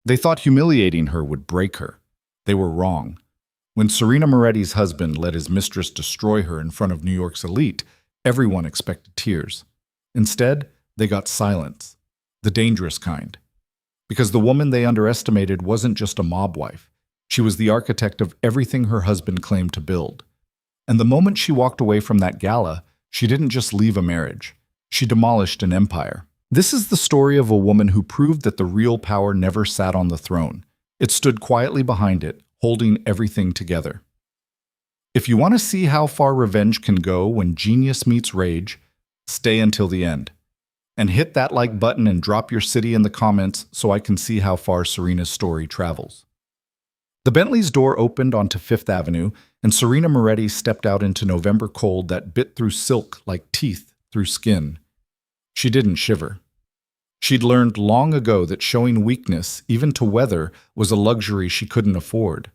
They thought humiliating her would break her. They were wrong. When Serena Moretti's husband let his mistress destroy her in front of New York's elite, everyone expected tears. Instead, they got silence, the dangerous kind. Because the woman they underestimated wasn't just a mob wife. She was the architect of everything her husband claimed to build. And the moment she walked away from that gala, she didn't just leave a marriage. She demolished an empire. This is the story of a woman who proved that the real power never sat on the throne. It stood quietly behind it, holding everything together. If you want to see how far revenge can go when genius meets rage, stay until the end. And hit that like button and drop your city in the comments so I can see how far Serena's story travels. The Bentley's door opened onto Fifth Avenue, and Serena Moretti stepped out into November cold that bit through silk like teeth through skin. She didn't shiver. She'd learned long ago that showing weakness, even to weather, was a luxury she couldn't afford.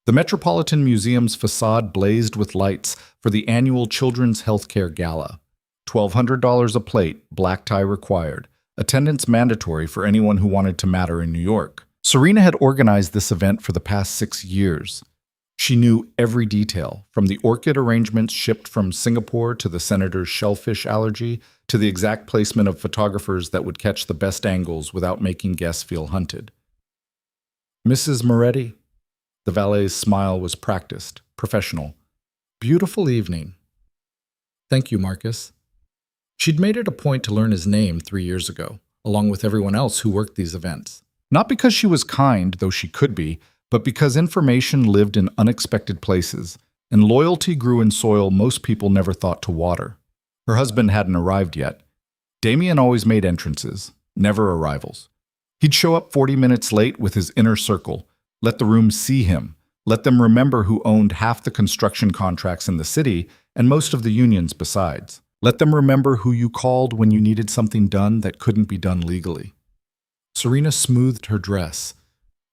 The Metropolitan Museum's facade blazed with lights for the annual Children's Healthcare Gala. $1,200 a plate, black tie required, attendance mandatory for anyone who wanted to matter in New York. Serena had organized this event for the past 6 years. She knew every detail, from the orchid arrangements shipped from Singapore to the senator's shellfish allergy, to the exact placement of photographers that would catch the best angles without making guests feel hunted. Mrs. Moretti? The valet's smile was practiced, professional. Beautiful evening. Thank you, Marcus. She'd made it a point to learn his name 3 years ago, along with everyone else who worked these events. Not because she was kind, though she could be, but because information lived in unexpected places, and loyalty grew in soil most people never thought to water. Her husband hadn't arrived yet. Damien always made entrances, never arrivals. He'd show up 40 minutes late with his inner circle, let the room see him, let them remember who owned half the construction contracts in the city and most of the unions besides. Let them remember who you called when you needed something done that couldn't be done legally. Serena smoothed her dress.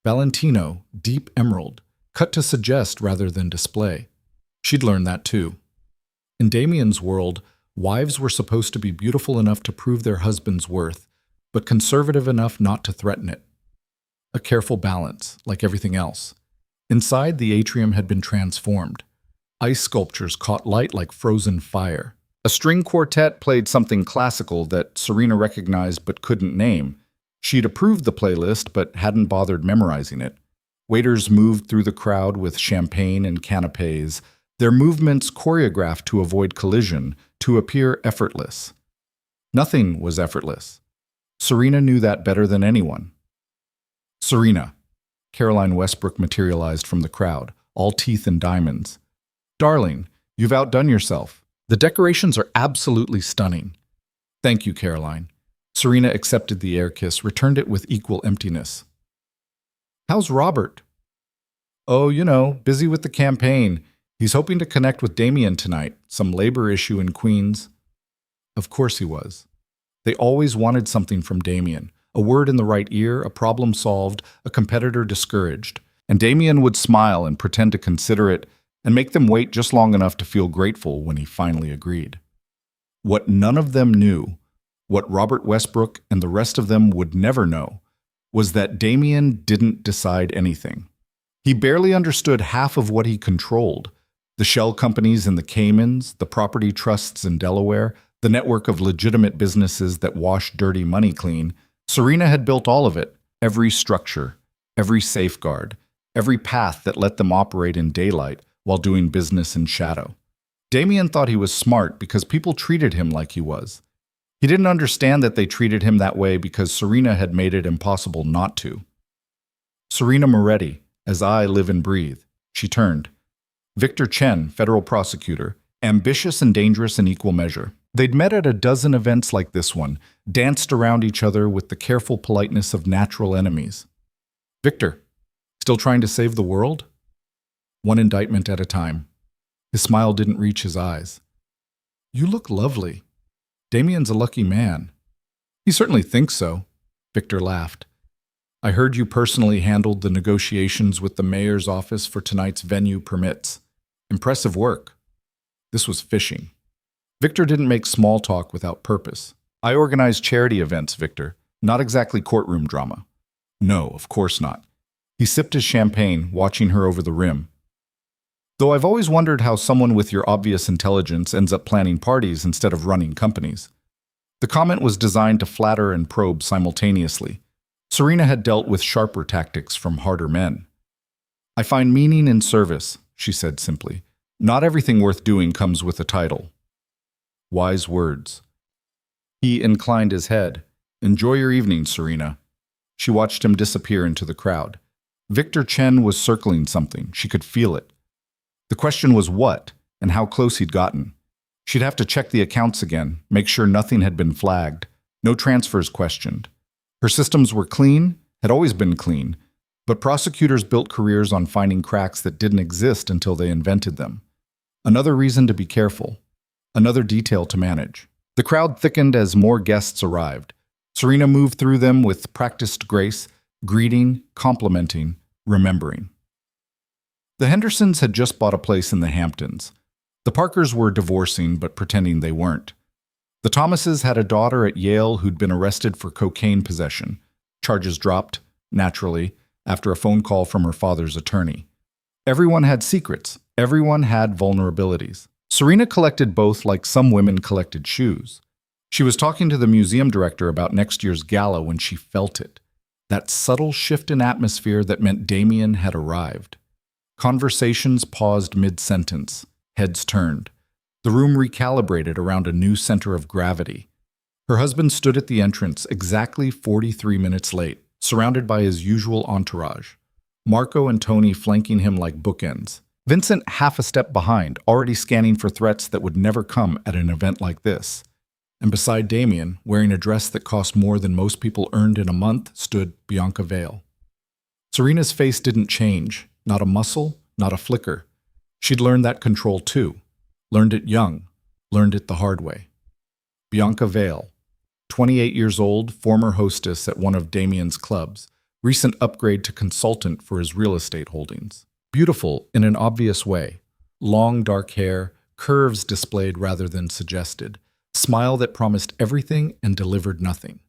Valentino, deep emerald, cut to suggest rather than display. She'd learned that too. In Damien's world, wives were supposed to be beautiful enough to prove their husband's worth, but conservative enough not to threaten it. A careful balance, like everything else. Inside, the atrium had been transformed. Ice sculptures caught light like frozen fire. A string quartet played something classical that Serena recognized but couldn't name. She'd approved the playlist but hadn't bothered memorizing it. Waiters moved through the crowd with champagne and canapes, their movements choreographed to avoid collision, to appear effortless. Nothing was effortless. Serena knew that better than anyone. Serena. Caroline Westbrook materialized from the crowd, all teeth and diamonds. Darling, you've outdone yourself. The decorations are absolutely stunning. Thank you, Caroline. Serena accepted the air kiss, returned it with equal emptiness. How's Robert? Oh, busy with the campaign. He's hoping to connect with Damien tonight, some labor issue in Queens. Of course he was. They always wanted something from Damien, a word in the right ear, a problem solved, a competitor discouraged. And Damien would smile and pretend to consider it and make them wait just long enough to feel grateful when he finally agreed. What none of them knew, what Robert Westbrook and the rest of them would never know, was that Damien didn't decide anything. He barely understood half of what he controlled. The shell companies in the Caymans, the property trusts in Delaware, the network of legitimate businesses that wash dirty money clean. Serena had built all of it, every structure, every safeguard, every path that let them operate in daylight while doing business in shadow. Damien thought he was smart because people treated him like he was. He didn't understand that they treated him that way because Serena had made it impossible not to. Serena Moretti, as I live and breathe. She turned. Victor Chen, federal prosecutor, ambitious and dangerous in equal measure. They'd met at a dozen events like this one, danced around each other with the careful politeness of natural enemies. Victor, still trying to save the world? One indictment at a time. His smile didn't reach his eyes. You look lovely. Damien's a lucky man. He certainly thinks so, Victor laughed. I heard you personally handled the negotiations with the mayor's office for tonight's venue permits. Impressive work. This was fishing. Victor didn't make small talk without purpose. I organize charity events, Victor, not exactly courtroom drama. No, of course not. He sipped his champagne, watching her over the rim. Though I've always wondered how someone with your obvious intelligence ends up planning parties instead of running companies. The comment was designed to flatter and probe simultaneously. Serena had dealt with sharper tactics from harder men. I find meaning in service, she said simply. Not everything worth doing comes with a title. Wise words. He inclined his head. Enjoy your evening, Serena. She watched him disappear into the crowd. Victor Chen was circling something. She could feel it. The question was what, and how close he'd gotten. She'd have to check the accounts again, make sure nothing had been flagged, no transfers questioned. Her systems were clean, had always been clean, but prosecutors built careers on finding cracks that didn't exist until they invented them. Another reason to be careful. Another detail to manage. The crowd thickened as more guests arrived. Serena moved through them with practiced grace, greeting, complimenting, remembering. The Hendersons had just bought a place in the Hamptons. The Parkers were divorcing but pretending they weren't. The Thomases had a daughter at Yale who'd been arrested for cocaine possession. Charges dropped, naturally, after a phone call from her father's attorney. Everyone had secrets. Everyone had vulnerabilities. Serena collected both like some women collected shoes. She was talking to the museum director about next year's gala when she felt it. That subtle shift in atmosphere that meant Damien had arrived. Conversations paused mid-sentence. Heads turned. The room recalibrated around a new center of gravity. Her husband stood at the entrance exactly 43 minutes late, surrounded by his usual entourage. Marco and Tony flanking him like bookends. Vincent half a step behind, already scanning for threats that would never come at an event like this. And beside Damien, wearing a dress that cost more than most people earned in a month, stood Bianca Vale. Serena's face didn't change, not a muscle, not a flicker. She'd learned that control too. Learned it young, learned it the hard way. Bianca Vale, 28 years old, former hostess at one of Damien's clubs, recent upgrade to consultant for his real estate holdings. Beautiful in an obvious way. Long dark hair, curves displayed rather than suggested, smile that promised everything and delivered nothing.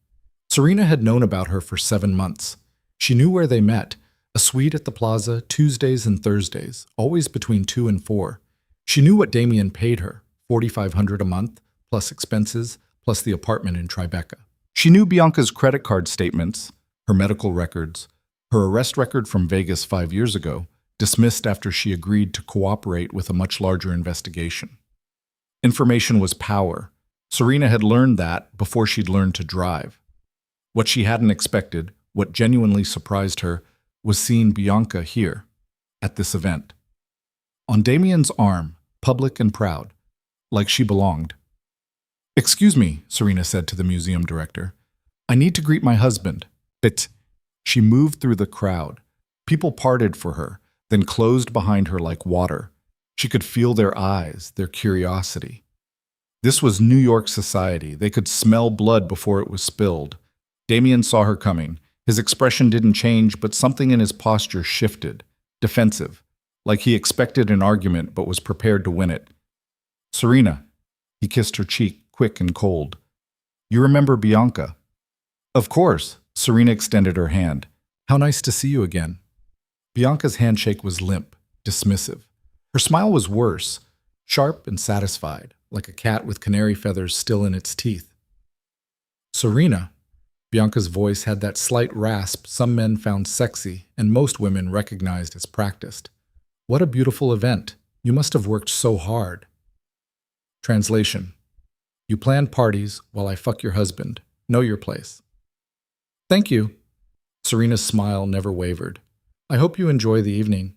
Serena had known about her for 7 months. She knew where they met, a suite at the plaza, Tuesdays and Thursdays, always between 2 and 4. She knew what Damien paid her, $4,500 a month, plus expenses, plus the apartment in Tribeca. She knew Bianca's credit card statements, her medical records, her arrest record from Vegas 5 years ago, dismissed after she agreed to cooperate with a much larger investigation. Information was power. Serena had learned that before she'd learned to drive. What she hadn't expected, what genuinely surprised her, was seeing Bianca here, at this event. On Damien's arm, public and proud, like she belonged. "Excuse me," Serena said to the museum director. "I need to greet my husband." But she moved through the crowd. People parted for her, then closed behind her like water. She could feel their eyes, their curiosity. This was New York society. They could smell blood before it was spilled. Damien saw her coming. His expression didn't change, but something in his posture shifted, defensive, like he expected an argument but was prepared to win it. "Serena," he kissed her cheek, quick and cold. "You remember Bianca?" "Of course." Serena extended her hand. "How nice to see you again." Bianca's handshake was limp, dismissive. Her smile was worse, sharp and satisfied, like a cat with canary feathers still in its teeth. "Serena." Bianca's voice had that slight rasp some men found sexy and most women recognized as practiced. "What a beautiful event. You must have worked so hard." Translation: "You plan parties while I fuck your husband. Know your place." "Thank you." Serena's smile never wavered. "I hope you enjoy the evening."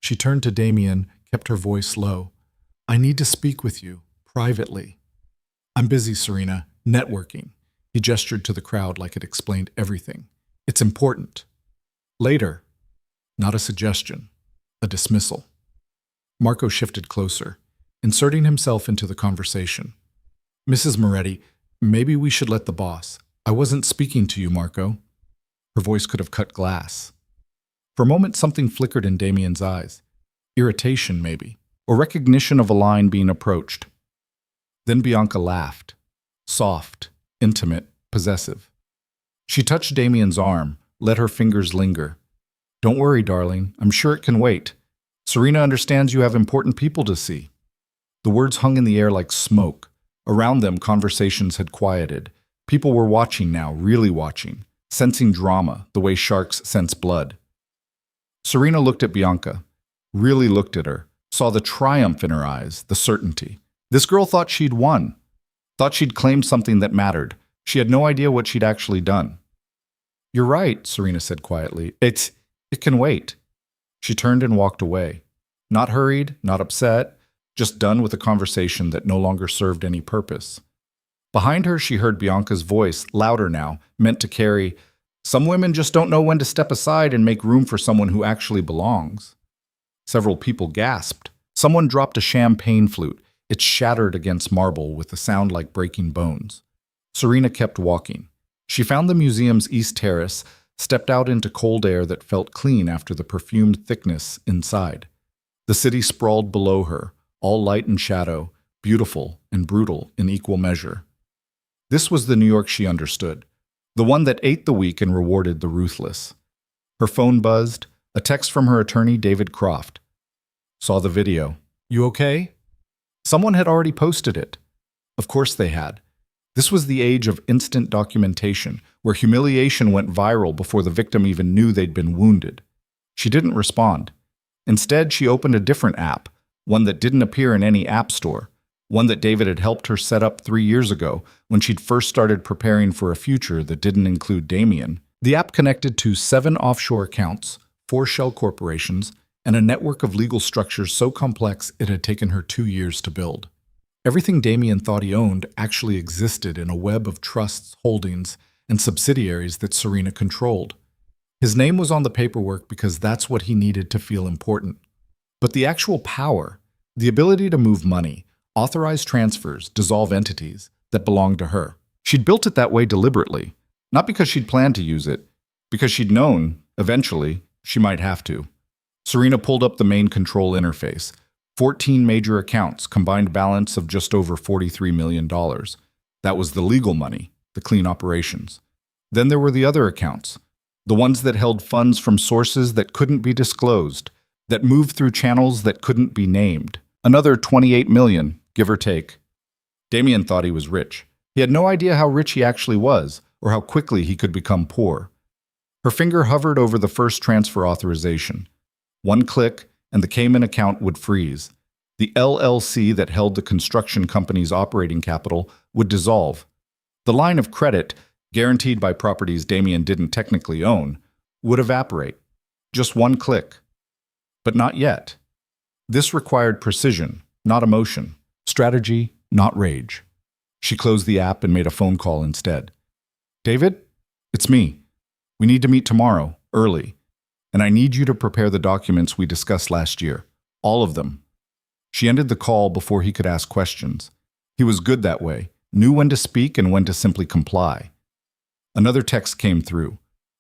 She turned to Damien, kept her voice low. "I need to speak with you, privately." "I'm busy, Serena. Networking." He gestured to the crowd like it explained everything. "It's important." "Later." Not a suggestion. A dismissal. Marco shifted closer, inserting himself into the conversation. "Mrs. Moretti, maybe we should let the boss." "I wasn't speaking to you, Marco." Her voice could have cut glass. For a moment, something flickered in Damien's eyes. Irritation, maybe, or recognition of a line being approached. Then Bianca laughed. Soft, intimate, possessive. She touched Damien's arm, let her fingers linger. Don't worry, darling. I'm sure it can wait. Serena understands you have important people to see. The words hung in the air like smoke. Around them, conversations had quieted. People were watching now, really watching, sensing drama, the way sharks sense blood. Serena looked at Bianca, really looked at her, saw the triumph in her eyes, the certainty. This girl thought she'd won, thought she'd claimed something that mattered. She had no idea what she'd actually done. You're right, Serena said quietly. It can wait. She turned and walked away. Not hurried, not upset, just done with a conversation that no longer served any purpose. Behind her, she heard Bianca's voice, louder now, meant to carry, "Some women just don't know when to step aside and make room for someone who actually belongs." Several people gasped. Someone dropped a champagne flute. It shattered against marble with a sound like breaking bones. Serena kept walking. She found the museum's east terrace, stepped out into cold air that felt clean after the perfumed thickness inside. The city sprawled below her, all light and shadow, beautiful and brutal in equal measure. This was the New York she understood, the one that ate the weak and rewarded the ruthless. Her phone buzzed, a text from her attorney, David Croft. Saw the video. You okay? Someone had already posted it. Of course they had. This was the age of instant documentation, where humiliation went viral before the victim even knew they'd been wounded. She didn't respond. Instead, she opened a different app, one that didn't appear in any app store, one that David had helped her set up 3 years ago when she'd first started preparing for a future that didn't include Damien. The app connected to 7 offshore accounts, 4 shell corporations, and a network of legal structures so complex it had taken her 2 years to build. Everything Damien thought he owned actually existed in a web of trusts, holdings, and subsidiaries that Serena controlled. His name was on the paperwork because that's what he needed to feel important. But the actual power, the ability to move money, authorize transfers, dissolve entities that belonged to her. She'd built it that way deliberately, not because she'd planned to use it, because she'd known, eventually, she might have to. Serena pulled up the main control interface. 14 major accounts, combined balance of just over $43 million. That was the legal money, the clean operations. Then there were the other accounts, the ones that held funds from sources that couldn't be disclosed, that moved through channels that couldn't be named. Another 28 million, give or take. Damien thought he was rich. He had no idea how rich he actually was, or how quickly he could become poor. Her finger hovered over the first transfer authorization. One click, and the Cayman account would freeze. The LLC that held the construction company's operating capital would dissolve. The line of credit, guaranteed by properties Damien didn't technically own, would evaporate. Just one click. But not yet. This required precision, not emotion. Strategy, not rage. She closed the app and made a phone call instead. David? It's me. We need to meet tomorrow, early. And I need you to prepare the documents we discussed last year. All of them. She ended the call before he could ask questions. He was good that way, knew when to speak and when to simply comply. Another text came through.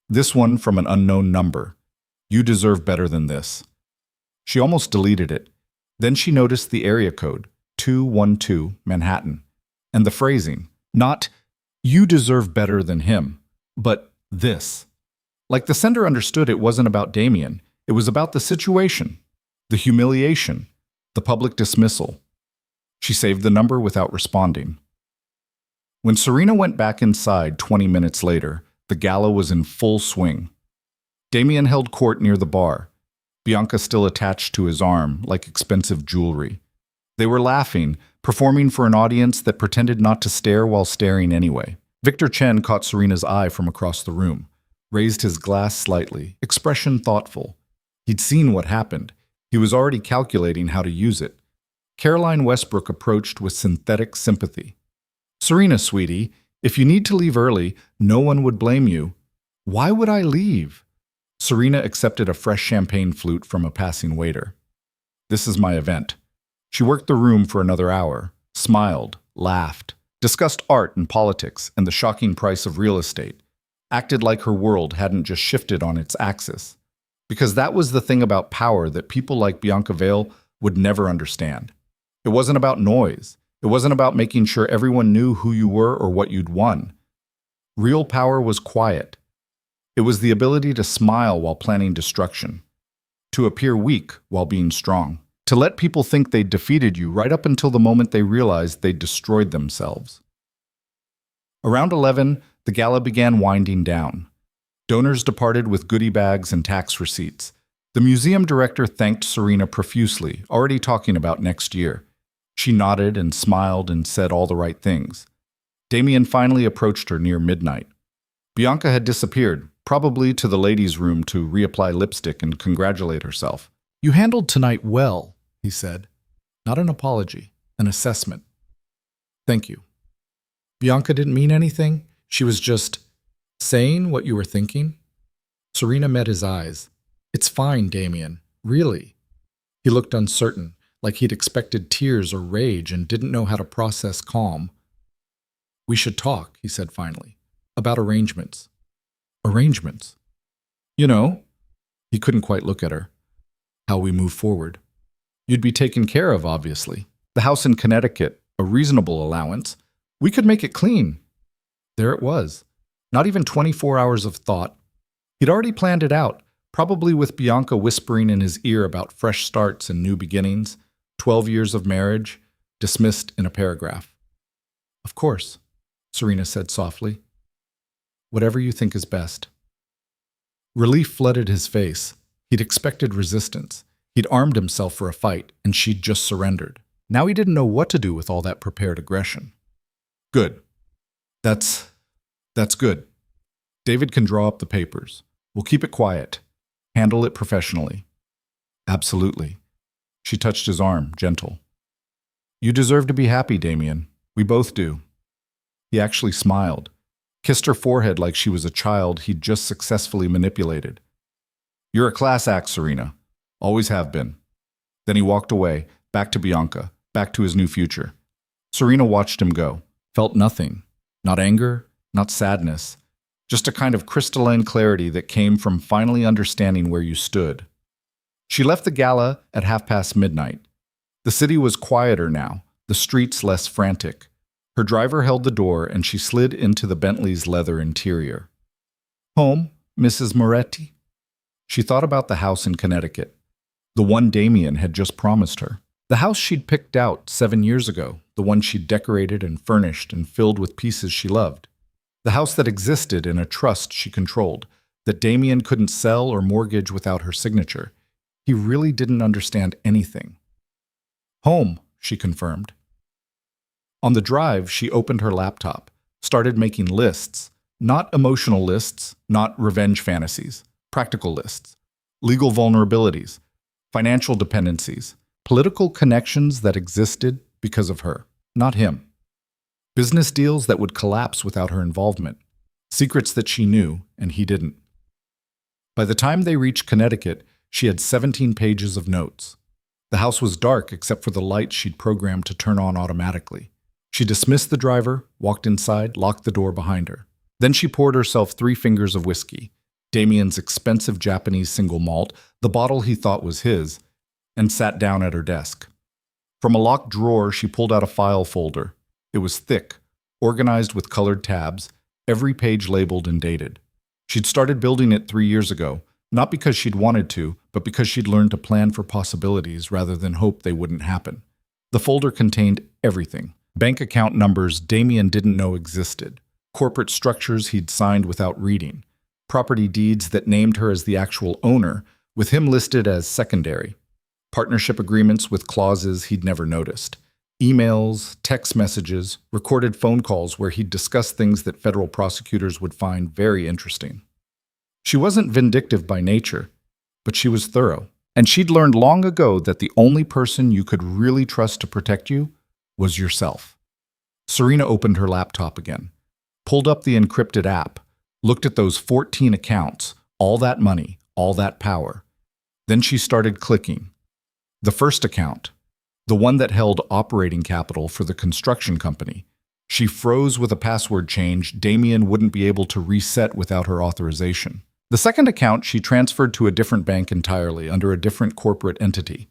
This one from an unknown number. You deserve better than this. She almost deleted it. Then she noticed the area code, 212 Manhattan, and the phrasing, not, you deserve better than him, but this. Like the sender understood it wasn't about Damien, it was about the situation, the humiliation, the public dismissal. She saved the number without responding. When Serena went back inside 20 minutes later, the gala was in full swing. Damien held court near the bar, Bianca still attached to his arm like expensive jewelry. They were laughing, performing for an audience that pretended not to stare while staring anyway. Victor Chen caught Serena's eye from across the room, raised his glass slightly, expression thoughtful. He'd seen what happened. He was already calculating how to use it. Caroline Westbrook approached with synthetic sympathy. Serena, sweetie, if you need to leave early, no one would blame you. Why would I leave? Serena accepted a fresh champagne flute from a passing waiter. This is my event. She worked the room for another hour, smiled, laughed, discussed art and politics and the shocking price of real estate, acted like her world hadn't just shifted on its axis. Because that was the thing about power that people like Bianca Vale would never understand. It wasn't about noise. It wasn't about making sure everyone knew who you were or what you'd won. Real power was quiet. It was the ability to smile while planning destruction, to appear weak while being strong, to let people think they'd defeated you right up until the moment they realized they'd destroyed themselves. Around 11, the gala began winding down. Donors departed with goodie bags and tax receipts. The museum director thanked Serena profusely, already talking about next year. She nodded and smiled and said all the right things. Damien finally approached her near midnight. Bianca had disappeared, probably to the ladies' room to reapply lipstick and congratulate herself. "You handled tonight well," he said. "Not an apology, an assessment." "Thank you." Bianca didn't mean anything. She was just saying what you were thinking. Serena met his eyes. "It's fine, Damien. Really." He looked uncertain, like he'd expected tears or rage and didn't know how to process calm. "We should talk," he said finally, "about arrangements." "Arrangements?" "You know," he couldn't quite look at her, "how we move forward. You'd be taken care of, obviously. The house in Connecticut, a reasonable allowance. We could make it clean." There it was. Not even 24 hours of thought. He'd already planned it out, probably with Bianca whispering in his ear about fresh starts and new beginnings, 12 years of marriage, dismissed in a paragraph. "Of course," Serena said softly. "Whatever you think is best." Relief flooded his face. He'd expected resistance. He'd armed himself for a fight, and she'd just surrendered. Now he didn't know what to do with all that prepared aggression. "Good. That's good. David can draw up the papers. We'll keep it quiet. Handle it professionally." "Absolutely." She touched his arm, gentle. "You deserve to be happy, Damien. We both do." He actually smiled, kissed her forehead like she was a child he'd just successfully manipulated. "You're a class act, Serena. Always have been." Then he walked away, back to Bianca, back to his new future. Serena watched him go, felt nothing. Not anger, not sadness, just a kind of crystalline clarity that came from finally understanding where you stood. She left the gala at midnight. The city was quieter now, the streets less frantic. Her driver held the door and she slid into the Bentley's leather interior. "Home, Mrs. Moretti?" She thought about the house in Connecticut, the one Damien had just promised her. The house she'd picked out 7 years ago, the one she'd decorated and furnished and filled with pieces she loved. The house that existed in a trust she controlled, that Damien couldn't sell or mortgage without her signature. He really didn't understand anything. "Home," she confirmed. On the drive, she opened her laptop, started making lists, not emotional lists, not revenge fantasies, practical lists, legal vulnerabilities, financial dependencies, political connections that existed because of her, not him. Business deals that would collapse without her involvement. Secrets that she knew, and he didn't. By the time they reached Connecticut, she had 17 pages of notes. The house was dark except for the lights she'd programmed to turn on automatically. She dismissed the driver, walked inside, locked the door behind her. Then she poured herself 3 fingers of whiskey, Damien's expensive Japanese single malt, the bottle he thought was his, and sat down at her desk. From a locked drawer, she pulled out a file folder. It was thick, organized with colored tabs, every page labeled and dated. She'd started building it 3 years ago, not because she'd wanted to, but because she'd learned to plan for possibilities rather than hope they wouldn't happen. The folder contained everything. Bank account numbers Damien didn't know existed, corporate structures he'd signed without reading, property deeds that named her as the actual owner, with him listed as secondary, partnership agreements with clauses he'd never noticed, emails, text messages, recorded phone calls where he'd discussed things that federal prosecutors would find very interesting. She wasn't vindictive by nature, but she was thorough, and she'd learned long ago that the only person you could really trust to protect you was yourself. Serena opened her laptop again, pulled up the encrypted app, looked at those 14 accounts, all that money, all that power. Then she started clicking. The first account, the one that held operating capital for the construction company. She froze with a password change Damien wouldn't be able to reset without her authorization. The second account she transferred to a different bank entirely under a different corporate entity.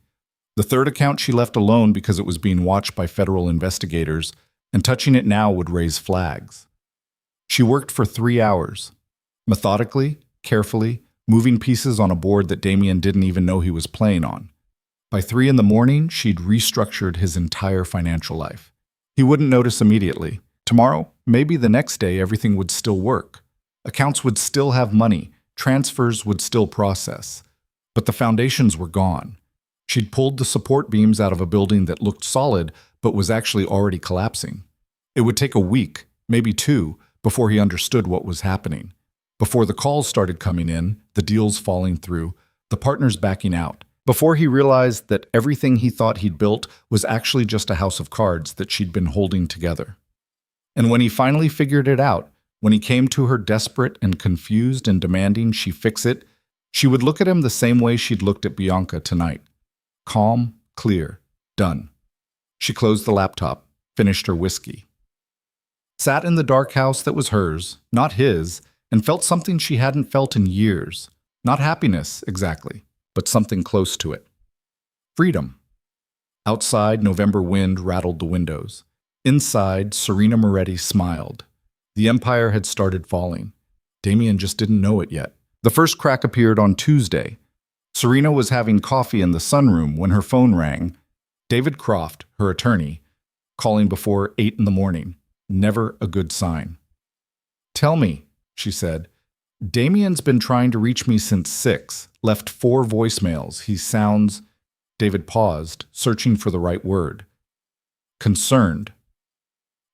The third account she left alone because it was being watched by federal investigators, and touching it now would raise flags. She worked for 3 hours, methodically, carefully, moving pieces on a board that Damien didn't even know he was playing on. By 3 in the morning, she'd restructured his entire financial life. He wouldn't notice immediately. Tomorrow, maybe the next day, everything would still work. Accounts would still have money, transfers would still process. But the foundations were gone. She'd pulled the support beams out of a building that looked solid but was actually already collapsing. It would take a week, maybe 2, before he understood what was happening. Before the calls started coming in, the deals falling through, the partners backing out. Before he realized that everything he thought he'd built was actually just a house of cards that she'd been holding together. And when he finally figured it out, when he came to her desperate and confused and demanding she fix it, she would look at him the same way she'd looked at Bianca tonight. Calm, clear, done. She closed the laptop, finished her whiskey. Sat in the dark house that was hers, not his, and felt something she hadn't felt in years. Not happiness, exactly, but something close to it. Freedom. Outside, November wind rattled the windows. Inside, Serena Moretti smiled. The empire had started falling. Damien just didn't know it yet. The first crack appeared on Tuesday. Serena was having coffee in the sunroom when her phone rang. David Croft, her attorney, calling before 8 in the morning. Never a good sign. "Tell me," she said. "Damien's been trying to reach me since 6, left 4 voicemails. He sounds—" David paused, searching for the right word. "Concerned."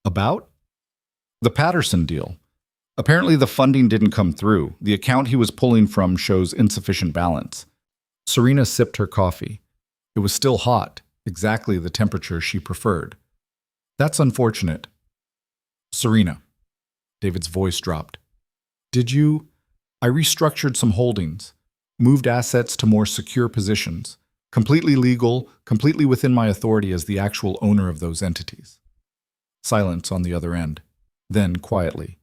"About?" "The Patterson deal. Apparently the funding didn't come through. The account he was pulling from shows insufficient balance." Serena sipped her coffee. It was still hot, exactly the temperature she preferred. "That's unfortunate." "Serena." David's voice dropped. "Did you—" "I restructured some holdings, moved assets to more secure positions, completely legal, completely within my authority as the actual owner of those entities." Silence on the other end. Then, quietly,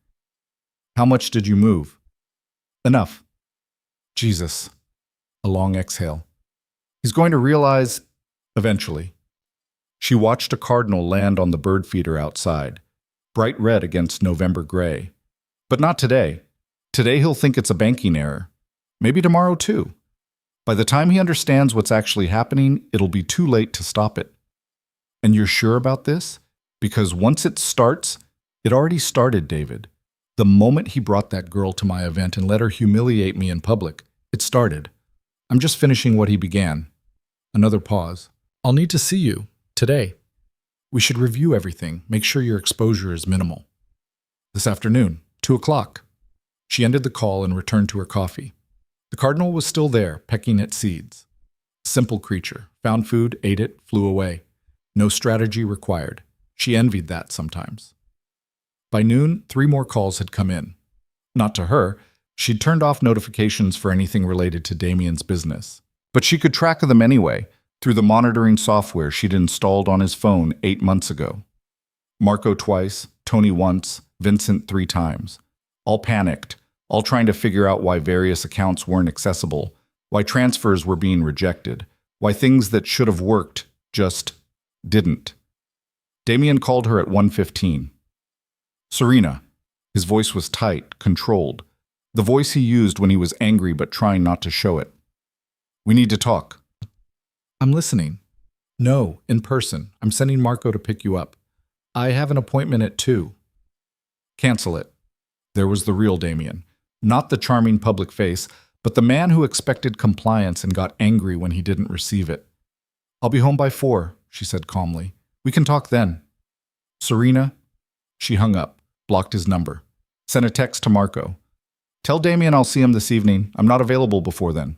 "How much did you move?" "Enough." "Jesus." A long exhale. "He's going to realize eventually." She watched a cardinal land on the bird feeder outside, bright red against November gray. But not today. Today he'll think it's a banking error. Maybe tomorrow too. By the time he understands what's actually happening, it'll be too late to stop it. "And you're sure about this? Because once it starts, it already started, David. The moment he brought that girl to my event and let her humiliate me in public, it started. I'm just finishing what he began." Another pause. "I'll need to see you. Today. We should review everything, make sure your exposure is minimal." "This afternoon, 2 o'clock." She ended the call and returned to her coffee. The cardinal was still there, pecking at seeds. Simple creature. Found food, ate it, flew away. No strategy required. She envied that sometimes. By noon, 3 more calls had come in. Not to her. She'd turned off notifications for anything related to Damien's business. But she could track them anyway, through the monitoring software she'd installed on his phone 8 months ago. Marco twice, Tony once, Vincent 3 times. All panicked, all trying to figure out why various accounts weren't accessible, why transfers were being rejected, why things that should have worked just didn't. Damien called her at 1:15. "Serena." His voice was tight, controlled. The voice he used when he was angry but trying not to show it. "We need to talk." "I'm listening." "No, in person. I'm sending Marco to pick you up. I have an appointment at 2. "Cancel it." There was the real Damien. Not the charming public face, but the man who expected compliance and got angry when he didn't receive it. "I'll be home by 4, she said calmly. "We can talk then." "Serena?" She hung up, blocked his number, sent a text to Marco. "Tell Damien I'll see him this evening. I'm not available before then."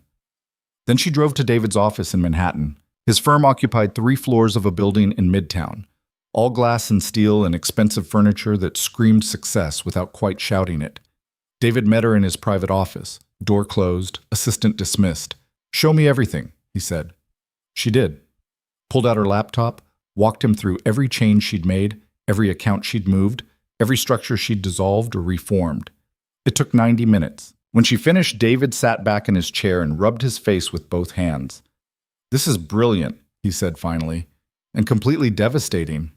Then she drove to David's office in Manhattan. His firm occupied 3 floors of a building in Midtown. All glass and steel and expensive furniture that screamed success without quite shouting it. David met her in his private office. Door closed, assistant dismissed. "Show me everything," he said. She did. Pulled out her laptop, walked him through every change she'd made, every account she'd moved, every structure she'd dissolved or reformed. It took 90 minutes. When she finished, David sat back in his chair and rubbed his face with both hands. "This is brilliant," he said finally, "and completely devastating."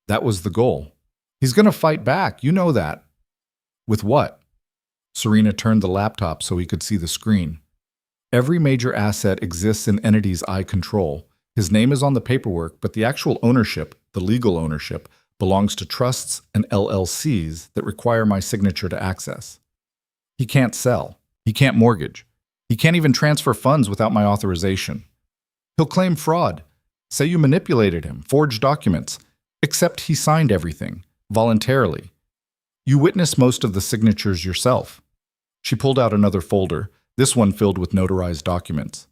That was the goal. He's going to fight back, you know that. With what? Serena turned the laptop so he could see the screen. Every major asset exists in entities I control. His name is on the paperwork, but the actual ownership, the legal ownership, belongs to trusts and LLCs that require my signature to access. He can't sell. He can't mortgage. He can't even transfer funds without my authorization. He'll claim fraud. Say you manipulated him, forged documents, except he signed everything, voluntarily. You witnessed most of the signatures yourself. She pulled out another folder, this one filled with notarized documents.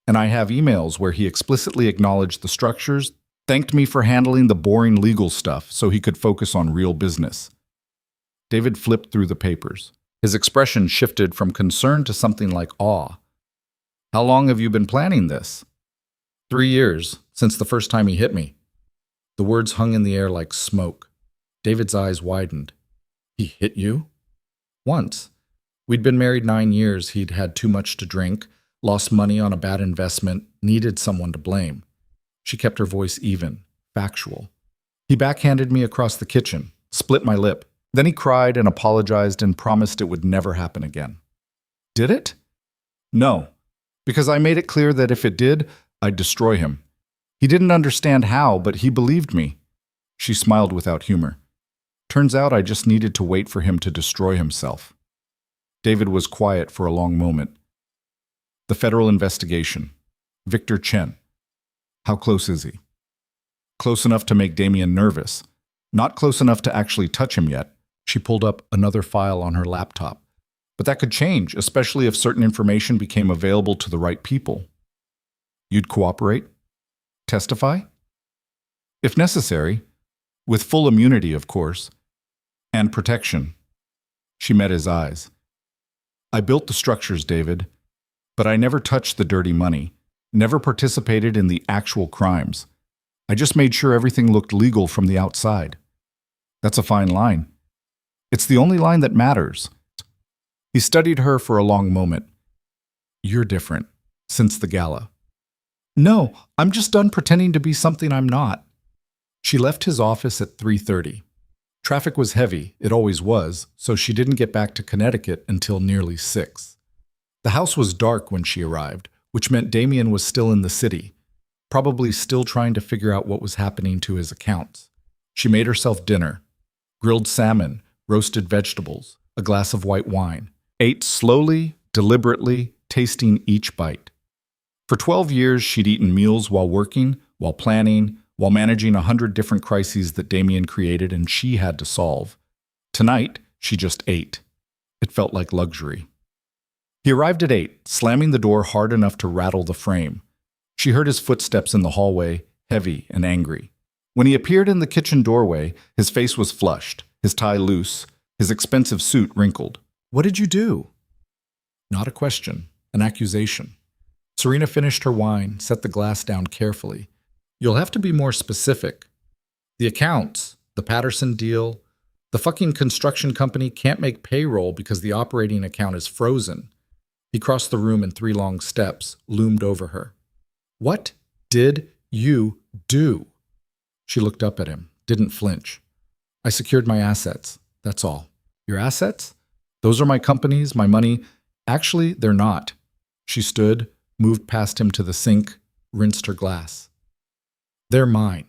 And I have emails where he explicitly acknowledged the structures, thanked me for handling the boring legal stuff so he could focus on real business. David flipped through the papers. His expression shifted from concern to something like awe. How long have you been planning this? 3 years, since the first time he hit me. The words hung in the air like smoke. David's eyes widened. He hit you? Once. We'd been married 9 years. He'd had too much to drink, lost money on a bad investment, needed someone to blame. She kept her voice even, factual. He backhanded me across the kitchen, split my lip. Then he cried and apologized and promised it would never happen again. Did it? No, because I made it clear that if it did, I'd destroy him. He didn't understand how, but he believed me. She smiled without humor. Turns out I just needed to wait for him to destroy himself. David was quiet for a long moment. The federal investigation. Victor Chen. How close is he? Close enough to make Damien nervous. Not close enough to actually touch him yet. She pulled up another file on her laptop. But that could change, especially if certain information became available to the right people. You'd cooperate? Testify? If necessary. With full immunity, of course. And protection. She met his eyes. I built the structures, David, but I never touched the dirty money, never participated in the actual crimes. I just made sure everything looked legal from the outside. That's a fine line. It's the only line that matters. He studied her for a long moment. You're different, since the gala. No, I'm just done pretending to be something I'm not. She left his office at 3:30. Traffic was heavy, it always was, so she didn't get back to Connecticut until nearly 6. The house was dark when she arrived, which meant Damien was still in the city, probably still trying to figure out what was happening to his accounts. She made herself dinner. Grilled salmon, roasted vegetables, a glass of white wine. Ate slowly, deliberately, tasting each bite. For 12 years, she'd eaten meals while working, while planning, while managing 100 different crises that Damien created and she had to solve. Tonight, she just ate. It felt like luxury. He arrived at 8, slamming the door hard enough to rattle the frame. She heard his footsteps in the hallway, heavy and angry. When he appeared in the kitchen doorway, his face was flushed, his tie loose, his expensive suit wrinkled. What did you do? Not a question, an accusation. Serena finished her wine, set the glass down carefully. You'll have to be more specific. The accounts, the Patterson deal, the fucking construction company can't make payroll because the operating account is frozen. He crossed the room in 3 long steps, loomed over her. What did you do? She looked up at him, didn't flinch. I secured my assets, that's all. Your assets? Those are my companies, my money. Actually, they're not. She stood, moved past him to the sink, rinsed her glass. They're mine.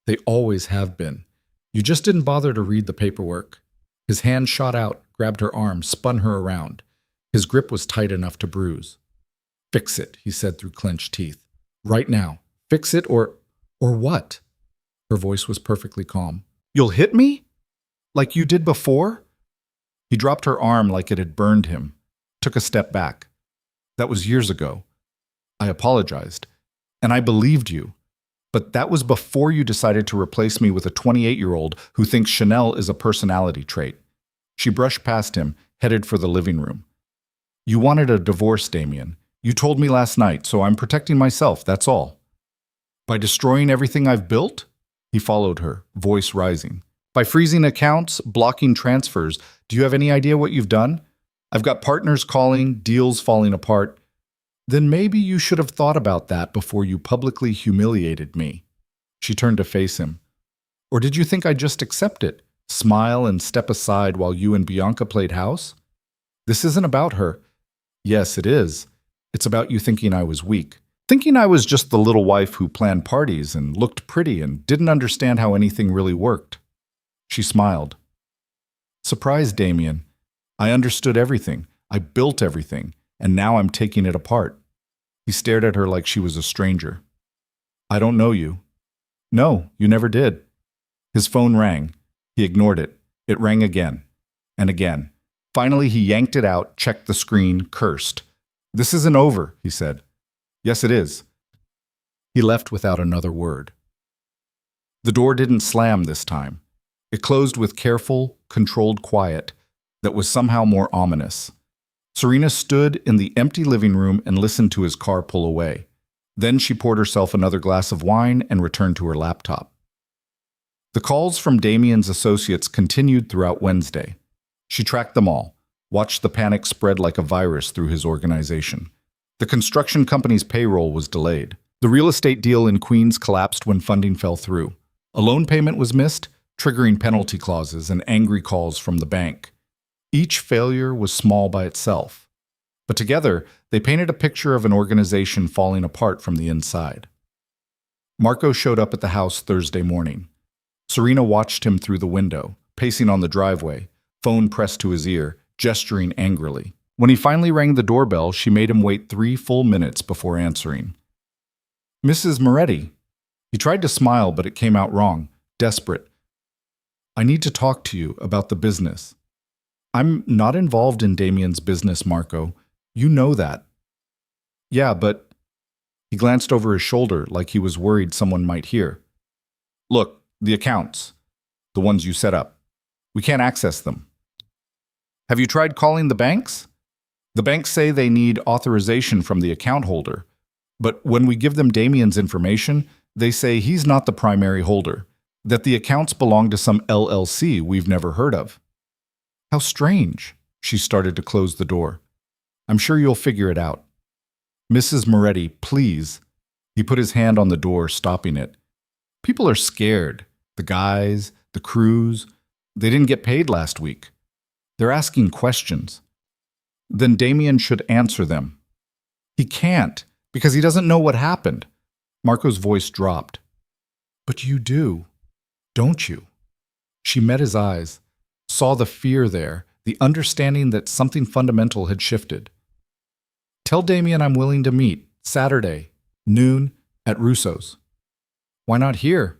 They always have been. You just didn't bother to read the paperwork. His hand shot out, grabbed her arm, spun her around. His grip was tight enough to bruise. Fix it, he said through clenched teeth. Right now. Fix it or what? Her voice was perfectly calm. You'll hit me? Like you did before? He dropped her arm like it had burned him, took a step back. That was years ago. I apologized, and I believed you. But that was before you decided to replace me with a 28-year-old who thinks Chanel is a personality trait. She brushed past him, headed for the living room. You wanted a divorce, Damien. You told me last night, so I'm protecting myself, that's all. By destroying everything I've built? He followed her, voice rising. By freezing accounts, blocking transfers, do you have any idea what you've done? I've got partners calling, deals falling apart. Then maybe you should have thought about that before you publicly humiliated me. She turned to face him. Or did you think I'd just accept it, smile and step aside while you and Bianca played house? This isn't about her. Yes, it is. It's about you thinking I was weak. Thinking I was just the little wife who planned parties and looked pretty and didn't understand how anything really worked. She smiled. Surprise, Damien. I understood everything. I built everything. And now I'm taking it apart. He stared at her like she was a stranger. I don't know you. No, you never did. His phone rang. He ignored it. It rang again. And again. Finally, he yanked it out, checked the screen, cursed. This isn't over, he said. Yes, it is. He left without another word. The door didn't slam this time. It closed with careful, controlled quiet that was somehow more ominous. Serena stood in the empty living room and listened to his car pull away. Then she poured herself another glass of wine and returned to her laptop. The calls from Damien's associates continued throughout Wednesday. She tracked them all, watched the panic spread like a virus through his organization. The construction company's payroll was delayed. The real estate deal in Queens collapsed when funding fell through. A loan payment was missed, triggering penalty clauses and angry calls from the bank. Each failure was small by itself, but together they painted a picture of an organization falling apart from the inside. Marco showed up at the house Thursday morning. Serena watched him through the window, pacing on the driveway, phone pressed to his ear, gesturing angrily. When he finally rang the doorbell, she made him wait 3 full minutes before answering. Mrs. Moretti. He tried to smile, but it came out wrong, desperate. I need to talk to you about the business. I'm not involved in Damien's business, Marco. You know that. Yeah, but... He glanced over his shoulder like he was worried someone might hear. Look, the accounts. The ones you set up. We can't access them. Have you tried calling the banks? The banks say they need authorization from the account holder. But when we give them Damien's information, they say he's not the primary holder, that the accounts belong to some LLC we've never heard of. How strange. She started to close the door. I'm sure you'll figure it out. Mrs. Moretti, please. He put his hand on the door, stopping it. People are scared. The guys, the crews. They didn't get paid last week. They're asking questions. Then Damien should answer them. He can't, because he doesn't know what happened. Marco's voice dropped. But you do, don't you? She met his eyes, saw the fear there, the understanding that something fundamental had shifted. Tell Damien I'm willing to meet, Saturday, noon, at Russo's. Why not here?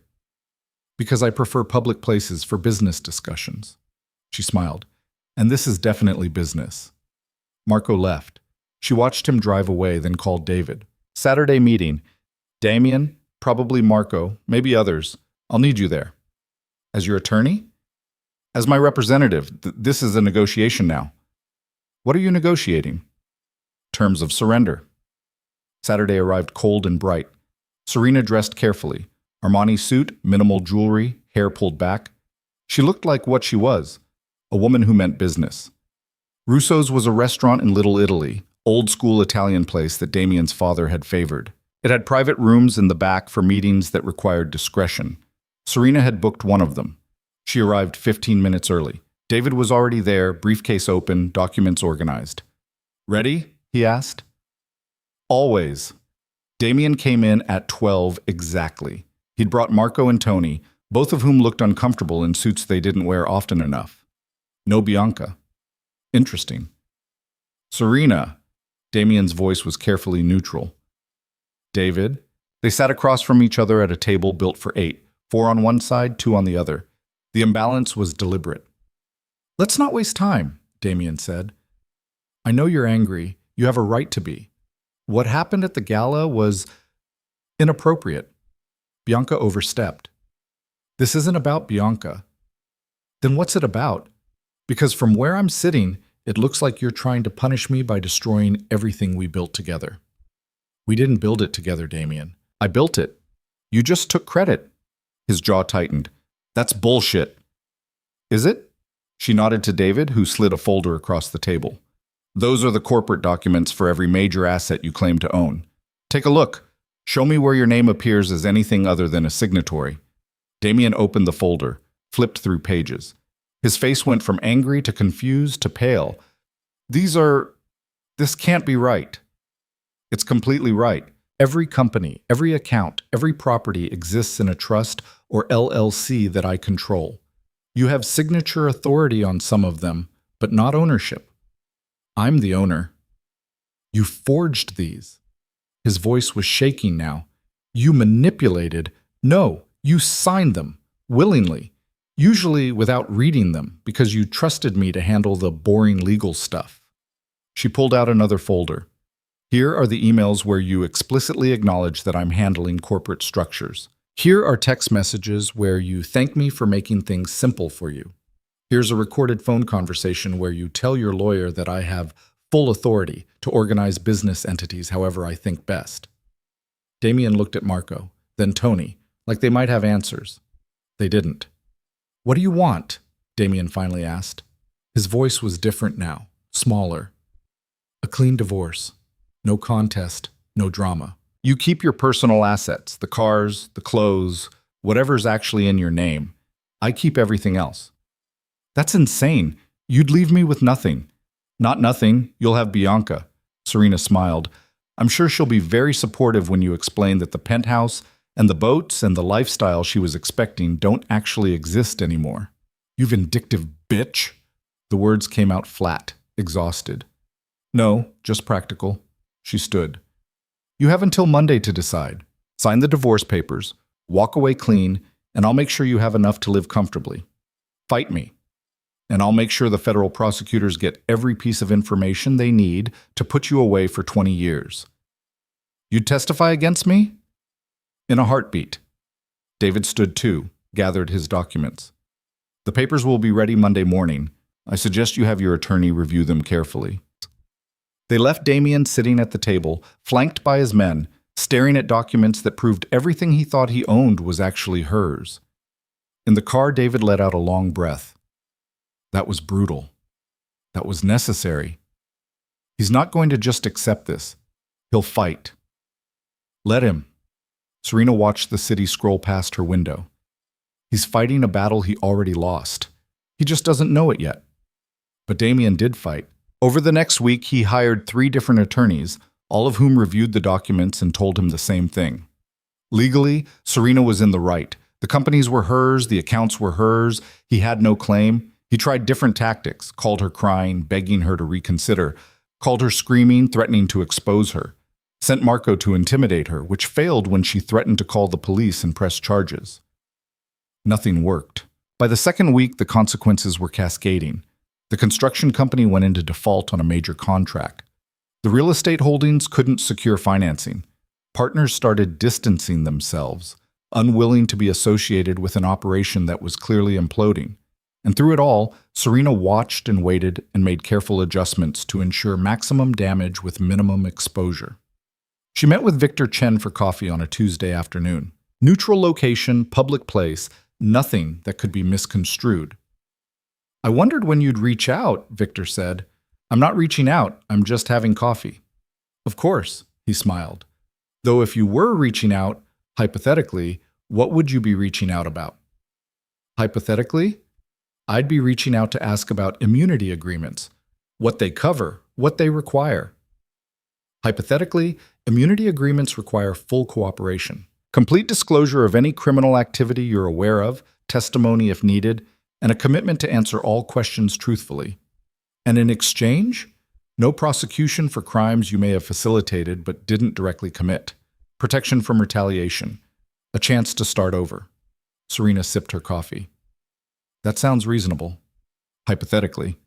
Because I prefer public places for business discussions. She smiled. And this is definitely business. Marco left. She watched him drive away, then called David. Saturday meeting. Damien, probably Marco, maybe others. I'll need you there. As your attorney? As my representative. This is a negotiation now. What are you negotiating? Terms of surrender. Saturday arrived cold and bright. Serena dressed carefully. Armani suit, minimal jewelry, hair pulled back. She looked like what she was, a woman who meant business. Russo's was a restaurant in Little Italy, old-school Italian place that Damien's father had favored. It had private rooms in the back for meetings that required discretion. Serena had booked one of them. She arrived 15 minutes early. David was already there, briefcase open, documents organized. Ready? He asked. Always. Damien came in at 12 exactly. He'd brought Marco and Tony, both of whom looked uncomfortable in suits they didn't wear often enough. No Bianca. Interesting. Serena. Damien's voice was carefully neutral. David. They sat across from each other at a table built for 8, 4 on one side, 2 on the other. The imbalance was deliberate. Let's not waste time, Damien said. I know you're angry. You have a right to be. What happened at the gala was inappropriate. Bianca overstepped. This isn't about Bianca. Then what's it about? Because from where I'm sitting, it looks like you're trying to punish me by destroying everything we built together. We didn't build it together, Damien. I built it. You just took credit. His jaw tightened. That's bullshit. Is it? She nodded to David, who slid a folder across the table. Those are the corporate documents for every major asset you claim to own. Take a look. Show me where your name appears as anything other than a signatory. Damien opened the folder, flipped through pages. His face went from angry to confused to pale. This can't be right. It's completely right. Every company, every account, every property exists in a trust or LLC that I control. You have signature authority on some of them, but not ownership. I'm the owner. You forged these. His voice was shaking now. You manipulated. No, you signed them, willingly, usually without reading them, because you trusted me to handle the boring legal stuff. She pulled out another folder. Here are the emails where you explicitly acknowledge that I'm handling corporate structures. Here are text messages where you thank me for making things simple for you. Here's a recorded phone conversation where you tell your lawyer that I have full authority to organize business entities however I think best. Damien looked at Marco, then Tony, like they might have answers. They didn't. What do you want? Damien finally asked. His voice was different now, smaller. A clean divorce. No contest, no drama. You keep your personal assets, the cars, the clothes, whatever's actually in your name. I keep everything else. That's insane. You'd leave me with nothing. Not nothing, you'll have Bianca. Serena smiled. I'm sure she'll be very supportive when you explain that the penthouse and the boats and the lifestyle she was expecting don't actually exist anymore. You vindictive bitch. The words came out flat, exhausted. No, just practical. She stood. You have until Monday to decide. Sign the divorce papers, walk away clean, and I'll make sure you have enough to live comfortably. Fight me. And I'll make sure the federal prosecutors get every piece of information they need to put you away for 20 years. You'd testify against me? In a heartbeat. David stood too, gathered his documents. The papers will be ready Monday morning. I suggest you have your attorney review them carefully. They left Damien sitting at the table, flanked by his men, staring at documents that proved everything he thought he owned was actually hers. In the car, David let out a long breath. That was brutal. That was necessary. He's not going to just accept this. He'll fight. Let him. Serena watched the city scroll past her window. He's fighting a battle he already lost. He just doesn't know it yet. But Damien did fight. Over the next week, he hired 3 different attorneys, all of whom reviewed the documents and told him the same thing. Legally, Serena was in the right. The companies were hers, the accounts were hers, he had no claim. He tried different tactics, called her crying, begging her to reconsider, called her screaming, threatening to expose her, sent Marco to intimidate her, which failed when she threatened to call the police and press charges. Nothing worked. By the second week, the consequences were cascading. The construction company went into default on a major contract. The real estate holdings couldn't secure financing. Partners started distancing themselves, unwilling to be associated with an operation that was clearly imploding. And through it all, Serena watched and waited and made careful adjustments to ensure maximum damage with minimum exposure. She met with Victor Chen for coffee on a Tuesday afternoon. Neutral location, public place, nothing that could be misconstrued. I wondered when you'd reach out, Victor said. I'm not reaching out, I'm just having coffee. Of course, he smiled. Though if you were reaching out, hypothetically, what would you be reaching out about? Hypothetically, I'd be reaching out to ask about immunity agreements, what they cover, what they require. Hypothetically, immunity agreements require full cooperation, complete disclosure of any criminal activity you're aware of, testimony if needed, and a commitment to answer all questions truthfully. And in exchange, no prosecution for crimes you may have facilitated but didn't directly commit, protection from retaliation, a chance to start over. Serena sipped her coffee. That sounds reasonable, hypothetically.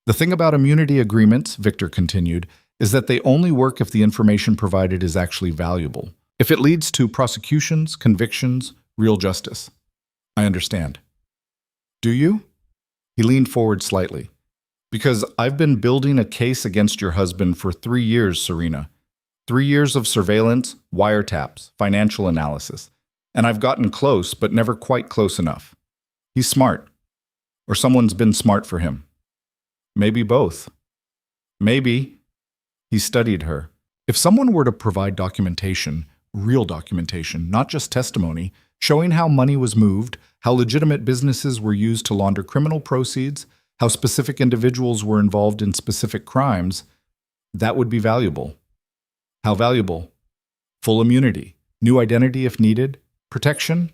The thing about immunity agreements, Victor continued, is that they only work if the information provided is actually valuable, if it leads to prosecutions, convictions, real justice. I understand. Do you? He leaned forward slightly. Because I've been building a case against your husband for 3 years, Serena. 3 years of surveillance, wiretaps, financial analysis. And I've gotten close, but never quite close enough. He's smart. Or someone's been smart for him. Maybe both. Maybe. He studied her. If someone were to provide documentation, real documentation, not just testimony, showing how money was moved, how legitimate businesses were used to launder criminal proceeds, how specific individuals were involved in specific crimes, that would be valuable. How valuable? Full immunity, new identity if needed, protection,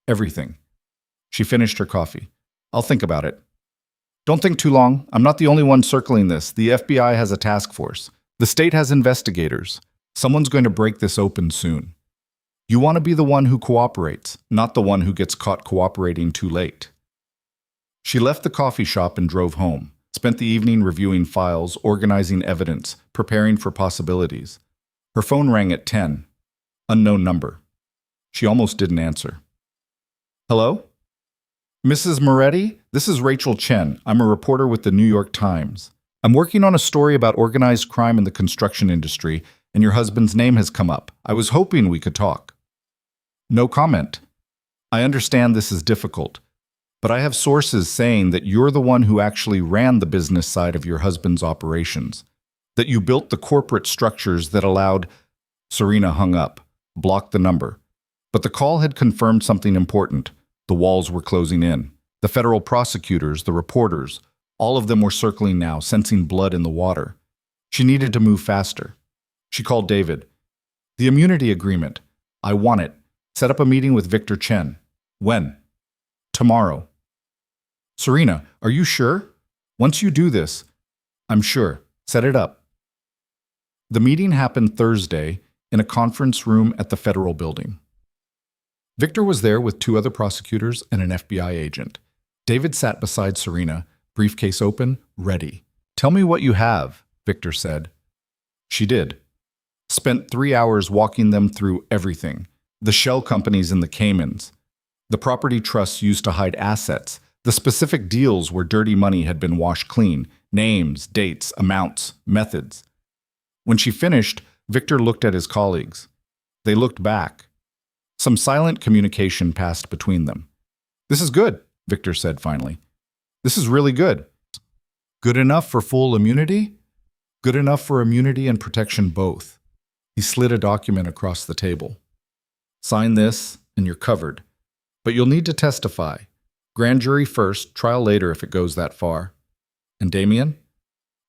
everything. She finished her coffee. I'll think about it. Don't think too long. I'm not the only one circling this. The FBI has a task force. The state has investigators. Someone's going to break this open soon. You want to be the one who cooperates, not the one who gets caught cooperating too late. She left the coffee shop and drove home, spent the evening reviewing files, organizing evidence, preparing for possibilities. Her phone rang at 10. Unknown number. She almost didn't answer. Hello? Mrs. Moretti, this is Rachel Chen. I'm a reporter with the New York Times. I'm working on a story about organized crime in the construction industry, and your husband's name has come up. I was hoping we could talk. No comment. I understand this is difficult, but I have sources saying that you're the one who actually ran the business side of your husband's operations, that you built the corporate structures that allowed... Serena hung up, blocked the number. But the call had confirmed something important. The walls were closing in. The federal prosecutors, the reporters, all of them were circling now, sensing blood in the water. She needed to move faster. She called David. The immunity agreement. I want it. Set up a meeting with Victor Chen. When? Tomorrow. Serena, are you sure? Once you do this, I'm sure. Set it up. The meeting happened Thursday in a conference room at the federal building. Victor was there with 2 other prosecutors and an FBI agent. David sat beside Serena, briefcase open, ready. Tell me what you have, Victor said. She did. Spent 3 hours walking them through everything. The shell companies in the Caymans, the property trusts used to hide assets, the specific deals where dirty money had been washed clean, names, dates, amounts, methods. When she finished, Victor looked at his colleagues. They looked back. Some silent communication passed between them. This is good, Victor said finally. This is really good. Good enough for full immunity? Good enough for immunity and protection both. He slid a document across the table. Sign this, and you're covered. But you'll need to testify. Grand jury first, trial later if it goes that far. And Damien?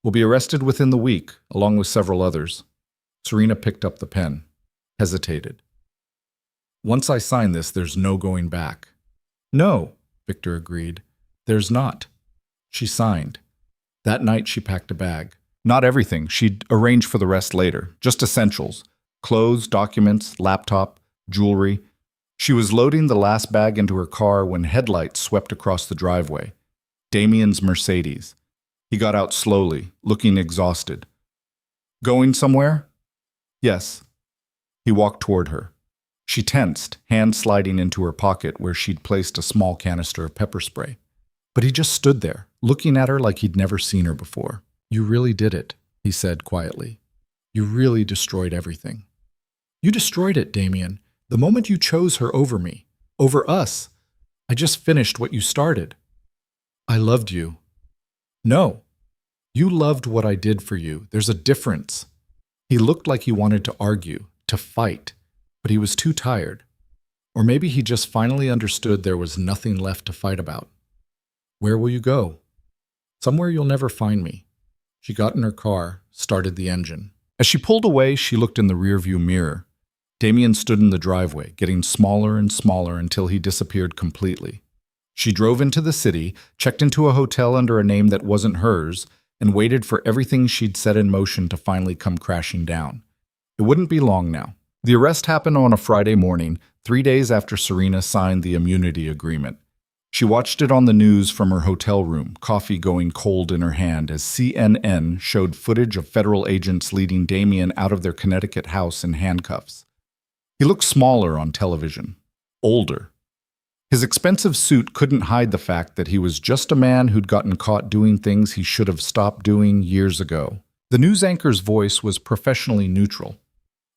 Will be arrested within the week, along with several others. Serena picked up the pen, hesitated. Once I sign this, there's no going back. No, Victor agreed. There's not. She signed. That night she packed a bag. Not everything. She'd arrange for the rest later. Just essentials. Clothes, documents, laptop, jewelry. She was loading the last bag into her car when headlights swept across the driveway. Damien's Mercedes. He got out slowly, looking exhausted. Going somewhere? Yes. He walked toward her. She tensed, hand sliding into her pocket where she'd placed a small canister of pepper spray. But he just stood there, looking at her like he'd never seen her before. You really did it, he said quietly. You really destroyed everything. You destroyed it, Damien. The moment you chose her over me, over us. I just finished what you started. I loved you. No. You loved what I did for you. There's a difference. He looked like he wanted to argue, to fight, but he was too tired. Or maybe he just finally understood there was nothing left to fight about. Where will you go? Somewhere you'll never find me. She got in her car, started the engine. As she pulled away, she looked in the rearview mirror. Damien stood in the driveway, getting smaller and smaller until he disappeared completely. She drove into the city, checked into a hotel under a name that wasn't hers, and waited for everything she'd set in motion to finally come crashing down. It wouldn't be long now. The arrest happened on a Friday morning, 3 days after Serena signed the immunity agreement. She watched it on the news from her hotel room, coffee going cold in her hand as CNN showed footage of federal agents leading Damien out of their Connecticut house in handcuffs. He looked smaller on television, older. His expensive suit couldn't hide the fact that he was just a man who'd gotten caught doing things he should have stopped doing years ago. The news anchor's voice was professionally neutral.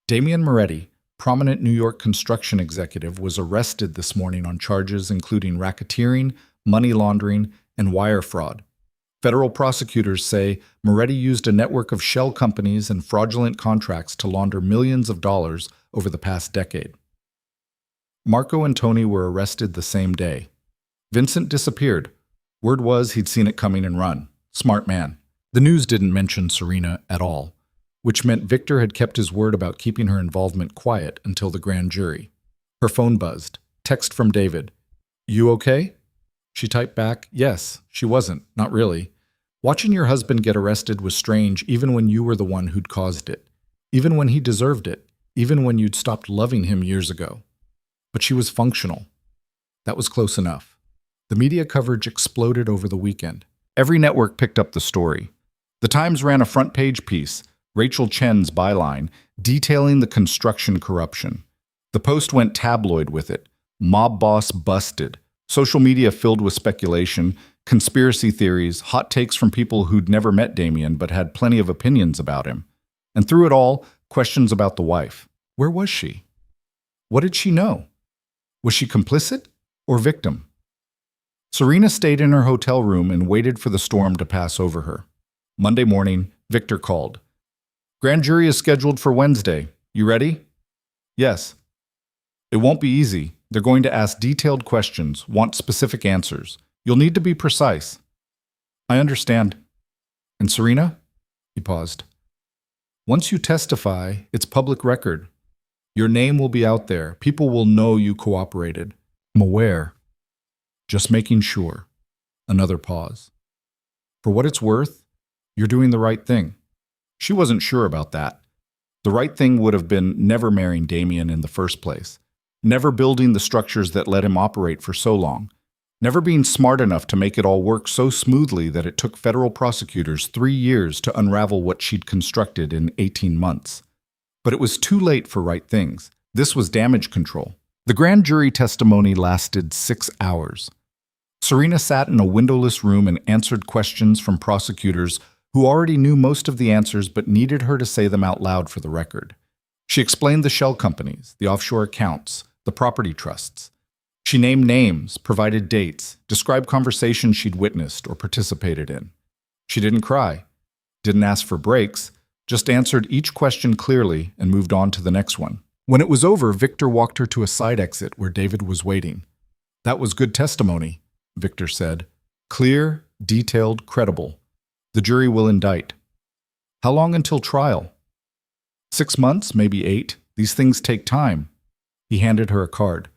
Damien Moretti, prominent New York construction executive, was arrested this morning on charges including racketeering, money laundering, and wire fraud. Federal prosecutors say Moretti used a network of shell companies and fraudulent contracts to launder millions of dollars over the past decade. Marco and Tony were arrested the same day. Vincent disappeared. Word was he'd seen it coming and run. Smart man. The news didn't mention Serena at all, which meant Victor had kept his word about keeping her involvement quiet until the grand jury. Her phone buzzed. Text from David. "You okay?" She typed back, "Yes." She wasn't. Not really. Watching your husband get arrested was strange even when you were the one who'd caused it. Even when he deserved it. Even when you'd stopped loving him years ago. But she was functional. That was close enough. The media coverage exploded over the weekend. Every network picked up the story. The Times ran a front-page piece, Rachel Chen's byline, detailing the construction corruption. The Post went tabloid with it. Mob boss busted. Social media filled with speculation, conspiracy theories, hot takes from people who'd never met Damien but had plenty of opinions about him. And through it all, questions about the wife. Where was she? What did she know? Was she complicit or victim? Serena stayed in her hotel room and waited for the storm to pass over her. Monday morning, Victor called. "Grand jury is scheduled for Wednesday. You ready?" "Yes." "It won't be easy. They're going to ask detailed questions, want specific answers. You'll need to be precise." "I understand." "And Serena?" He paused. "Once you testify, it's public record. Your name will be out there. People will know you cooperated." "I'm aware. Just making sure." Another pause. "For what it's worth, you're doing the right thing." She wasn't sure about that. The right thing would have been never marrying Damien in the first place, never building the structures that let him operate for so long, never being smart enough to make it all work so smoothly that it took federal prosecutors 3 years to unravel what she'd constructed in 18 months. But it was too late for right things. This was damage control. The grand jury testimony lasted 6 hours. Serena sat in a windowless room and answered questions from prosecutors who already knew most of the answers but needed her to say them out loud for the record. She explained the shell companies, the offshore accounts, the property trusts. She named names, provided dates, described conversations she'd witnessed or participated in. She didn't cry, didn't ask for breaks, just answered each question clearly and moved on to the next one. When it was over, Victor walked her to a side exit where David was waiting. "That was good testimony," Victor said. "Clear, detailed, credible. The jury will indict." "How long until trial?" 6 months, maybe 8. These things take time." He handed her a card.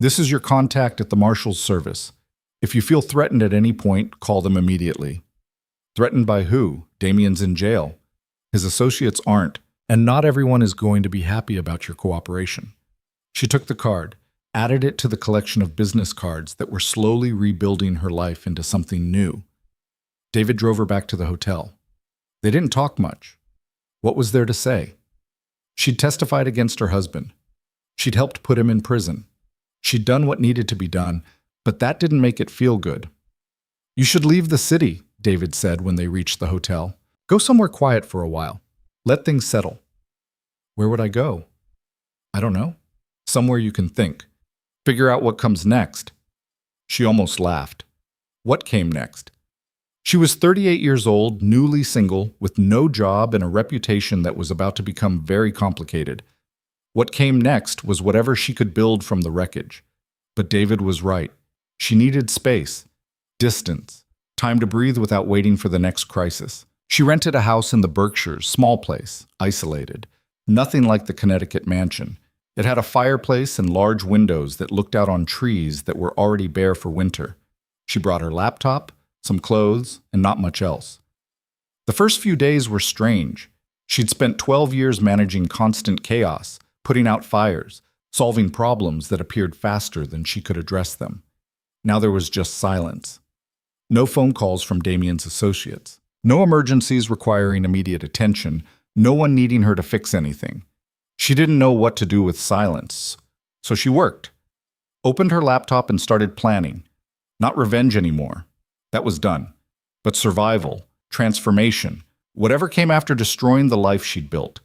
"This is your contact at the Marshal's service. If you feel threatened at any point, call them immediately." Threatened by who? Damien's in jail. His associates aren't, and not everyone is going to be happy about your cooperation. She took the card, added it to the collection of business cards that were slowly rebuilding her life into something new. David drove her back to the hotel. They didn't talk much. What was there to say? She'd testified against her husband. She'd helped put him in prison. She'd done what needed to be done, but that didn't make it feel good. "You should leave the city," David said when they reached the hotel. "Go somewhere quiet for a while. Let things settle." "Where would I go?" "I don't know. Somewhere you can think. Figure out what comes next." She almost laughed. What came next? She was 38 years old, newly single, with no job and a reputation that was about to become very complicated. What came next was whatever she could build from the wreckage. But David was right. She needed space, distance, time to breathe without waiting for the next crisis. She rented a house in the Berkshires, small place, isolated. Nothing like the Connecticut mansion. It had a fireplace and large windows that looked out on trees that were already bare for winter. She brought her laptop, some clothes, and not much else. The first few days were strange. She'd spent 12 years managing constant chaos, putting out fires, solving problems that appeared faster than she could address them. Now there was just silence. No phone calls from Damien's associates. No emergencies requiring immediate attention. No one needing her to fix anything. She didn't know what to do with silence. So she worked. Opened her laptop and started planning. Not revenge anymore. That was done. But survival, transformation, whatever came after destroying the life she'd built.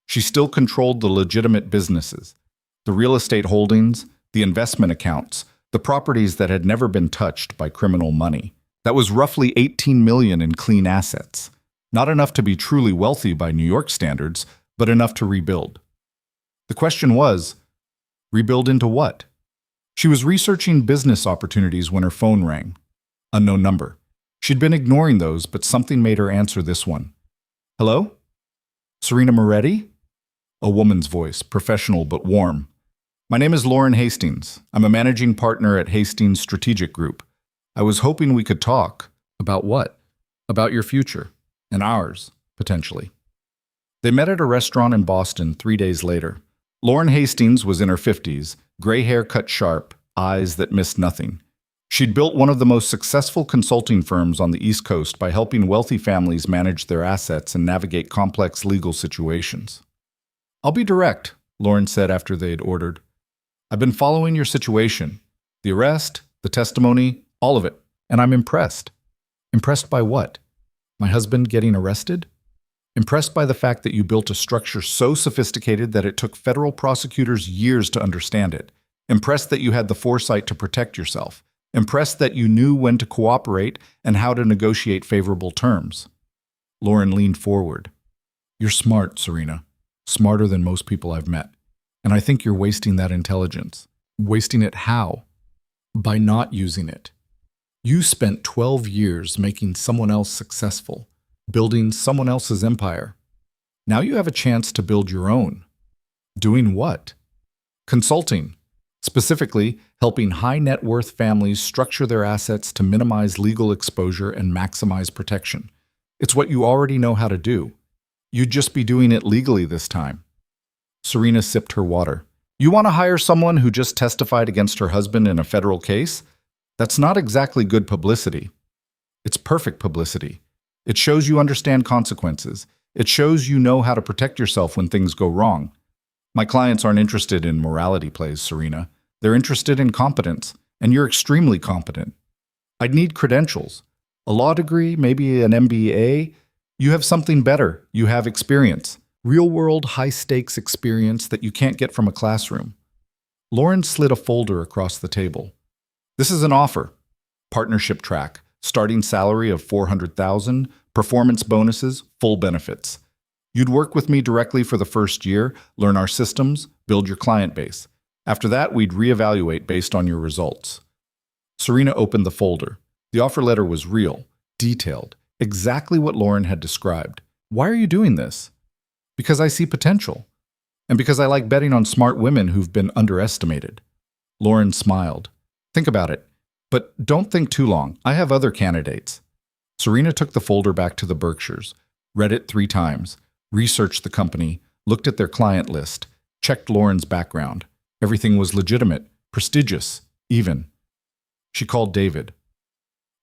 She still controlled the legitimate businesses, the real estate holdings, the investment accounts, the properties that had never been touched by criminal money. That was roughly $18 million in clean assets. Not enough to be truly wealthy by New York standards, but enough to rebuild. The question was, rebuild into what? She was researching business opportunities when her phone rang. Unknown number. She'd been ignoring those, but something made her answer this one. Hello? Serena Moretti? A woman's voice, professional but warm. My name is Lauren Hastings. I'm a managing partner at Hastings Strategic Group. I was hoping we could talk. About what? About your future. And ours, potentially. They met at a restaurant in Boston 3 days later. Lauren Hastings was in her 50s, gray hair cut sharp, eyes that missed nothing. She'd built one of the most successful consulting firms on the East Coast by helping wealthy families manage their assets and navigate complex legal situations. I'll be direct, Lauren said after they had ordered. I've been following your situation. The arrest, the testimony, all of it. And I'm impressed. Impressed by what? My husband getting arrested? Impressed by the fact that you built a structure so sophisticated that it took federal prosecutors years to understand it. Impressed that you had the foresight to protect yourself. Impressed that you knew when to cooperate and how to negotiate favorable terms. Lauren leaned forward. You're smart, Serena. Smarter than most people I've met. And I think you're wasting that intelligence. Wasting it how? By not using it. You spent 12 years making someone else successful, building someone else's empire. Now you have a chance to build your own. Doing what? Consulting. Specifically, helping high-net-worth families structure their assets to minimize legal exposure and maximize protection. It's what you already know how to do. You'd just be doing it legally this time. Serena sipped her water. You want to hire someone who just testified against her husband in a federal case? That's not exactly good publicity. It's perfect publicity. It shows you understand consequences. It shows you know how to protect yourself when things go wrong. My clients aren't interested in morality plays, Serena. They're interested in competence, and you're extremely competent. I'd need credentials. A law degree, maybe an MBA. You have something better. You have experience. Real-world, high-stakes experience that you can't get from a classroom. Lauren slid a folder across the table. This is an offer. Partnership track. Starting salary of $400,000, performance bonuses, full benefits. You'd work with me directly for the first year, learn our systems, build your client base. After that, we'd reevaluate based on your results. Serena opened the folder. The offer letter was real, detailed, exactly what Lauren had described. Why are you doing this? Because I see potential. And because I like betting on smart women who've been underestimated. Lauren smiled. Think about it. But don't think too long. I have other candidates. Serena took the folder back to the Berkshires, read it 3 times, researched the company, looked at their client list, checked Lauren's background. Everything was legitimate, prestigious, even. She called David.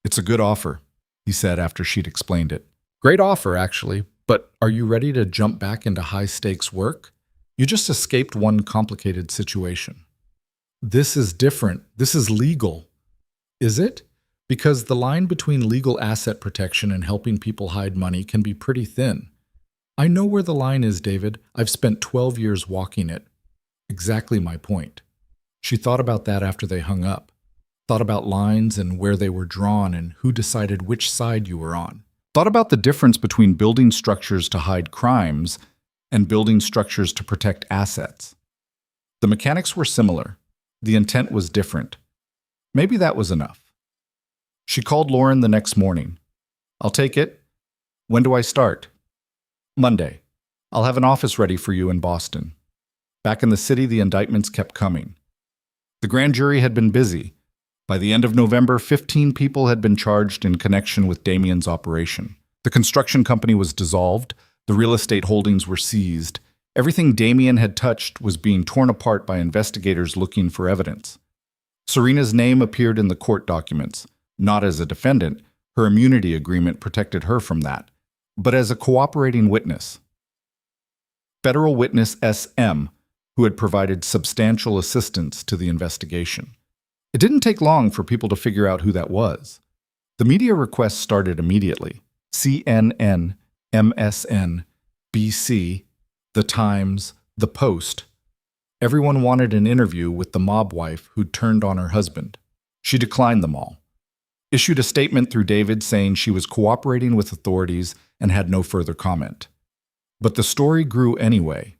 It's a good offer, he said after she'd explained it. Great offer, actually, but are you ready to jump back into high-stakes work? You just escaped one complicated situation. This is different. This is legal. Is it? Because the line between legal asset protection and helping people hide money can be pretty thin. I know where the line is, David. I've spent 12 years walking it. Exactly my point. She thought about that after they hung up. Thought about lines and where they were drawn and who decided which side you were on. Thought about the difference between building structures to hide crimes and building structures to protect assets. The mechanics were similar. The intent was different. Maybe that was enough. She called Lauren the next morning. I'll take it. When do I start? Monday. I'll have an office ready for you in Boston. Back in the city, the indictments kept coming. The grand jury had been busy. By the end of November, 15 people had been charged in connection with Damien's operation. The construction company was dissolved. The real estate holdings were seized. Everything Damien had touched was being torn apart by investigators looking for evidence. Serena's name appeared in the court documents, not as a defendant. Her immunity agreement protected her from that, but as a cooperating witness. Federal witness SM, who had provided substantial assistance to the investigation. It didn't take long for people to figure out who that was. The media requests started immediately. CNN, MSN, BC, The Times, The Post. Everyone wanted an interview with the mob wife who'd turned on her husband. She declined them all. Issued a statement through David saying she was cooperating with authorities and had no further comment. But the story grew anyway.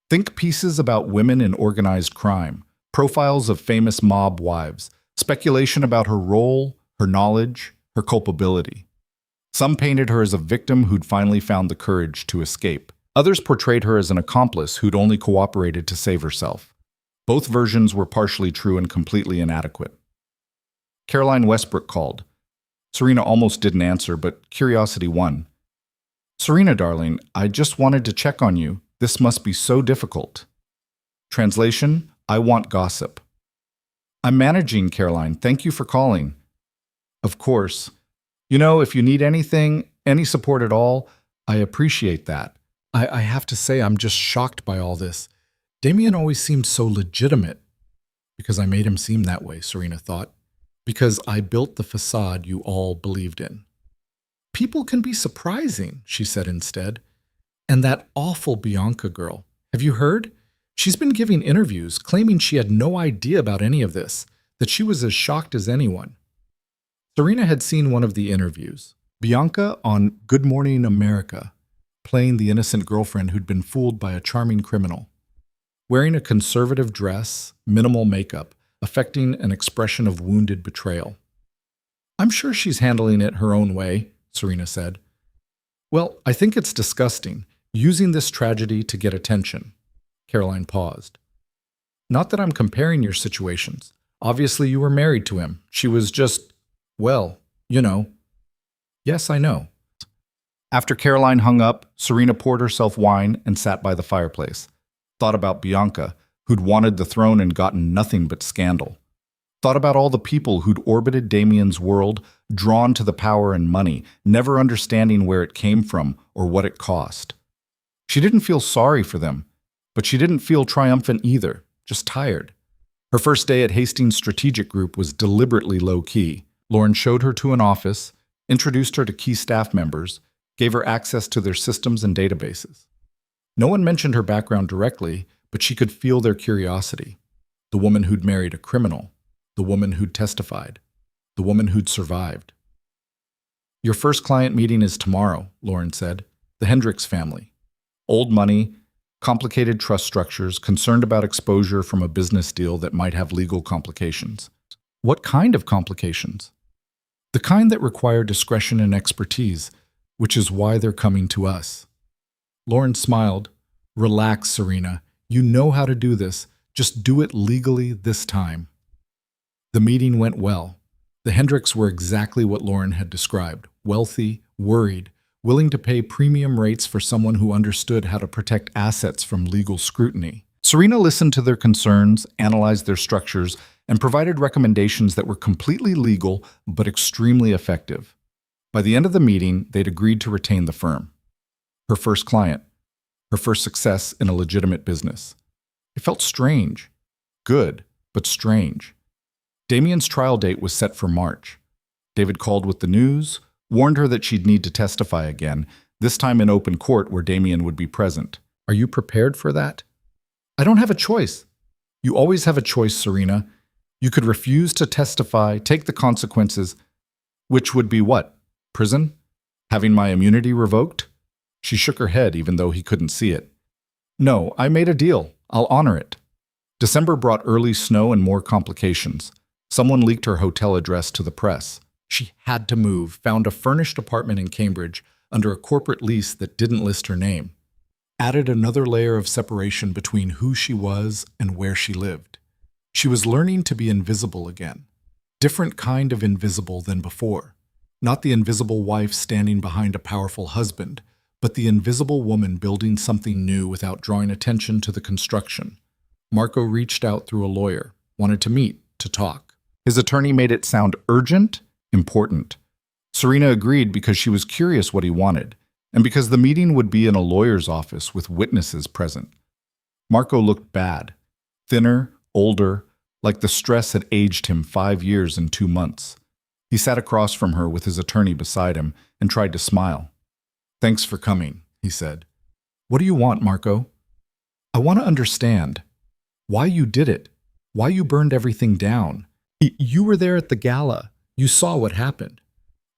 Think pieces about women in organized crime, profiles of famous mob wives, speculation about her role, her knowledge, her culpability. Some painted her as a victim who'd finally found the courage to escape. Others portrayed her as an accomplice who'd only cooperated to save herself. Both versions were partially true and completely inadequate. Caroline Westbrook called. Serena almost didn't answer, but curiosity won. "Serena, darling, I just wanted to check on you. This must be so difficult." Translation: I want gossip. "I'm managing, Caroline. Thank you for calling." "Of course. You know, if you need anything, any support at all, I appreciate that. I have to say I'm just shocked by all this. Damien always seemed so legitimate." "Because I made him seem that way," Serena thought. "Because I built the facade you all believed in." "People can be surprising," she said instead. "And that awful Bianca girl. Have you heard? She's been giving interviews claiming she had no idea about any of this, that she was as shocked as anyone." Serena had seen one of the interviews. Bianca on Good Morning America, playing the innocent girlfriend who'd been fooled by a charming criminal. Wearing a conservative dress, minimal makeup, affecting an expression of wounded betrayal. "I'm sure she's handling it her own way," Serena said. "Well, I think it's disgusting, using this tragedy to get attention." Caroline paused. "Not that I'm comparing your situations. Obviously you were married to him. She was just, well, you know." "Yes, I know." After Caroline hung up, Serena poured herself wine and sat by the fireplace. Thought about Bianca, who'd wanted the throne and gotten nothing but scandal. Thought about all the people who'd orbited Damien's world, drawn to the power and money, never understanding where it came from or what it cost. She didn't feel sorry for them, but she didn't feel triumphant either, just tired. Her first day at Hastings Strategic Group was deliberately low-key. Lauren showed her to an office, introduced her to key staff members, gave her access to their systems and databases. No one mentioned her background directly, but she could feel their curiosity. The woman who'd married a criminal, the woman who'd testified, the woman who'd survived. "Your first client meeting is tomorrow," Lauren said. "The Hendricks family. Old money, complicated trust structures, concerned about exposure from a business deal that might have legal complications." "What kind of complications?" "The kind that require discretion and expertise, which is why they're coming to us." Lauren smiled. "Relax, Serena. You know how to do this. Just do it legally this time." The meeting went well. The Hendricks were exactly what Lauren had described: wealthy, worried, willing to pay premium rates for someone who understood how to protect assets from legal scrutiny. Serena listened to their concerns, analyzed their structures, and provided recommendations that were completely legal but extremely effective. By the end of the meeting, they'd agreed to retain the firm. Her first client, her first success in a legitimate business. It felt strange. Good, but strange. Damien's trial date was set for March. David called with the news, warned her that she'd need to testify again, this time in open court where Damien would be present. "Are you prepared for that?" "I don't have a choice." "You always have a choice, Serena. You could refuse to testify, take the consequences." "Which would be what? Prison? Having my immunity revoked?" She shook her head even though he couldn't see it. "No, I made a deal. I'll honor it." December brought early snow and more complications. Someone leaked her hotel address to the press. She had to move, found a furnished apartment in Cambridge under a corporate lease that didn't list her name. Added another layer of separation between who she was and where she lived. She was learning to be invisible again. Different kind of invisible than before. Not the invisible wife standing behind a powerful husband, but the invisible woman building something new without drawing attention to the construction. Marco reached out through a lawyer, wanted to meet, to talk. His attorney made it sound urgent, important. Serena agreed because she was curious what he wanted, and because the meeting would be in a lawyer's office with witnesses present. Marco looked bad, thinner, older, like the stress had aged him 5 years and 2 months. He sat across from her with his attorney beside him and tried to smile. "Thanks for coming," he said. "What do you want, Marco?" "I want to understand why you did it, why you burned everything down. You were there at the gala. You saw what happened."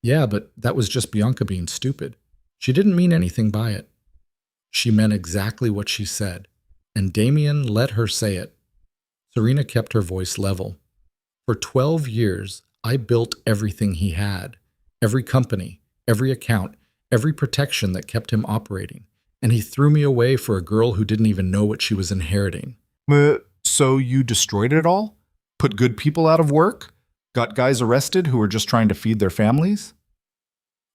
"Yeah, but that was just Bianca being stupid. She didn't mean anything by it." "She meant exactly what she said, and Damien let her say it." Serena kept her voice level. "For 12 years, I built everything he had, every company, every account, every protection that kept him operating, and he threw me away for a girl who didn't even know what she was inheriting. So you destroyed it all? Put good people out of work? Got guys arrested who were just trying to feed their families?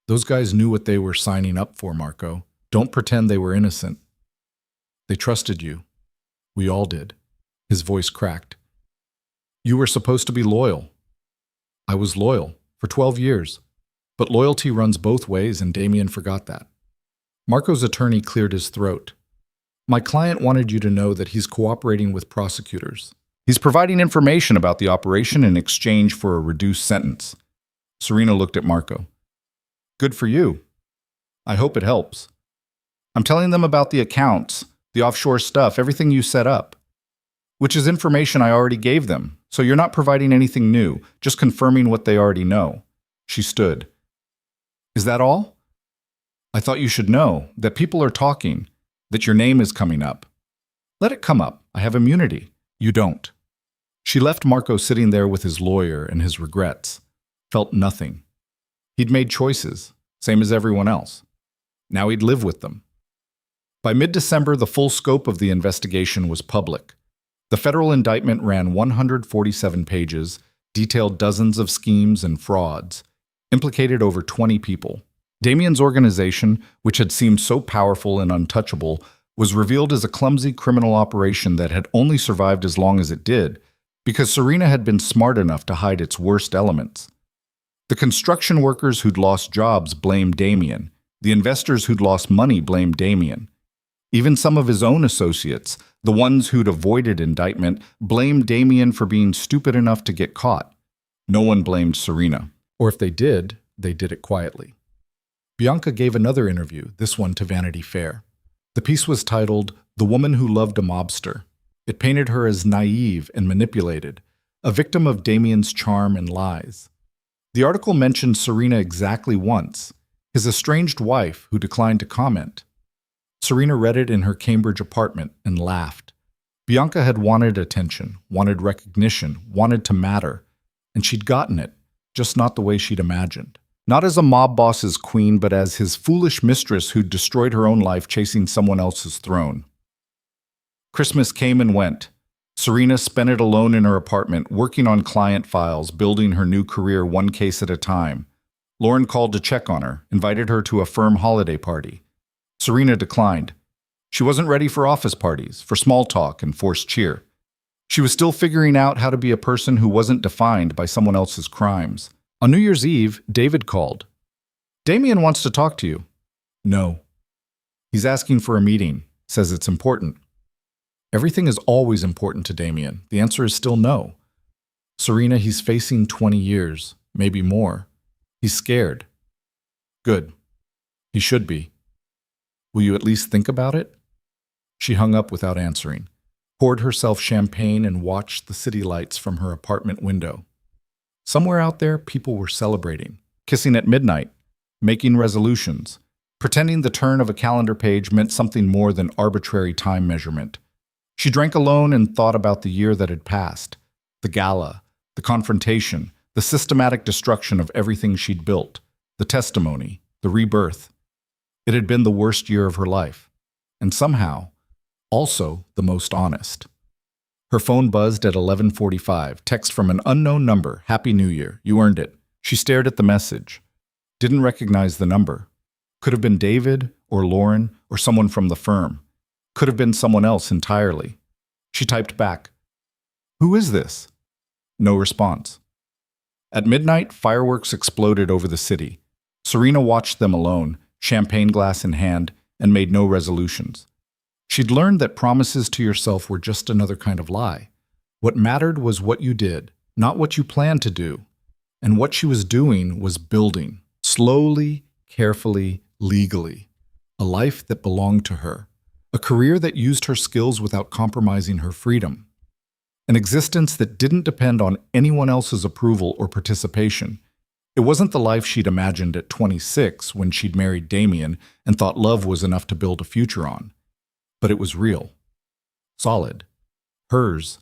Those guys knew what they were signing up for, Marco. Don't pretend they were innocent. They trusted you. We all did. His voice cracked. You were supposed to be loyal. I was loyal for 12 years. But loyalty runs both ways, and Damien forgot that. Marco's attorney cleared his throat. My client wanted you to know that he's cooperating with prosecutors. He's providing information about the operation in exchange for a reduced sentence. Serena looked at Marco. Good for you. I hope it helps. I'm telling them about the accounts, the offshore stuff, everything you set up, which is information I already gave them, so you're not providing anything new, just confirming what they already know. She stood. Is that all? I thought you should know that people are talking, that your name is coming up. Let it come up. I have immunity. You don't. She left Marco sitting there with his lawyer and his regrets. Felt nothing. He'd made choices, same as everyone else. Now he'd live with them. By mid-December, the full scope of the investigation was public. The federal indictment ran 147 pages, detailed dozens of schemes and frauds, implicated over 20 people. Damien's organization, which had seemed so powerful and untouchable, was revealed as a clumsy criminal operation that had only survived as long as it did, because Serena had been smart enough to hide its worst elements. The construction workers who'd lost jobs blamed Damien. The investors who'd lost money blamed Damien. Even some of his own associates, the ones who'd avoided indictment, blamed Damien for being stupid enough to get caught. No one blamed Serena. Or if they did it quietly. Bianca gave another interview, this one to Vanity Fair. The piece was titled, "The Woman Who Loved a Mobster." It painted her as naive and manipulated, a victim of Damien's charm and lies. The article mentioned Serena exactly once, his estranged wife who declined to comment. Serena read it in her Cambridge apartment and laughed. Bianca had wanted attention, wanted recognition, wanted to matter, and she'd gotten it, just not the way she'd imagined. Not as a mob boss's queen, but as his foolish mistress who'd destroyed her own life chasing someone else's throne. Christmas came and went. Serena spent it alone in her apartment, working on client files, building her new career one case at a time. Lauren called to check on her, invited her to a firm holiday party. Serena declined. She wasn't ready for office parties, for small talk and forced cheer. She was still figuring out how to be a person who wasn't defined by someone else's crimes. On New Year's Eve, David called. Damien wants to talk to you. No. He's asking for a meeting, says it's important. Everything is always important to Damien. The answer is still no. Serena, he's facing 20 years, maybe more. He's scared. Good. He should be. Will you at least think about it? She hung up without answering, poured herself champagne and watched the city lights from her apartment window. Somewhere out there, people were celebrating, kissing at midnight, making resolutions, pretending the turn of a calendar page meant something more than arbitrary time measurement. She drank alone and thought about the year that had passed, the gala, the confrontation, the systematic destruction of everything she'd built, the testimony, the rebirth. It had been the worst year of her life, and somehow, also the most honest. Her phone buzzed at 11:45, text from an unknown number, Happy New Year, you earned it. She stared at the message. Didn't recognize the number. Could have been David, or Lauren, or someone from the firm. Could have been someone else entirely. She typed back, Who is this? No response. At midnight, fireworks exploded over the city. Serena watched them alone, champagne glass in hand, and made no resolutions. She'd learned that promises to yourself were just another kind of lie. What mattered was what you did, not what you planned to do. And what she was doing was building, slowly, carefully, legally, a life that belonged to her, a career that used her skills without compromising her freedom, an existence that didn't depend on anyone else's approval or participation. It wasn't the life she'd imagined at 26 when she'd married Damien and thought love was enough to build a future on. But it was real, solid, hers,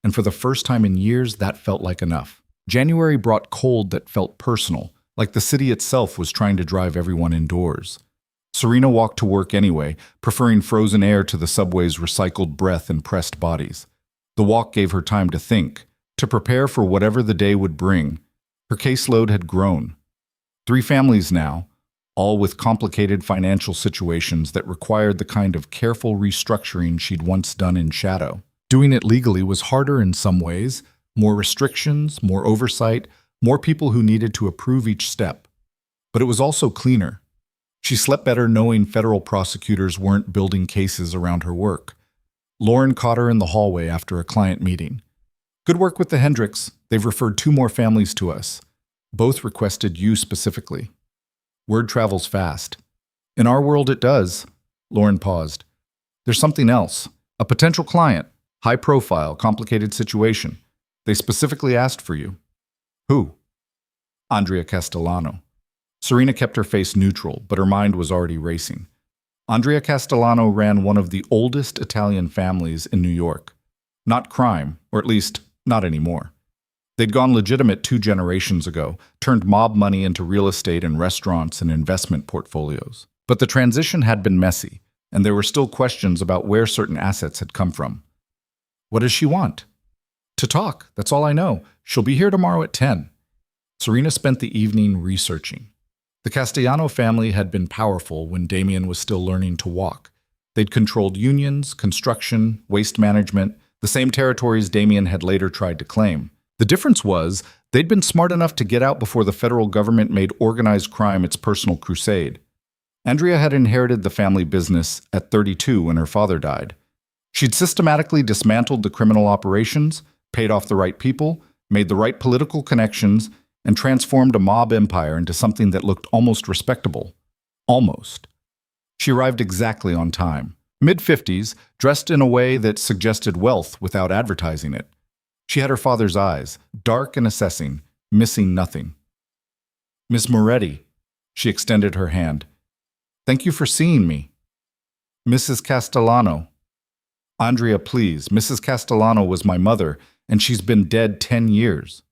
and for the first time in years, that felt like enough. January brought cold that felt personal, like the city itself was trying to drive everyone indoors. Serena walked to work anyway, preferring frozen air to the subway's recycled breath and pressed bodies. The walk gave her time to think, to prepare for whatever the day would bring. Her caseload had grown. 3 families now, all with complicated financial situations that required the kind of careful restructuring she'd once done in shadow. Doing it legally was harder in some ways, more restrictions, more oversight, more people who needed to approve each step. But it was also cleaner. She slept better knowing federal prosecutors weren't building cases around her work. Lauren caught her in the hallway after a client meeting. "Good work with the Hendricks. They've referred 2 more families to us. Both requested you specifically." Word travels fast. "In our world it does." Lauren paused. "There's something else. A potential client. High profile, complicated situation. They specifically asked for you." "Who?" "Andrea Castellano." Serena kept her face neutral, but her mind was already racing. Andrea Castellano ran one of the oldest Italian families in New York. Not crime, or at least not anymore. They'd gone legitimate 2 generations ago, turned mob money into real estate and restaurants and investment portfolios. But the transition had been messy, and there were still questions about where certain assets had come from. "What does she want?" "To talk, that's all I know. She'll be here tomorrow at 10. Serena spent the evening researching. The Castellano family had been powerful when Damien was still learning to walk. They'd controlled unions, construction, waste management, the same territories Damien had later tried to claim. The difference was, they'd been smart enough to get out before the federal government made organized crime its personal crusade. Andrea had inherited the family business at 32 when her father died. She'd systematically dismantled the criminal operations, paid off the right people, made the right political connections, and transformed a mob empire into something that looked almost respectable. Almost. She arrived exactly on time. Mid-50s, dressed in a way that suggested wealth without advertising it. She had her father's eyes, dark and assessing, missing nothing. "Miss Moretti," she extended her hand. "Thank you for seeing me." "Mrs. Castellano." "Andrea, please. Mrs. Castellano was my mother, and she's been dead 10 years.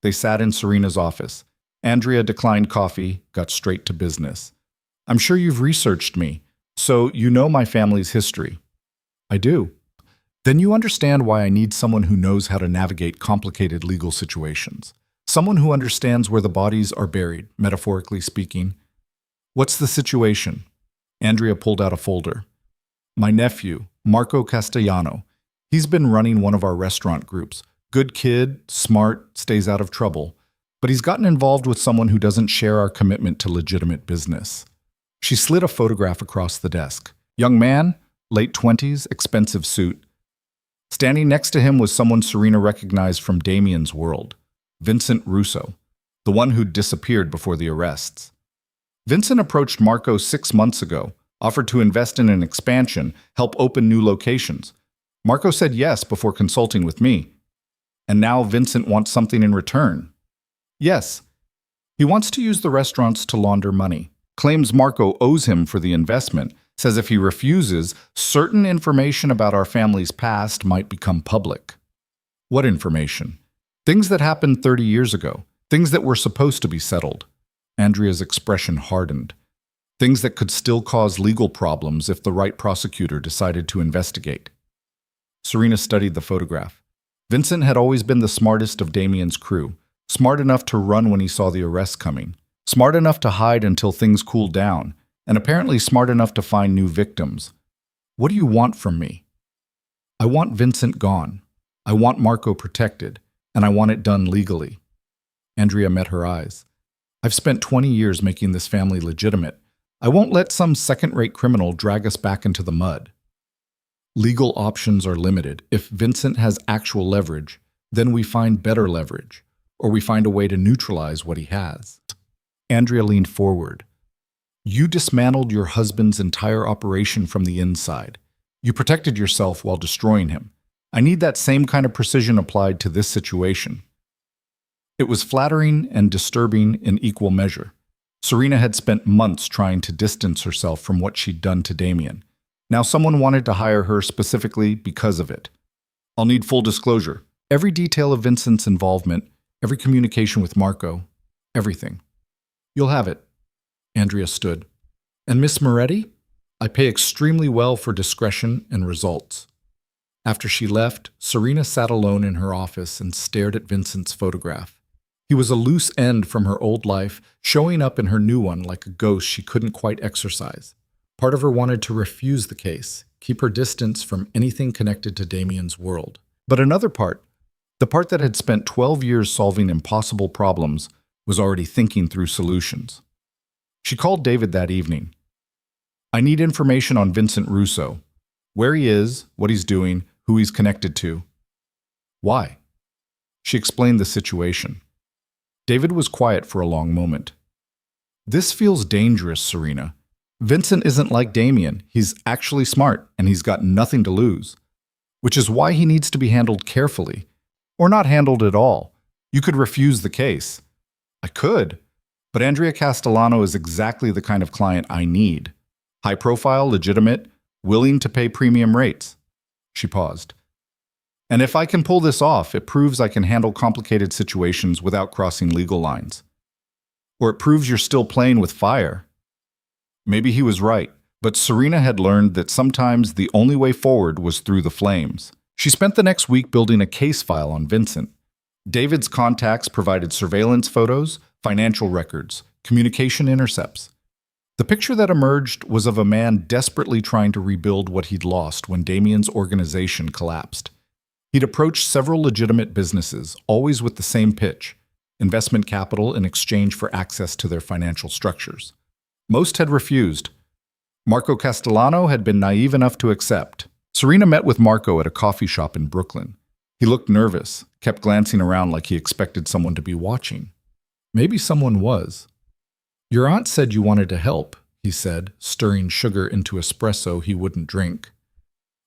They sat in Serena's office. Andrea declined coffee, got straight to business. "I'm sure you've researched me, so you know my family's history." "I do." "Then you understand why I need someone who knows how to navigate complicated legal situations. Someone who understands where the bodies are buried, metaphorically speaking." "What's the situation?" Andrea pulled out a folder. "My nephew, Marco Castellano. He's been running one of our restaurant groups. Good kid, smart, stays out of trouble. But he's gotten involved with someone who doesn't share our commitment to legitimate business." She slid a photograph across the desk. Young man, late 20s, expensive suit. Standing next to him was someone Serena recognized from Damien's world, Vincent Russo, the one who'd disappeared before the arrests. Vincent approached Marco 6 months ago, offered to invest in an expansion, help open new locations. Marco said yes before consulting with me. And now Vincent wants something in return. Yes, he wants to use the restaurants to launder money. Claims Marco owes him for the investment. Says if he refuses, certain information about our family's past might become public. What information? Things that happened 30 years ago. Things that were supposed to be settled. Andrea's expression hardened. Things that could still cause legal problems if the right prosecutor decided to investigate. Serena studied the photograph. Vincent had always been the smartest of Damien's crew, smart enough to run when he saw the arrests coming, smart enough to hide until things cooled down, and apparently smart enough to find new victims. "What do you want from me?" "I want Vincent gone. I want Marco protected, and I want it done legally." Andrea met her eyes. "I've spent 20 years making this family legitimate. I won't let some second-rate criminal drag us back into the mud." Legal options are limited. If Vincent has actual leverage, then we find better leverage, or we find a way to neutralize what he has. Andrea leaned forward. "You dismantled your husband's entire operation from the inside. You protected yourself while destroying him. I need that same kind of precision applied to this situation." It was flattering and disturbing in equal measure. Serena had spent months trying to distance herself from what she'd done to Damien. Now someone wanted to hire her specifically because of it. "I'll need full disclosure. Every detail of Vincent's involvement, every communication with Marco, everything. You'll have it. Andrea stood. And Miss Moretti? I pay extremely well for discretion and results. After she left, Serena sat alone in her office and stared at Vincent's photograph. He was a loose end from her old life, showing up in her new one like a ghost she couldn't quite exorcise. Part of her wanted to refuse the case, keep her distance from anything connected to Damien's world. But another part, the part that had spent 12 years solving impossible problems, was already thinking through solutions. She called David that evening. I need information on Vincent Russo. Where he is, what he's doing, who he's connected to. Why? She explained the situation. David was quiet for a long moment. This feels dangerous, Serena. Vincent isn't like Damien. He's actually smart, and he's got nothing to lose. Which is why he needs to be handled carefully. Or not handled at all. You could refuse the case. I could. But Andrea Castellano is exactly the kind of client I need. High profile, legitimate, willing to pay premium rates. She paused. And if I can pull this off, it proves I can handle complicated situations without crossing legal lines. Or it proves you're still playing with fire. Maybe he was right, but Serena had learned that sometimes the only way forward was through the flames. She spent the next week building a case file on Vincent. David's contacts provided surveillance photos, financial records, communication intercepts. The picture that emerged was of a man desperately trying to rebuild what he'd lost when Damien's organization collapsed. He'd approached several legitimate businesses, always with the same pitch: investment capital in exchange for access to their financial structures. Most had refused. Marco Castellano had been naive enough to accept. Serena met with Marco at a coffee shop in Brooklyn. He looked nervous, kept glancing around like he expected someone to be watching. Maybe someone was. Your aunt said you wanted to help, he said, stirring sugar into espresso he wouldn't drink.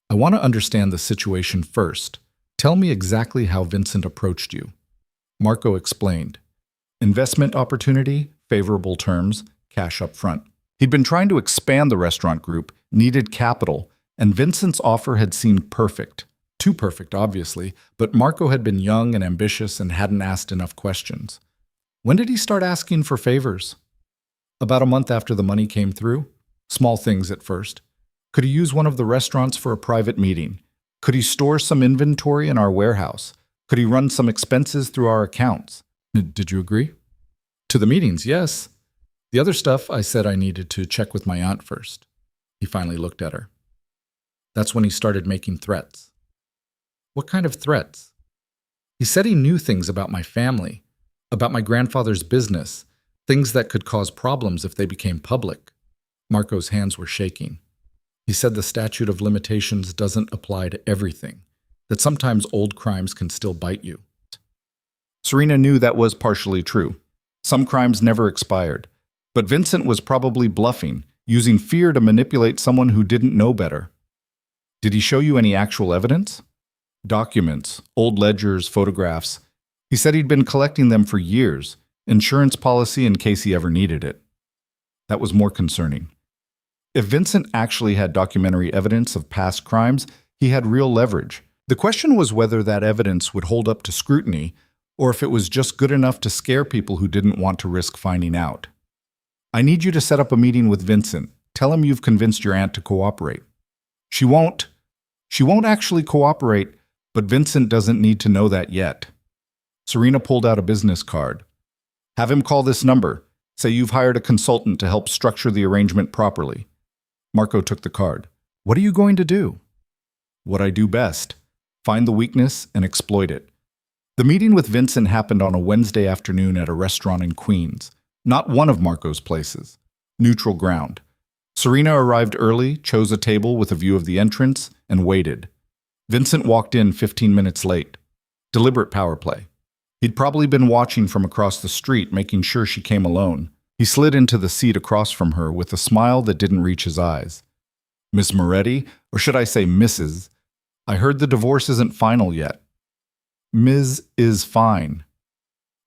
I want to understand the situation first. Tell me exactly how Vincent approached you. Marco explained. Investment opportunity, favorable terms, cash up front. He'd been trying to expand the restaurant group, needed capital, and Vincent's offer had seemed perfect. Too perfect, obviously, but Marco had been young and ambitious and hadn't asked enough questions. When did he start asking for favors? About a month after the money came through. Small things at first. Could he use one of the restaurants for a private meeting? Could he store some inventory in our warehouse? Could he run some expenses through our accounts? Did you agree? To the meetings, yes. The other stuff, I said I needed to check with my aunt first. He finally looked at her. That's when he started making threats. What kind of threats? He said he knew things about my family, about my grandfather's business, things that could cause problems if they became public. Marco's hands were shaking. He said the statute of limitations doesn't apply to everything, that sometimes old crimes can still bite you. Serena knew that was partially true. Some crimes never expired. But Vincent was probably bluffing, using fear to manipulate someone who didn't know better. Did he show you any actual evidence? Documents, old ledgers, photographs. He said he'd been collecting them for years, insurance policy in case he ever needed it. That was more concerning. If Vincent actually had documentary evidence of past crimes, he had real leverage. The question was whether that evidence would hold up to scrutiny, or if it was just good enough to scare people who didn't want to risk finding out. I need you to set up a meeting with Vincent. Tell him you've convinced your aunt to cooperate. She won't actually cooperate, but Vincent doesn't need to know that yet. Serena pulled out a business card. Have him call this number. Say you've hired a consultant to help structure the arrangement properly. Marco took the card. What are you going to do? What I do best. Find the weakness and exploit it. The meeting with Vincent happened on a Wednesday afternoon at a restaurant in Queens. Not one of Marco's places. Neutral ground. Serena arrived early, chose a table with a view of the entrance, and waited. Vincent walked in 15 minutes late. Deliberate power play. He'd probably been watching from across the street, making sure she came alone. He slid into the seat across from her with a smile that didn't reach his eyes. Miss Moretti, or should I say Mrs., I heard the divorce isn't final yet. Ms. is fine.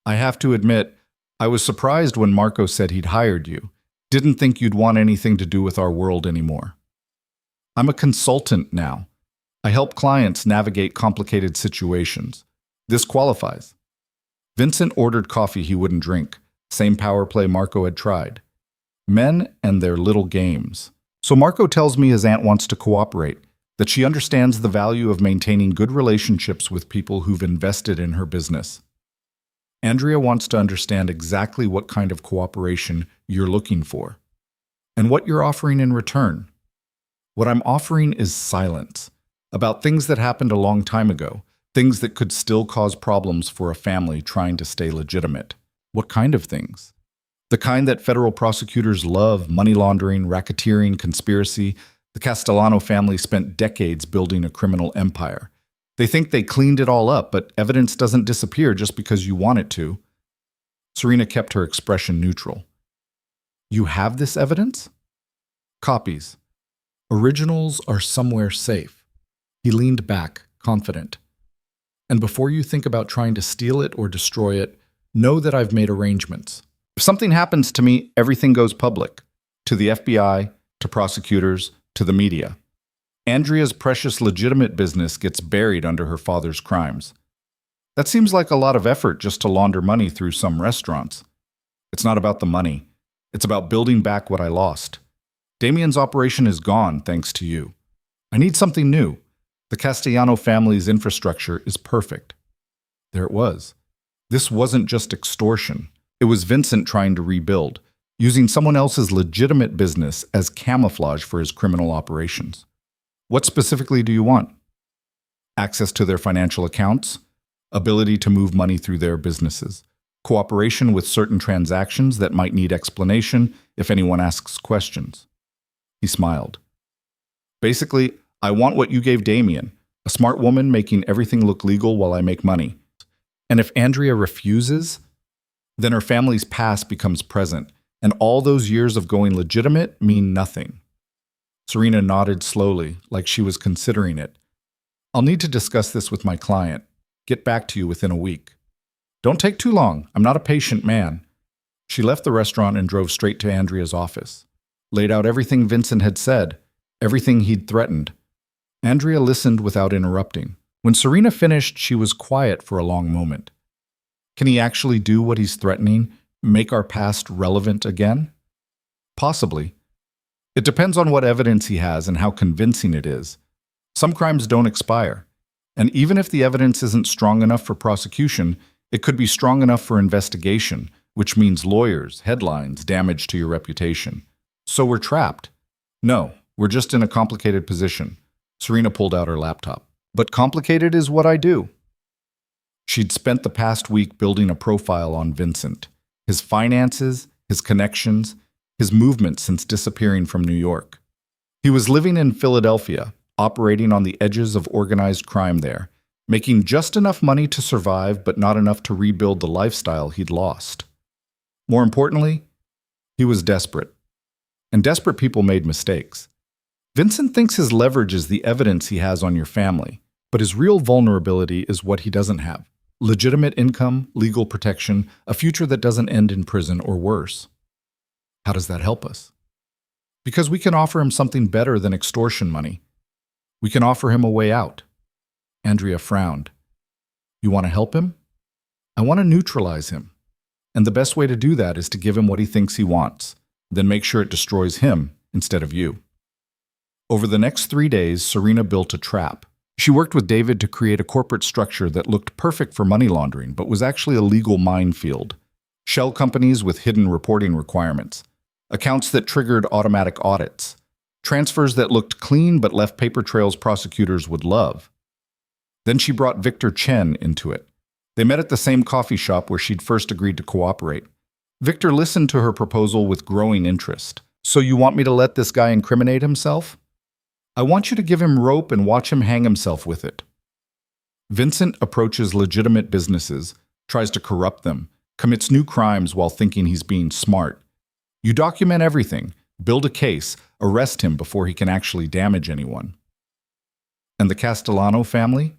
I have to admit, I was surprised when Marco said he'd hired you. Didn't think you'd want anything to do with our world anymore. I'm a consultant now. I help clients navigate complicated situations. This qualifies. Vincent ordered coffee he wouldn't drink, same power play Marco had tried. Men and their little games. So Marco tells me his aunt wants to cooperate, that she understands the value of maintaining good relationships with people who've invested in her business. Andrea wants to understand exactly what kind of cooperation you're looking for, and what you're offering in return. What I'm offering is silence, about things that happened a long time ago, things that could still cause problems for a family trying to stay legitimate. What kind of things? The kind that federal prosecutors love: money laundering, racketeering, conspiracy. The Castellano family spent decades building a criminal empire. They think they cleaned it all up, but evidence doesn't disappear just because you want it to. Serena kept her expression neutral. You have this evidence? Copies. Originals are somewhere safe. He leaned back, confident. And before you think about trying to steal it or destroy it, know that I've made arrangements. If something happens to me, everything goes public. To the FBI, to prosecutors, to the media. Andrea's precious legitimate business gets buried under her father's crimes. That seems like a lot of effort just to launder money through some restaurants. It's not about the money. It's about building back what I lost. Damien's operation is gone thanks to you. I need something new. The Castellano family's infrastructure is perfect. There it was. This wasn't just extortion. It was Vincent trying to rebuild, using someone else's legitimate business as camouflage for his criminal operations. What specifically do you want? Access to their financial accounts, ability to move money through their businesses, cooperation with certain transactions that might need explanation if anyone asks questions. He smiled. Basically, I want what you gave Damien, a smart woman making everything look legal while I make money. And if Andrea refuses, then her family's past becomes present, and all those years of going legitimate mean nothing. Serena nodded slowly, like she was considering it. I'll need to discuss this with my client. Get back to you within a week. Don't take too long. I'm not a patient man. She left the restaurant and drove straight to Andrea's office. Laid out everything Vincent had said, everything he'd threatened. Andrea listened without interrupting. When Serena finished, she was quiet for a long moment. Can he actually do what he's threatening? Make our past relevant again? Possibly. It depends on what evidence he has and how convincing it is. Some crimes don't expire. And even if the evidence isn't strong enough for prosecution, it could be strong enough for investigation, which means lawyers, headlines, damage to your reputation. So we're trapped. No, we're just in a complicated position. Serena pulled out her laptop. But complicated is what I do. She'd spent the past week building a profile on Vincent, his finances, his connections, his movement since disappearing from New York. He was living in Philadelphia, operating on the edges of organized crime there, making just enough money to survive but not enough to rebuild the lifestyle he'd lost. More importantly, he was desperate. And desperate people made mistakes. Vincent thinks his leverage is the evidence he has on your family, but his real vulnerability is what he doesn't have: legitimate income, legal protection, a future that doesn't end in prison or worse. How does that help us? Because we can offer him something better than extortion money. We can offer him a way out. Andrea frowned. You want to help him? I want to neutralize him. And the best way to do that is to give him what he thinks he wants, then make sure it destroys him instead of you. Over the next 3 days, Serena built a trap. She worked with David to create a corporate structure that looked perfect for money laundering, but was actually a legal minefield. Shell companies with hidden reporting requirements, accounts that triggered automatic audits, transfers that looked clean but left paper trails prosecutors would love. Then she brought Victor Chen into it. They met at the same coffee shop where she'd first agreed to cooperate. Victor listened to her proposal with growing interest. So you want me to let this guy incriminate himself? I want you to give him rope and watch him hang himself with it. Vincent approaches legitimate businesses, tries to corrupt them, commits new crimes while thinking he's being smart. You document everything, build a case, arrest him before he can actually damage anyone. And the Castellano family?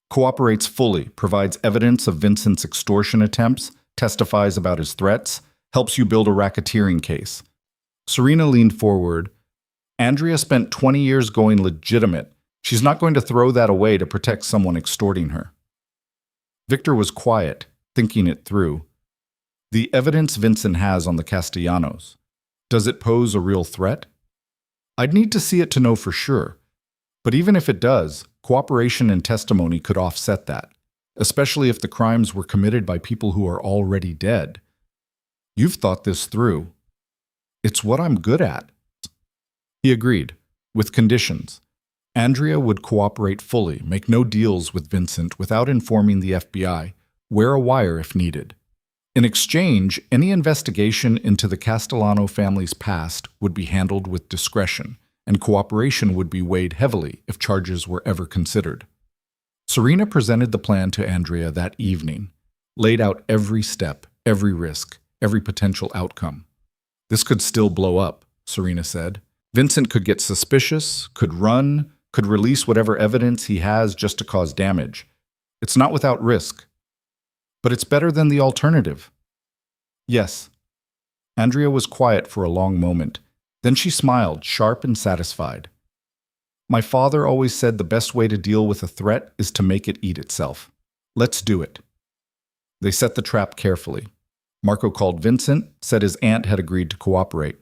Cooperates fully, provides evidence of Vincent's extortion attempts, testifies about his threats, helps you build a racketeering case. Serena leaned forward. Andrea spent 20 years going legitimate. She's not going to throw that away to protect someone extorting her. Victor was quiet. thinking it through. The evidence Vincent has on the Castellanos. Does it pose a real threat? I'd need to see it to know for sure. But even if it does, cooperation and testimony could offset that, especially if the crimes were committed by people who are already dead. You've thought this through. It's what I'm good at. He agreed, with conditions. Andrea would cooperate fully, make no deals with Vincent without informing the FBI, wear a wire if needed. In exchange, any investigation into the Castellano family's past would be handled with discretion, and cooperation would be weighed heavily if charges were ever considered. Serena presented the plan to Andrea that evening, laid out every step, every risk, every potential outcome. This could still blow up, Serena said. Vincent could get suspicious, could run, could release whatever evidence he has just to cause damage. It's not without risk. But it's better than the alternative. Yes. Andrea was quiet for a long moment. Then she smiled, sharp and satisfied. My father always said the best way to deal with a threat is to make it eat itself. Let's do it. They set the trap carefully. Marco called Vincent, said his aunt had agreed to cooperate.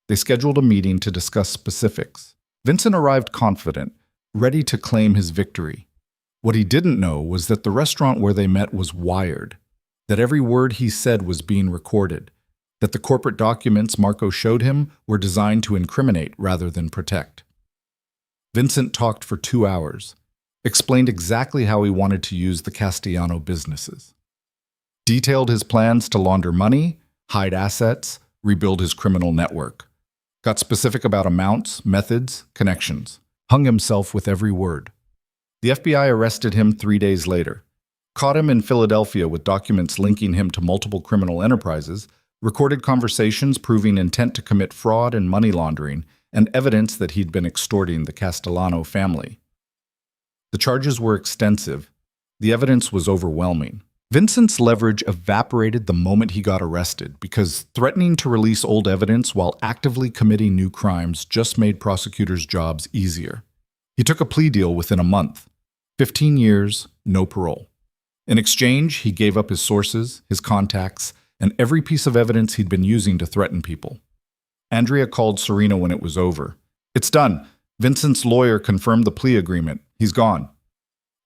They scheduled a meeting to discuss specifics. Vincent arrived confident, ready to claim his victory. What he didn't know was that the restaurant where they met was wired, that every word he said was being recorded, that the corporate documents Marco showed him were designed to incriminate rather than protect. Vincent talked for 2 hours, explained exactly how he wanted to use the Castellano businesses, detailed his plans to launder money, hide assets, rebuild his criminal network, got specific about amounts, methods, connections, hung himself with every word. The FBI arrested him 3 days later, caught him in Philadelphia with documents linking him to multiple criminal enterprises, recorded conversations proving intent to commit fraud and money laundering, and evidence that he'd been extorting the Castellano family. The charges were extensive. The evidence was overwhelming. Vincent's leverage evaporated the moment he got arrested because threatening to release old evidence while actively committing new crimes just made prosecutors' jobs easier. He took a plea deal within a month. 15 years, no parole. In exchange, he gave up his sources, his contacts, and every piece of evidence he'd been using to threaten people. Andrea called Serena when it was over. It's done. Vincent's lawyer confirmed the plea agreement. He's gone.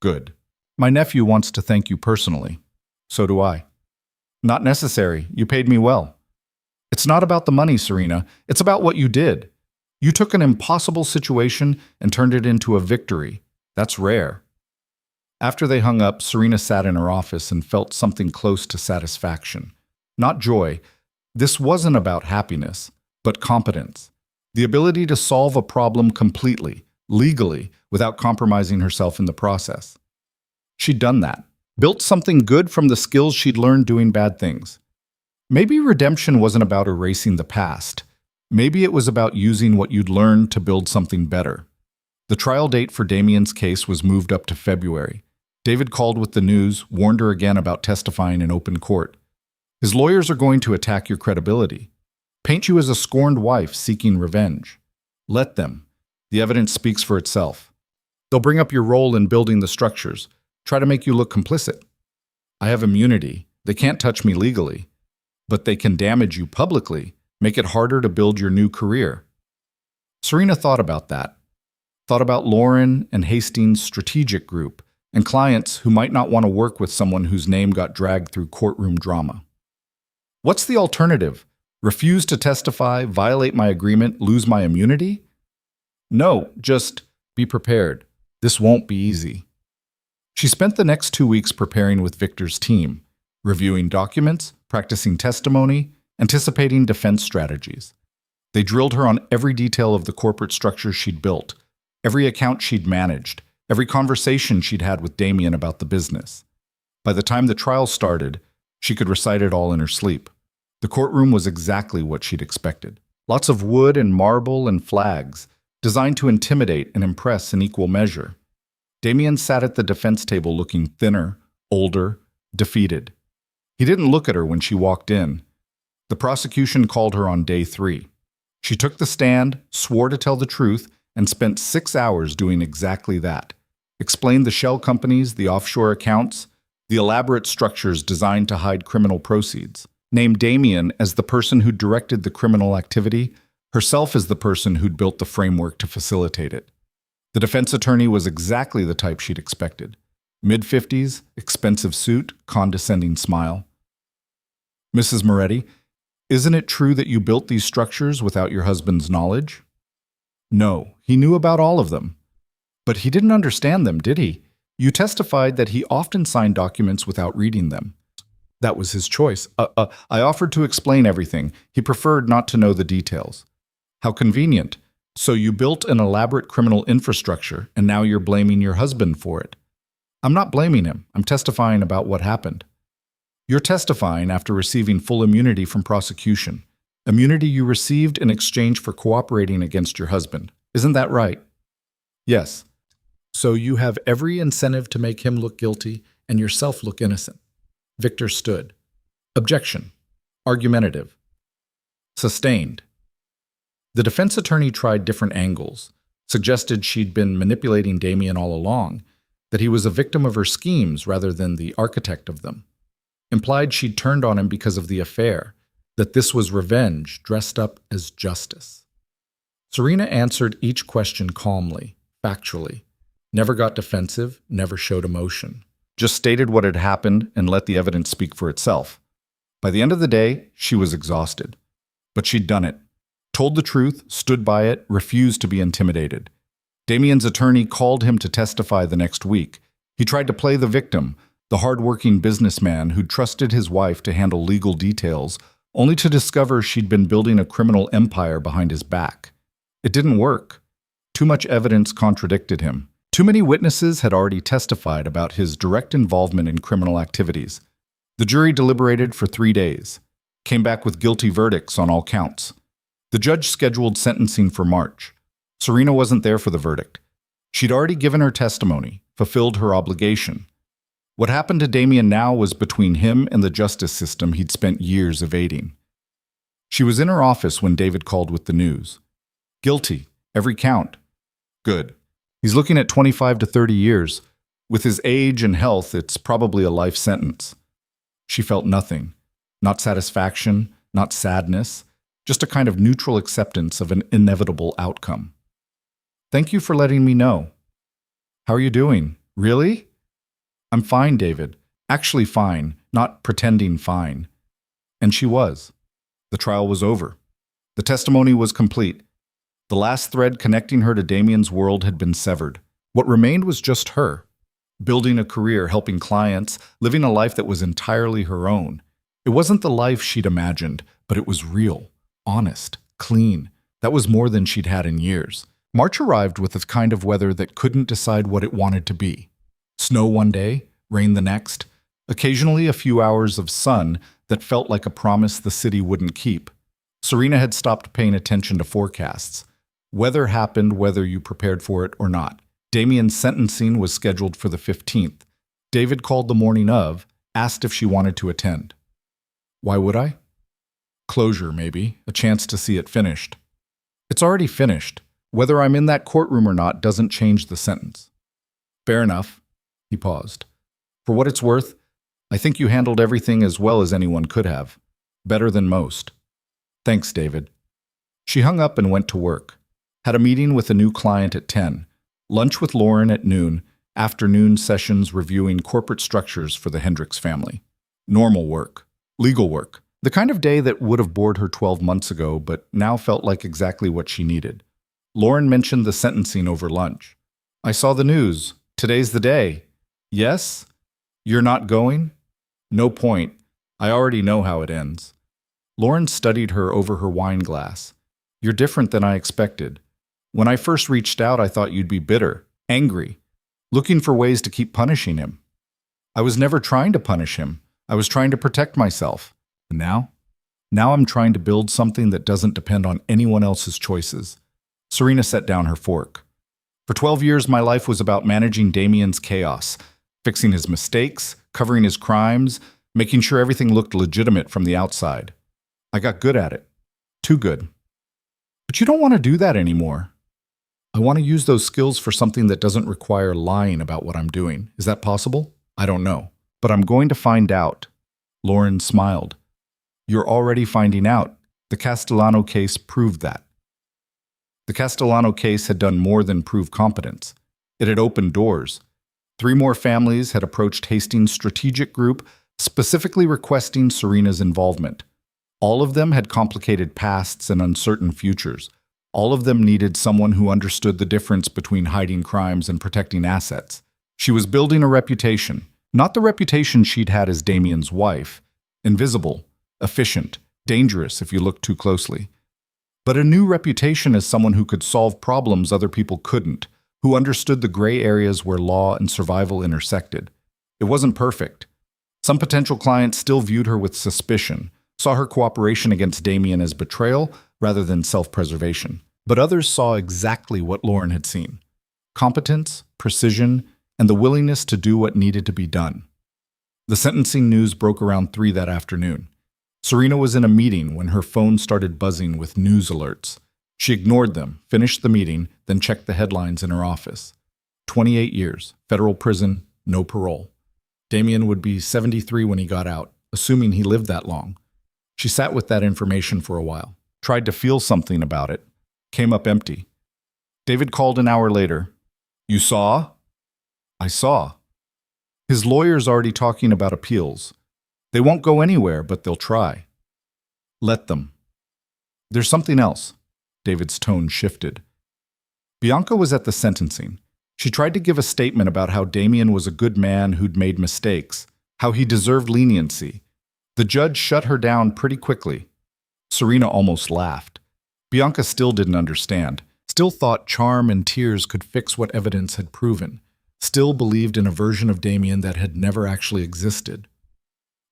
Good. My nephew wants to thank you personally. So do I. Not necessary. You paid me well. It's not about the money, Serena. It's about what you did. You took an impossible situation and turned it into a victory. That's rare. After they hung up, Serena sat in her office and felt something close to satisfaction. Not joy. This wasn't about happiness, but competence. The ability to solve a problem completely, legally, without compromising herself in the process. She'd done that. Built something good from the skills she'd learned doing bad things. Maybe redemption wasn't about erasing the past. Maybe it was about using what you'd learned to build something better. The trial date for Damien's case was moved up to February. David called with the news, warned her again about testifying in open court. His lawyers are going to attack your credibility. Paint you as a scorned wife seeking revenge. Let them. The evidence speaks for itself. They'll bring up your role in building the structures, try to make you look complicit. I have immunity. They can't touch me legally. But they can damage you publicly, make it harder to build your new career. Serena thought about that. Thought about Lauren and Hastings' strategic group and clients who might not want to work with someone whose name got dragged through courtroom drama. What's the alternative? Refuse to testify, violate my agreement, lose my immunity? No, just be prepared. This won't be easy. She spent the next 2 weeks preparing with Victor's team, reviewing documents, practicing testimony, anticipating defense strategies. They drilled her on every detail of the corporate structure she'd built, every account she'd managed, every conversation she'd had with Damien about the business. By the time the trial started, she could recite it all in her sleep. The courtroom was exactly what she'd expected. Lots of wood and marble and flags, designed to intimidate and impress in equal measure. Damien sat at the defense table looking thinner, older, defeated. He didn't look at her when she walked in. The prosecution called her on day 3. She took the stand, swore to tell the truth, and spent 6 hours doing exactly that. Explained the shell companies, the offshore accounts, The elaborate structures designed to hide criminal proceeds. Named Damien as the person who directed the criminal activity, herself as the person who'd built the framework to facilitate it. The defense attorney was exactly the type she'd expected. Mid-50s, expensive suit, condescending smile. Mrs. Moretti, isn't it true that you built these structures without your husband's knowledge? No, he knew about all of them. But he didn't understand them, did he? You testified that he often signed documents without reading them. That was his choice. I offered to explain everything. He preferred not to know the details. How convenient. So you built an elaborate criminal infrastructure, and now you're blaming your husband for it. I'm not blaming him. I'm testifying about what happened. You're testifying after receiving full immunity from prosecution. Immunity you received in exchange for cooperating against your husband. Isn't that right? Yes. So you have every incentive to make him look guilty and yourself look innocent. Victor stood. Objection. Argumentative. Sustained. The defense attorney tried different angles, suggested she'd been manipulating Damien all along, that he was a victim of her schemes rather than the architect of them. Implied she'd turned on him because of the affair, that this was revenge dressed up as justice. Serena answered each question calmly, factually, never got defensive, never showed emotion. Just stated what had happened and let the evidence speak for itself. By the end of the day, she was exhausted. But she'd done it. Told the truth, stood by it, refused to be intimidated. Damien's attorney called him to testify the next week. He tried to play the victim, the hard-working businessman who'd trusted his wife to handle legal details, only to discover she'd been building a criminal empire behind his back. It didn't work. Too much evidence contradicted him. Too many witnesses had already testified about his direct involvement in criminal activities. The jury deliberated for 3 days, came back with guilty verdicts on all counts. The judge scheduled sentencing for March. Serena wasn't there for the verdict. She'd already given her testimony, fulfilled her obligation. What happened to Damien now was between him and the justice system he'd spent years evading. She was in her office when David called with the news. Guilty, every count. Good. He's looking at 25 to 30 years. With his age and health, it's probably a life sentence. She felt nothing. Not satisfaction, not sadness, just a kind of neutral acceptance of an inevitable outcome. Thank you for letting me know. How are you doing? Really? I'm fine, David. Actually fine, not pretending fine. And she was. The trial was over. The testimony was complete. The last thread connecting her to Damien's world had been severed. What remained was just her, building a career, helping clients, living a life that was entirely her own. It wasn't the life she'd imagined, but it was real, honest, clean. That was more than she'd had in years. March arrived with a kind of weather that couldn't decide what it wanted to be. Snow one day, rain the next, occasionally a few hours of sun that felt like a promise the city wouldn't keep. Serena had stopped paying attention to forecasts. Weather happened whether you prepared for it or not. Damien's sentencing was scheduled for the 15th. David called the morning of, asked if she wanted to attend. Why would I? Closure, maybe, a chance to see it finished. It's already finished. Whether I'm in that courtroom or not doesn't change the sentence. Fair enough. He paused. For what it's worth, I think you handled everything as well as anyone could have. Better than most. Thanks, David. She hung up and went to work. Had a meeting with a new client at 10, lunch with Lauren at noon, afternoon sessions reviewing corporate structures for the Hendricks family. Normal work. Legal work. The kind of day that would have bored her 12 months ago, but now felt like exactly what she needed. Lauren mentioned the sentencing over lunch. I saw the news. Today's the day. Yes? You're not going? No point. I already know how it ends. Lauren studied her over her wine glass. You're different than I expected. When I first reached out, I thought you'd be bitter, angry, looking for ways to keep punishing him. I was never trying to punish him. I was trying to protect myself. And now? Now I'm trying to build something that doesn't depend on anyone else's choices. Serena set down her fork. For 12 years, my life was about managing Damien's chaos, fixing his mistakes, covering his crimes, making sure everything looked legitimate from the outside. I got good at it. Too good. But you don't want to do that anymore. I want to use those skills for something that doesn't require lying about what I'm doing. Is that possible? I don't know. But I'm going to find out. Lauren smiled. You're already finding out. The Castellano case proved that. The Castellano case had done more than prove competence. It had opened doors. 3 more families had approached Hastings' strategic group, specifically requesting Serena's involvement. All of them had complicated pasts and uncertain futures. All of them needed someone who understood the difference between hiding crimes and protecting assets. She was building a reputation, not the reputation she'd had as Damien's wife, invisible, efficient, dangerous if you looked too closely, but a new reputation as someone who could solve problems other people couldn't, who understood the gray areas where law and survival intersected. It wasn't perfect. Some potential clients still viewed her with suspicion, saw her cooperation against Damien as betrayal rather than self-preservation. But others saw exactly what Lauren had seen: competence, precision, and the willingness to do what needed to be done. The sentencing news broke around 3 that afternoon. Serena was in a meeting when her phone started buzzing with news alerts. She ignored them, finished the meeting, then checked the headlines in her office. 28 years, federal prison, no parole. Damien would be 73 when he got out, assuming he lived that long. She sat with that information for a while, tried to feel something about it, came up empty. David called an hour later. You saw? I saw. His lawyer's already talking about appeals. They won't go anywhere, but they'll try. Let them. There's something else. David's tone shifted. Bianca was at the sentencing. She tried to give a statement about how Damien was a good man who'd made mistakes, how he deserved leniency. The judge shut her down pretty quickly. Serena almost laughed. Bianca still didn't understand, still thought charm and tears could fix what evidence had proven, still believed in a version of Damien that had never actually existed.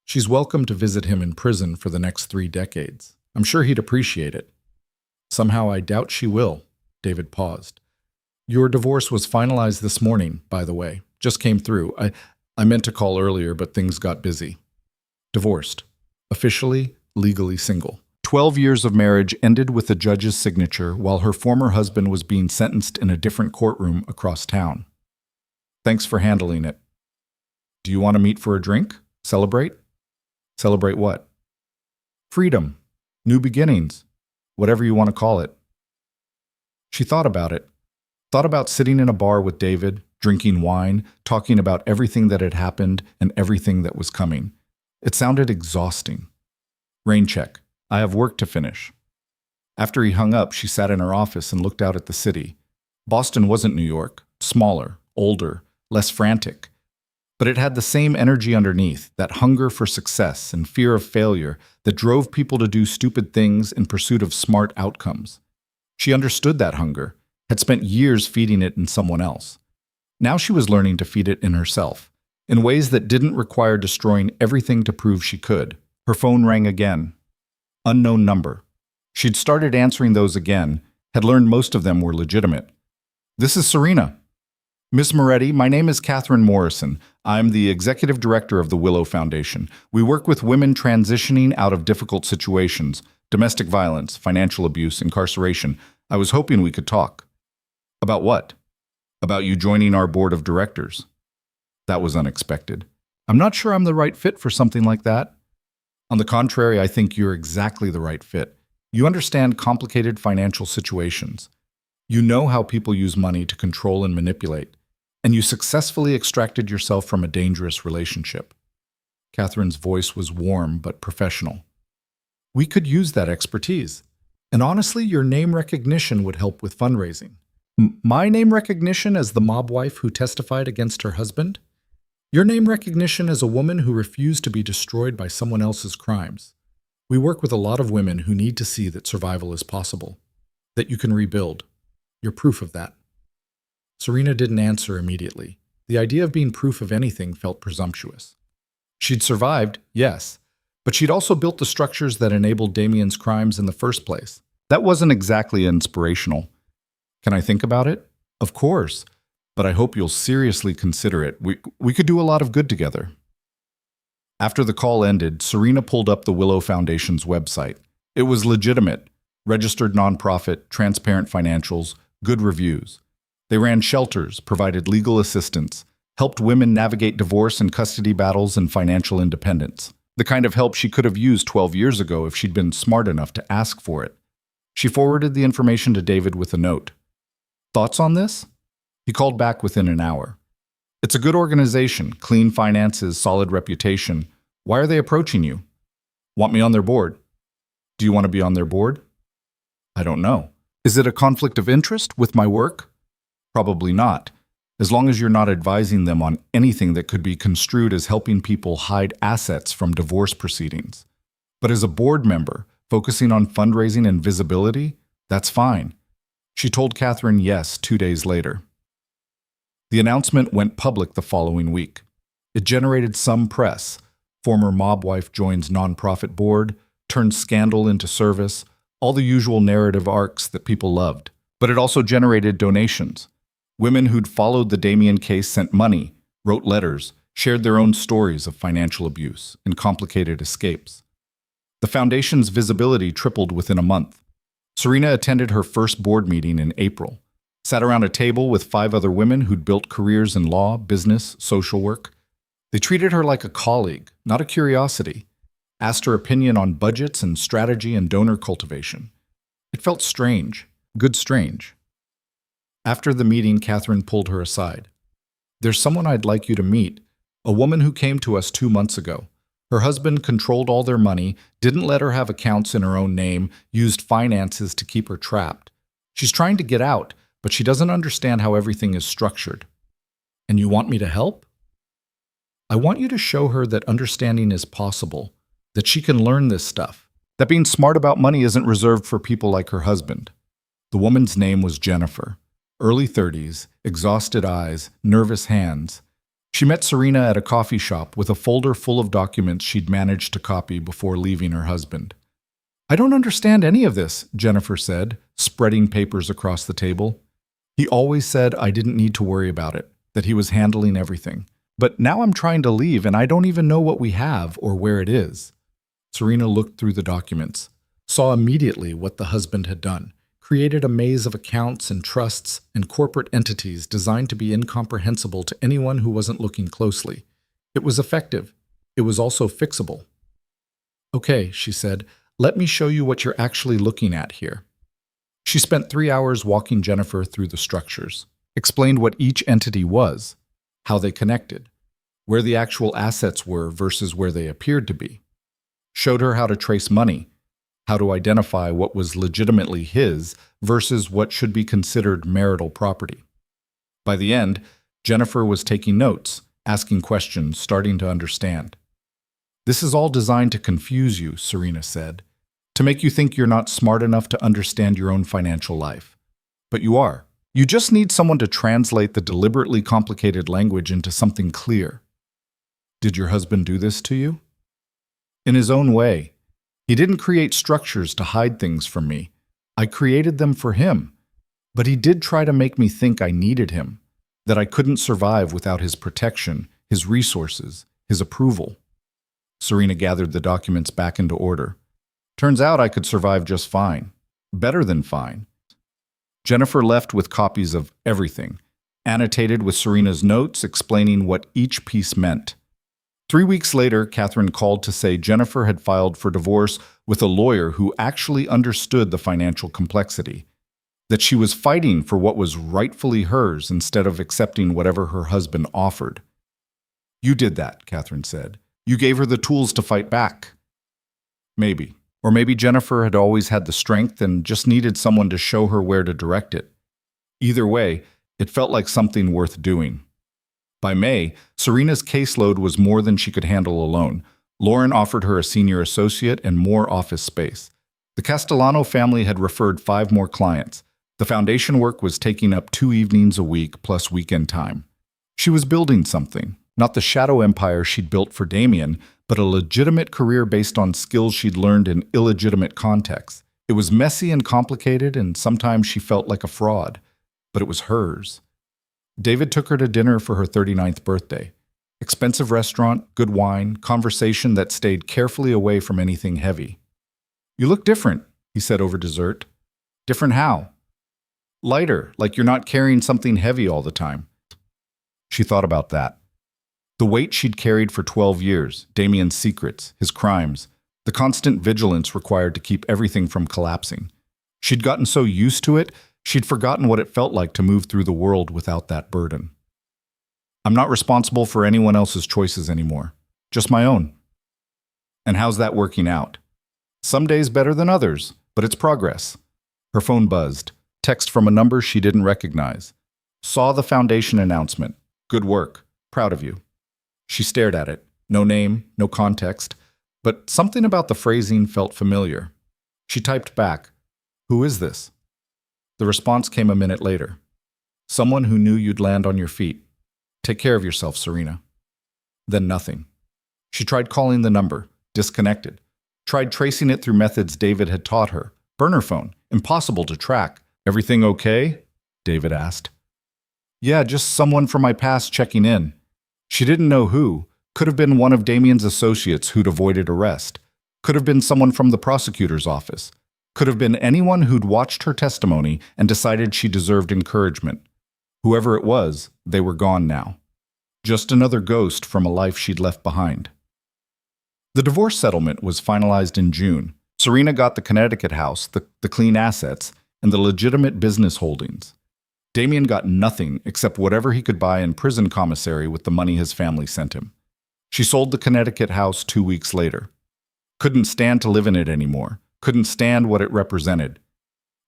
She's welcome to visit him in prison for the next 3 decades. I'm sure he'd appreciate it. Somehow I doubt she will. David paused. Your divorce was finalized this morning, by the way. Just came through. I meant to call earlier, but things got busy. Divorced. Officially, legally single. 12 years of marriage ended with the judge's signature while her former husband was being sentenced in a different courtroom across town. Thanks for handling it. Do you want to meet for a drink? Celebrate? Celebrate what? Freedom. New beginnings. Whatever you want to call it. She thought about it. Thought about sitting in a bar with David, drinking wine, talking about everything that had happened and everything that was coming. It sounded exhausting. Rain check. I have work to finish. After he hung up, she sat in her office and looked out at the city. Boston wasn't New York. Smaller, older, less frantic. But it had the same energy underneath, that hunger for success and fear of failure that drove people to do stupid things in pursuit of smart outcomes. She understood that hunger, had spent years feeding it in someone else. Now she was learning to feed it in herself, in ways that didn't require destroying everything to prove she could. Her phone rang again. Unknown number. She'd started answering those again, had learned most of them were legitimate. This is Serena. Miss Moretti, my name is Catherine Morrison. I'm the executive director of the Willow Foundation. We work with women transitioning out of difficult situations, domestic violence, financial abuse, incarceration. I was hoping we could talk. About what? About you joining our board of directors. That was unexpected. I'm not sure I'm the right fit for something like that. On the contrary, I think you're exactly the right fit. You understand complicated financial situations. You know how people use money to control and manipulate. And you successfully extracted yourself from a dangerous relationship. Catherine's voice was warm but professional. We could use that expertise. And honestly, your name recognition would help with fundraising. My name recognition as the mob wife who testified against her husband? Your name recognition as a woman who refused to be destroyed by someone else's crimes. We work with a lot of women who need to see that survival is possible, that you can rebuild. You're proof of that. Serena didn't answer immediately. The idea of being proof of anything felt presumptuous. She'd survived, yes, but she'd also built the structures that enabled Damien's crimes in the first place. That wasn't exactly inspirational. Can I think about it? Of course, but I hope you'll seriously consider it. We could do a lot of good together. After the call ended, Serena pulled up the Willow Foundation's website. It was legitimate, registered nonprofit, transparent financials, good reviews. They ran shelters, provided legal assistance, helped women navigate divorce and custody battles and financial independence. The kind of help she could have used 12 years ago if she'd been smart enough to ask for it. She forwarded the information to David with a note. Thoughts on this? He called back within an hour. It's a good organization, clean finances, solid reputation. Why are they approaching you? Want me on their board? Do you want to be on their board? I don't know. Is it a conflict of interest with my work? Probably not, as long as you're not advising them on anything that could be construed as helping people hide assets from divorce proceedings. But as a board member, focusing on fundraising and visibility, that's fine. She told Catherine yes 2 days later. The announcement went public the following week. It generated some press. Former mob wife joins nonprofit board, turns scandal into service, all the usual narrative arcs that people loved. But it also generated donations. Women who'd followed the Damien case sent money, wrote letters, shared their own stories of financial abuse and complicated escapes. The foundation's visibility tripled within a month. Serena attended her first board meeting in April, sat around a table with 5 other women who'd built careers in law, business, social work. They treated her like a colleague, not a curiosity, asked her opinion on budgets and strategy and donor cultivation. It felt strange, good strange. After the meeting, Catherine pulled her aside. There's someone I'd like you to meet, a woman who came to us 2 months ago. Her husband controlled all their money, didn't let her have accounts in her own name, used finances to keep her trapped. She's trying to get out, but she doesn't understand how everything is structured. And you want me to help? I want you to show her that understanding is possible, that she can learn this stuff, that being smart about money isn't reserved for people like her husband. The woman's name was Jennifer. Early 30s, exhausted eyes, nervous hands. She met Serena at a coffee shop with a folder full of documents she'd managed to copy before leaving her husband. I don't understand any of this, Jennifer said, spreading papers across the table. He always said I didn't need to worry about it, that he was handling everything. But now I'm trying to leave and I don't even know what we have or where it is. Serena looked through the documents, saw immediately what the husband had done. Created a maze of accounts and trusts and corporate entities designed to be incomprehensible to anyone who wasn't looking closely. It was effective. It was also fixable. Okay, she said, let me show you what you're actually looking at here. She spent 3 hours walking Jennifer through the structures, explained what each entity was, how they connected, where the actual assets were versus where they appeared to be, showed her how to trace money, how to identify what was legitimately his versus what should be considered marital property. By the end, Jennifer was taking notes, asking questions, starting to understand. This is all designed to confuse you, Serena said, to make you think you're not smart enough to understand your own financial life. But you are. You just need someone to translate the deliberately complicated language into something clear. Did your husband do this to you? In his own way. He didn't create structures to hide things from me. I created them for him. But he did try to make me think I needed him, that I couldn't survive without his protection, his resources, his approval. Serena gathered the documents back into order. Turns out I could survive just fine. Better than fine. Jennifer left with copies of everything, annotated with Serena's notes explaining what each piece meant. 3 weeks later, Catherine called to say Jennifer had filed for divorce with a lawyer who actually understood the financial complexity, that she was fighting for what was rightfully hers instead of accepting whatever her husband offered. You did that, Catherine said. You gave her the tools to fight back. Maybe. Or maybe Jennifer had always had the strength and just needed someone to show her where to direct it. Either way, it felt like something worth doing. By May, Serena's caseload was more than she could handle alone. Lauren offered her a senior associate and more office space. The Castellano family had referred 5 more clients. The foundation work was taking up 2 evenings a week plus weekend time. She was building something, not the shadow empire she'd built for Damien, but a legitimate career based on skills she'd learned in illegitimate contexts. It was messy and complicated, and sometimes she felt like a fraud, but it was hers. David took her to dinner for her 39th birthday. Expensive restaurant, good wine, conversation that stayed carefully away from anything heavy. You look different, he said over dessert. Different how? Lighter, like you're not carrying something heavy all the time. She thought about that. The weight she'd carried for 12 years, Damien's secrets, his crimes, the constant vigilance required to keep everything from collapsing. She'd gotten so used to it, she'd forgotten what it felt like to move through the world without that burden. I'm not responsible for anyone else's choices anymore, just my own. And how's that working out? Some days better than others, but it's progress. Her phone buzzed. Text from a number she didn't recognize. Saw the foundation announcement. Good work. Proud of you. She stared at it. No name, no context, but something about the phrasing felt familiar. She typed back, "Who is this?" The response came a minute later. "Someone who knew you'd land on your feet. Take care of yourself, Serena." Then nothing. She tried calling the number. Disconnected. Tried tracing it through methods David had taught her. Burner phone. Impossible to track. "Everything okay?" David asked. "Yeah, just someone from my past checking in." She didn't know who. Could have been one of Damien's associates who'd avoided arrest. Could have been someone from the prosecutor's office. Could have been anyone who'd watched her testimony and decided she deserved encouragement. Whoever it was, they were gone now. Just another ghost from a life she'd left behind. The divorce settlement was finalized in June. Serena got the Connecticut house, the clean assets, and the legitimate business holdings. Damien got nothing except whatever he could buy in prison commissary with the money his family sent him. She sold the Connecticut house 2 weeks later. Couldn't stand to live in it anymore. Couldn't stand what it represented.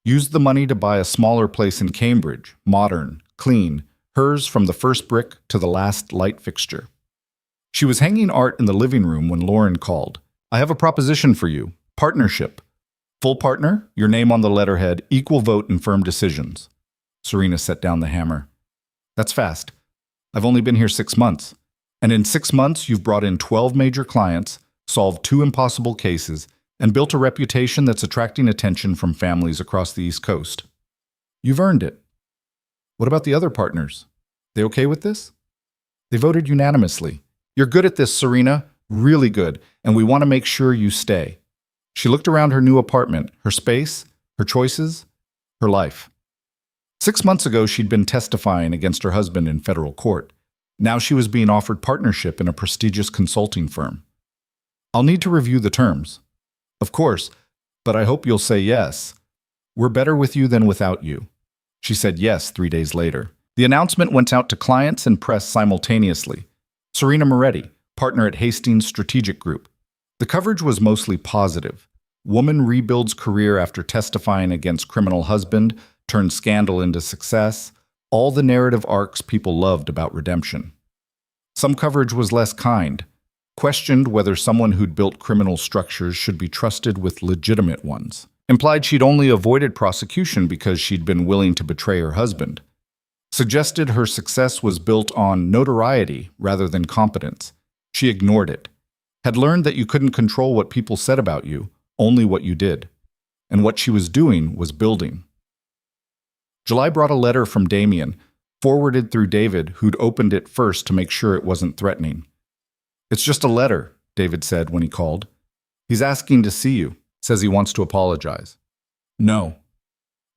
Used the money to buy a smaller place in Cambridge, modern, clean, hers from the first brick to the last light fixture. She was hanging art in the living room when Lauren called. "I have a proposition for you. Partnership. Full partner, your name on the letterhead, equal vote in firm decisions." Serena set down the hammer. "That's fast. I've only been here 6 months. And in 6 months, you've brought in 12 major clients, solved 2 impossible cases, and built a reputation that's attracting attention from families across the East Coast. You've earned it. What about the other partners? They okay with this?" They voted unanimously. "You're good at this, Serena. Really good. And we want to make sure you stay." She looked around her new apartment, her space, her choices, her life. 6 months ago, she'd been testifying against her husband in federal court. Now she was being offered partnership in a prestigious consulting firm. "I'll need to review the terms." "Of course, but I hope you'll say yes. We're better with you than without you." She said yes 3 days later. The announcement went out to clients and press simultaneously. Serena Moretti, partner at Hastings Strategic Group. The coverage was mostly positive. Woman rebuilds career after testifying against criminal husband, turned scandal into success. All the narrative arcs people loved about redemption. Some coverage was less kind. Questioned whether someone who'd built criminal structures should be trusted with legitimate ones. Implied she'd only avoided prosecution because she'd been willing to betray her husband. Suggested her success was built on notoriety rather than competence. She ignored it. Had learned that you couldn't control what people said about you, only what you did. And what she was doing was building. July brought a letter from Damien, forwarded through David, who'd opened it first to make sure it wasn't threatening. "It's just a letter," David said when he called. "He's asking to see you. Says he wants to apologize." "No."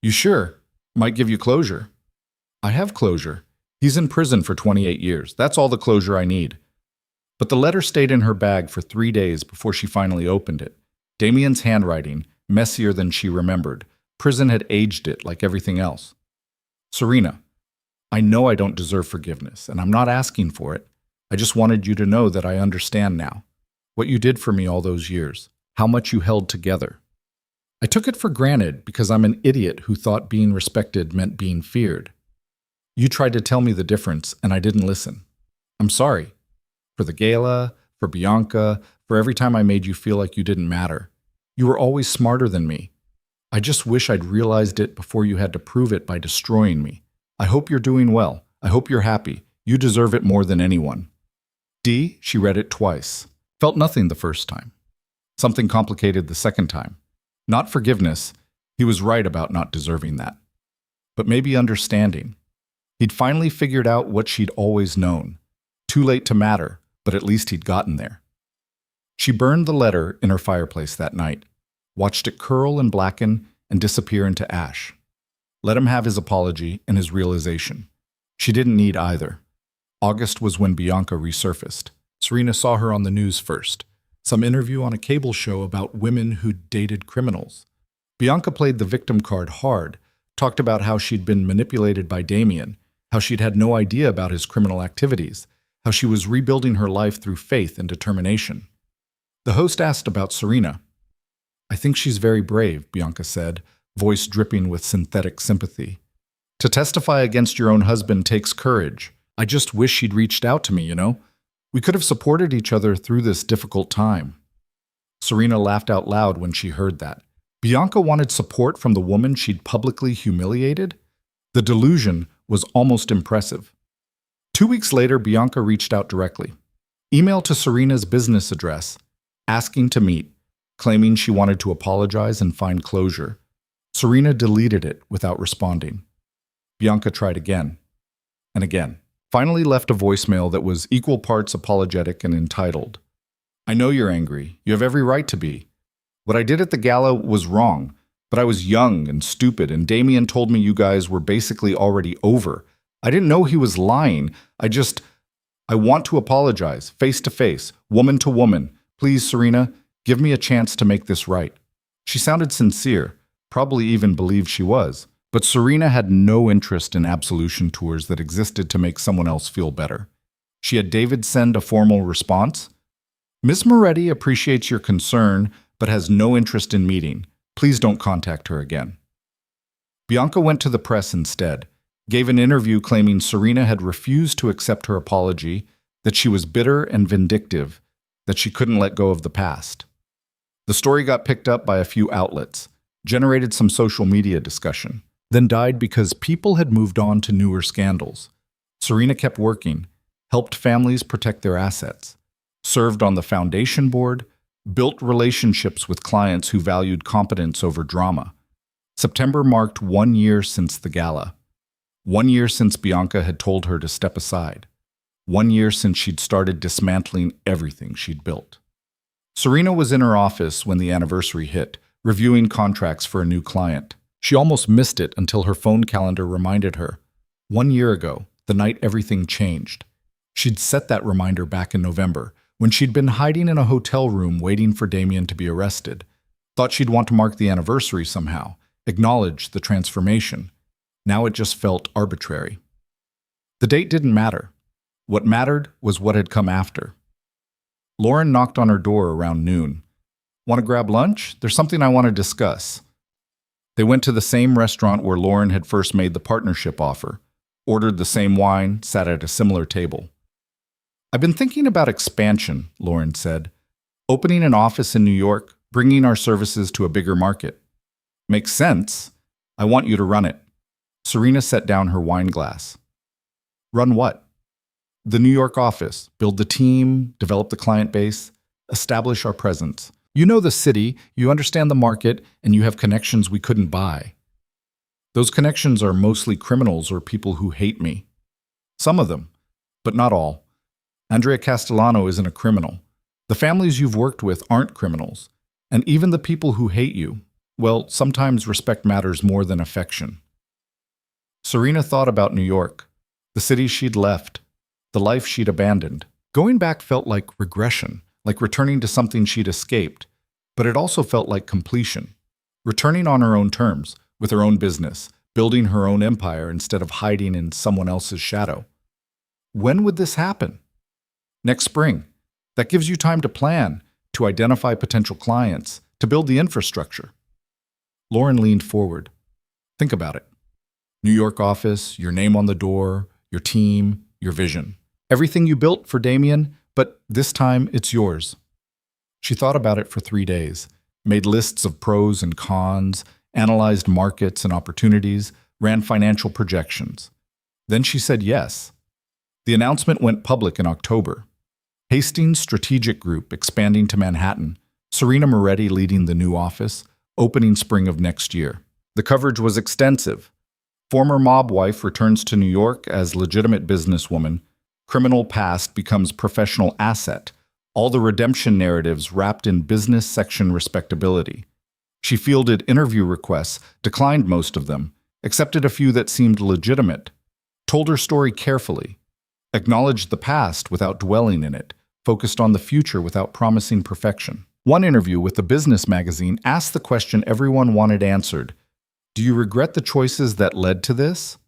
"You sure? Might give you closure." "I have closure. He's in prison for 28 years. That's all the closure I need." But the letter stayed in her bag for 3 days before she finally opened it. Damien's handwriting, messier than she remembered. Prison had aged it like everything else. "Serena, I know I don't deserve forgiveness, and I'm not asking for it. I just wanted you to know that I understand now. What you did for me all those years. How much you held together. I took it for granted because I'm an idiot who thought being respected meant being feared. You tried to tell me the difference, and I didn't listen. I'm sorry. For the gala, for Bianca, for every time I made you feel like you didn't matter. You were always smarter than me. I just wish I'd realized it before you had to prove it by destroying me. I hope you're doing well. I hope you're happy. You deserve it more than anyone." D, she read it twice. Felt nothing the first time. Something complicated the second time. Not forgiveness. He was right about not deserving that. But maybe understanding. He'd finally figured out what she'd always known. Too late to matter, but at least he'd gotten there. She burned the letter in her fireplace that night, watched it curl and blacken and disappear into ash. Let him have his apology and his realization. She didn't need either. August was when Bianca resurfaced. Serena saw her on the news first. Some interview on a cable show about women who dated criminals. Bianca played the victim card hard, talked about how she'd been manipulated by Damien, how she'd had no idea about his criminal activities, how she was rebuilding her life through faith and determination. The host asked about Serena. "I think she's very brave," Bianca said, voice dripping with synthetic sympathy. "To testify against your own husband takes courage. I just wish she'd reached out to me, you know? We could have supported each other through this difficult time." Serena laughed out loud when she heard that. Bianca wanted support from the woman she'd publicly humiliated? The delusion was almost impressive. 2 weeks later, Bianca reached out directly. Email to Serena's business address, asking to meet, claiming she wanted to apologize and find closure. Serena deleted it without responding. Bianca tried again and again. Finally left a voicemail that was equal parts apologetic and entitled. "I know you're angry. You have every right to be. What I did at the gala was wrong, but I was young and stupid, and Damien told me you guys were basically already over. I didn't know he was lying. I want to apologize, face to face, woman to woman. Please, Serena, give me a chance to make this right." She sounded sincere, probably even believed she was. But Serena had no interest in absolution tours that existed to make someone else feel better. She had David send a formal response. "Ms. Moretti appreciates your concern, but has no interest in meeting. Please don't contact her again." Bianca went to the press instead, gave an interview claiming Serena had refused to accept her apology, that she was bitter and vindictive, that she couldn't let go of the past. The story got picked up by a few outlets, generated some social media discussion, then died because people had moved on to newer scandals. Serena kept working, helped families protect their assets, served on the foundation board, built relationships with clients who valued competence over drama. September marked 1 year since the gala. 1 year since Bianca had told her to step aside. 1 year since she'd started dismantling everything she'd built. Serena was in her office when the anniversary hit, reviewing contracts for a new client. She almost missed it until her phone calendar reminded her. 1 year ago, the night everything changed. She'd set that reminder back in November, when she'd been hiding in a hotel room waiting for Damien to be arrested. Thought she'd want to mark the anniversary somehow, acknowledge the transformation. Now it just felt arbitrary. The date didn't matter. What mattered was what had come after. Lauren knocked on her door around noon. "Want to grab lunch? There's something I want to discuss." They went to the same restaurant where Lauren had first made the partnership offer, ordered the same wine, sat at a similar table. "I've been thinking about expansion," Lauren said. "Opening an office in New York, bringing our services to a bigger market." "Makes sense. I want you to run it." Serena set down her wine glass. "Run what?" "The New York office. Build the team, develop the client base, establish our presence. You know the city, you understand the market, and you have connections we couldn't buy." "Those connections are mostly criminals or people who hate me." "Some of them, but not all. Andrea Castellano isn't a criminal. The families you've worked with aren't criminals. And even the people who hate you, well, sometimes respect matters more than affection." Serena thought about New York, the city she'd left, the life she'd abandoned. Going back felt like regression, like returning to something she'd escaped, but it also felt like completion. Returning on her own terms, with her own business, building her own empire instead of hiding in someone else's shadow. When would this happen? Next spring. That gives you time to plan, to identify potential clients, to build the infrastructure. Lauren leaned forward. "Think about it. New York office, your name on the door, your team, your vision. Everything you built for Damien, but this time it's yours." She thought about it for 3 days, made lists of pros and cons, analyzed markets and opportunities, ran financial projections. Then she said yes. The announcement went public in October. Hastings Strategic Group expanding to Manhattan, Serena Moretti leading the new office, opening spring of next year. The coverage was extensive. Former mob wife returns to New York as legitimate businesswoman. Criminal past becomes professional asset. All the redemption narratives wrapped in business section respectability. She fielded interview requests, declined most of them, accepted a few that seemed legitimate, told her story carefully. acknowledged the past without dwelling in it, focused on the future without promising perfection. One interview with the business magazine asked the question everyone wanted answered: do you regret the choices that led to this?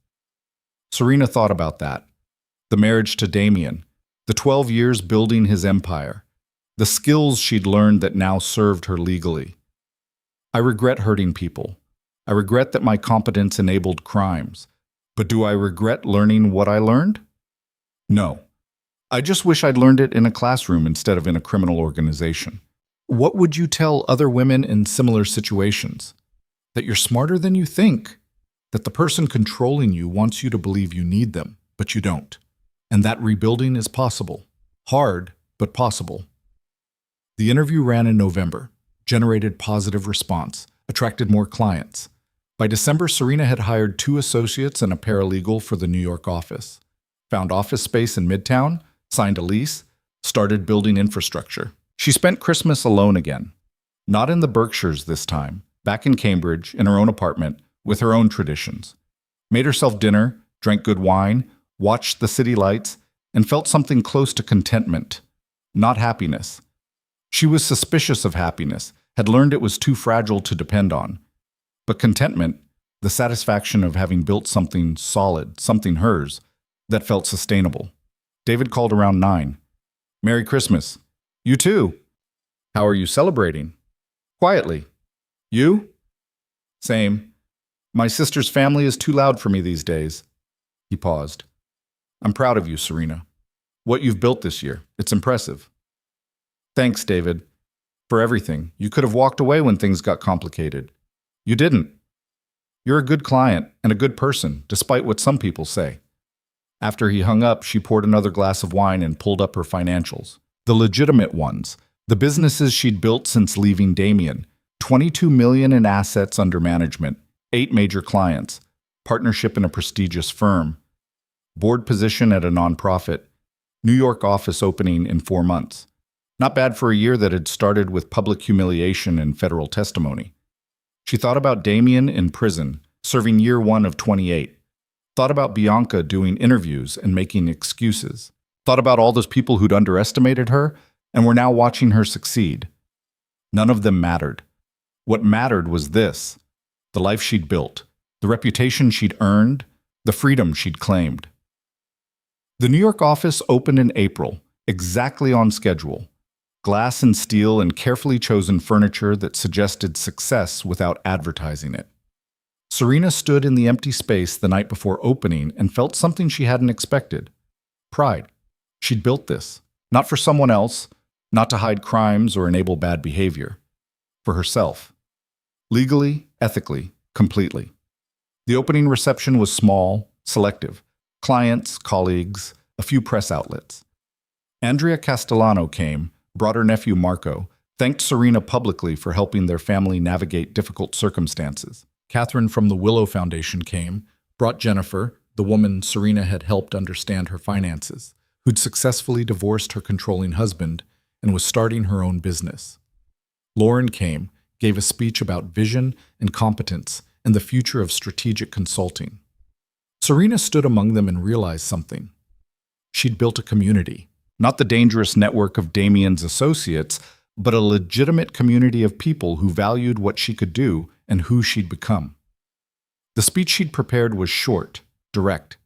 Serena thought about that. The marriage to Damien, the 12 years building his empire, the skills she'd learned that now served her legally. I regret hurting people. I regret that my competence enabled crimes. But do I regret learning what I learned? No. I just wish I'd learned it in a classroom instead of in a criminal organization. What would you tell other women in similar situations? That you're smarter than you think. That the person controlling you wants you to believe you need them, but you don't. And that rebuilding is possible. Hard, but possible. The interview ran in November, generated positive response, attracted more clients. By December, Serena had hired 2 associates and a paralegal for the New York office, found office space in Midtown, signed a lease, started building infrastructure. She spent Christmas alone again. Not in the Berkshires this time, back in Cambridge, in her own apartment, with her own traditions. Made herself dinner, drank good wine, watched the city lights, and felt something close to contentment, not happiness. She was suspicious of happiness, had learned it was too fragile to depend on. But contentment, the satisfaction of having built something solid, something hers, that felt sustainable. David called around 9. Merry Christmas. You too. How are you celebrating? Quietly. You? Same. My sister's family is too loud for me these days. He paused. I'm proud of you, Serena. What you've built this year, it's impressive. Thanks, David. For everything. You could have walked away when things got complicated. You didn't. You're a good client and a good person, despite what some people say. After he hung up, she poured another glass of wine and pulled up her financials. The legitimate ones. The businesses she'd built since leaving Damien. $22 million in assets under management. 8 major clients. Partnership in a prestigious firm. Board position at a nonprofit. New York office opening in 4 months. Not bad for a year that had started with public humiliation and federal testimony. She thought about Damien in prison, serving year 1 of 28. Thought about Bianca doing interviews and making excuses. Thought about all those people who'd underestimated her and were now watching her succeed. None of them mattered. What mattered was this: the life she'd built, the reputation she'd earned, the freedom she'd claimed. The New York office opened in April, exactly on schedule. Glass and steel and carefully chosen furniture that suggested success without advertising it. Serena stood in the empty space the night before opening and felt something she hadn't expected. Pride. She'd built this, not for someone else, not to hide crimes or enable bad behavior. For herself. Legally, ethically, completely. The opening reception was small, selective. Clients, colleagues, a few press outlets. Andrea Castellano came, brought her nephew Marco, thanked Serena publicly for helping their family navigate difficult circumstances. Catherine from the Willow Foundation came, brought Jennifer, the woman Serena had helped understand her finances, who'd successfully divorced her controlling husband and was starting her own business. Lauren came, gave a speech about vision and competence and the future of strategic consulting. Serena stood among them and realized something. She'd built a community. Not the dangerous network of Damien's associates, but a legitimate community of people who valued what she could do and who she'd become. The speech she'd prepared was short, direct.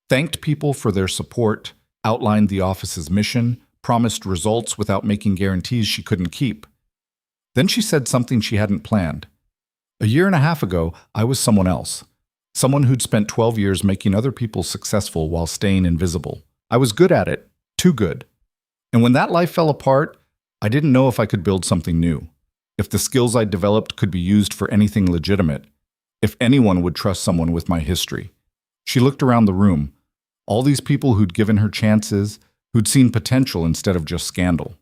Thanked people for their support, outlined the office's mission, promised results without making guarantees she couldn't keep. Then she said something she hadn't planned. A year and a half ago, I was someone else. Someone who'd spent 12 years making other people successful while staying invisible. I was good at it. Too good. And when that life fell apart, I didn't know if I could build something new, if the skills I'd developed could be used for anything legitimate, if anyone would trust someone with my history. She looked around the room, all these people who'd given her chances, who'd seen potential instead of just scandal.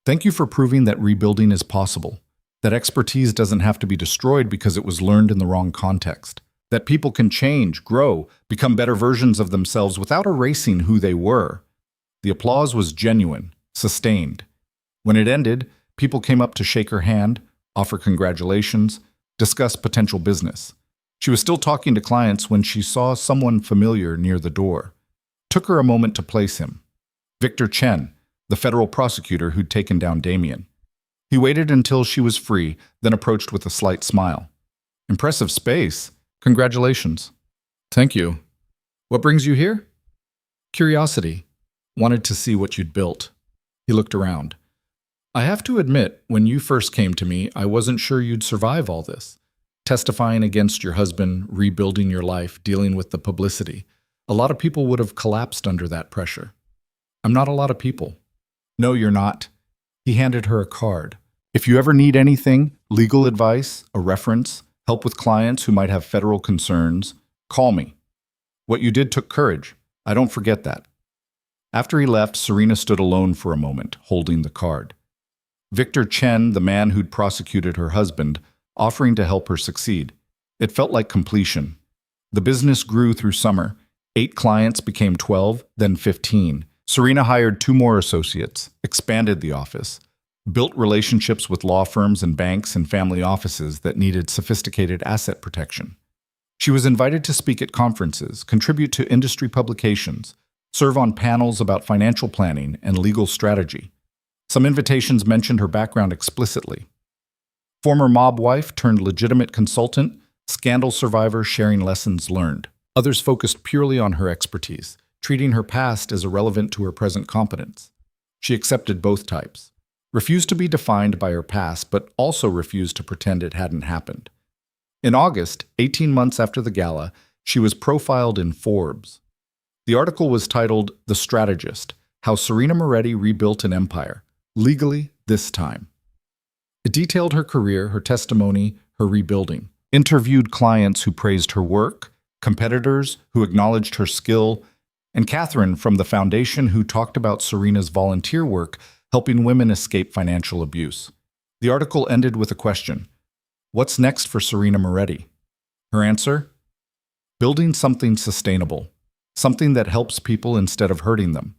Thank you for proving that rebuilding is possible, that expertise doesn't have to be destroyed because it was learned in the wrong context, that people can change, grow, become better versions of themselves without erasing who they were. The applause was genuine, sustained. When it ended, people came up to shake her hand, offer congratulations, discuss potential business. She was still talking to clients when she saw someone familiar near the door. Took her a moment to place him. Victor Chen, the federal prosecutor who'd taken down Damien. He waited until she was free, then approached with a slight smile. Impressive space. Congratulations. Thank you. What brings you here? Curiosity. Wanted to see what you'd built. He looked around. I have to admit, when you first came to me, I wasn't sure you'd survive all this. Testifying against your husband, rebuilding your life, dealing with the publicity. A lot of people would have collapsed under that pressure. I'm not a lot of people. No, you're not. He handed her a card. If you ever need anything, legal advice, a reference, help with clients who might have federal concerns, call me. What you did took courage. I don't forget that. After he left, Serena stood alone for a moment, holding the card. Victor Chen, the man who'd prosecuted her husband, offering to help her succeed. It felt like completion. The business grew through summer. 8 clients became 12, then 15. Serena hired 2 more associates, expanded the office, built relationships with law firms and banks and family offices that needed sophisticated asset protection. She was invited to speak at conferences, contribute to industry publications, serve on panels about financial planning and legal strategy. Some invitations mentioned her background explicitly. Former mob wife turned legitimate consultant, scandal survivor sharing lessons learned. Others focused purely on her expertise, treating her past as irrelevant to her present competence. She accepted both types, refused to be defined by her past, but also refused to pretend it hadn't happened. In August, 18 months after the gala, she was profiled in Forbes. The article was titled The Strategist: How Serena Moretti Rebuilt an Empire, Legally This Time. It detailed her career, her testimony, her rebuilding, interviewed clients who praised her work, competitors who acknowledged her skill, and Catherine from the foundation who talked about Serena's volunteer work helping women escape financial abuse. The article ended with a question. What's next for Serena Moretti? Her answer? Building something sustainable, something that helps people instead of hurting them,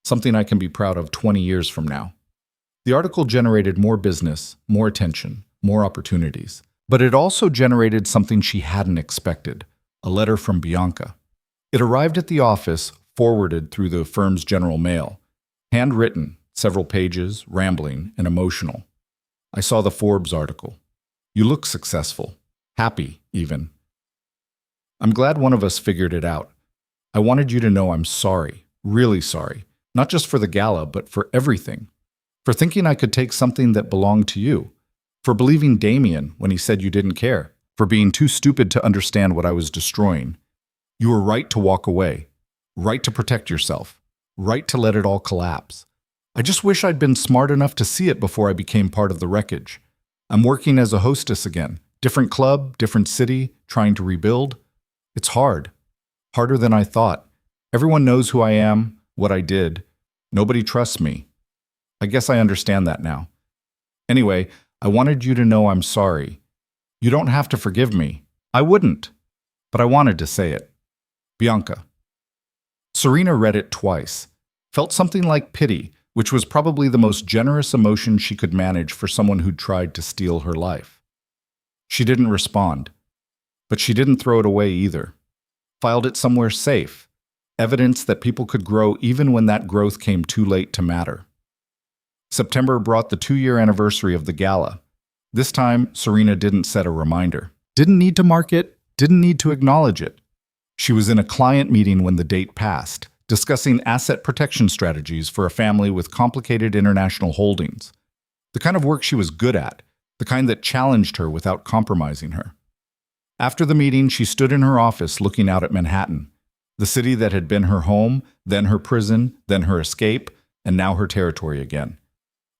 something I can be proud of 20 years from now. The article generated more business, more attention, more opportunities. But it also generated something she hadn't expected, a letter from Bianca. It arrived at the office, forwarded through the firm's general mail. Handwritten, several pages, rambling, and emotional. I saw the Forbes article. You look successful, happy even. I'm glad one of us figured it out. I wanted you to know I'm sorry, really sorry, not just for the gala, but for everything. For thinking I could take something that belonged to you. For believing Damien when he said you didn't care. For being too stupid to understand what I was destroying. You were right to walk away. Right to protect yourself. Right to let it all collapse. I just wish I'd been smart enough to see it before I became part of the wreckage. I'm working as a hostess again. Different club, different city, trying to rebuild. It's hard. Harder than I thought. Everyone knows who I am, what I did. Nobody trusts me. I guess I understand that now. Anyway, I wanted you to know I'm sorry. You don't have to forgive me. I wouldn't. But I wanted to say it. Bianca. Serena read it twice. Felt something like pity, which was probably the most generous emotion she could manage for someone who'd tried to steal her life. She didn't respond. But she didn't throw it away either. Filed it somewhere safe. Evidence that people could grow even when that growth came too late to matter. September brought the 2-year anniversary of the gala. This time, Serena didn't set a reminder. Didn't need to mark it, didn't need to acknowledge it. She was in a client meeting when the date passed, discussing asset protection strategies for a family with complicated international holdings. The kind of work she was good at, the kind that challenged her without compromising her. After the meeting, she stood in her office looking out at Manhattan, the city that had been her home, then her prison, then her escape, and now her territory again.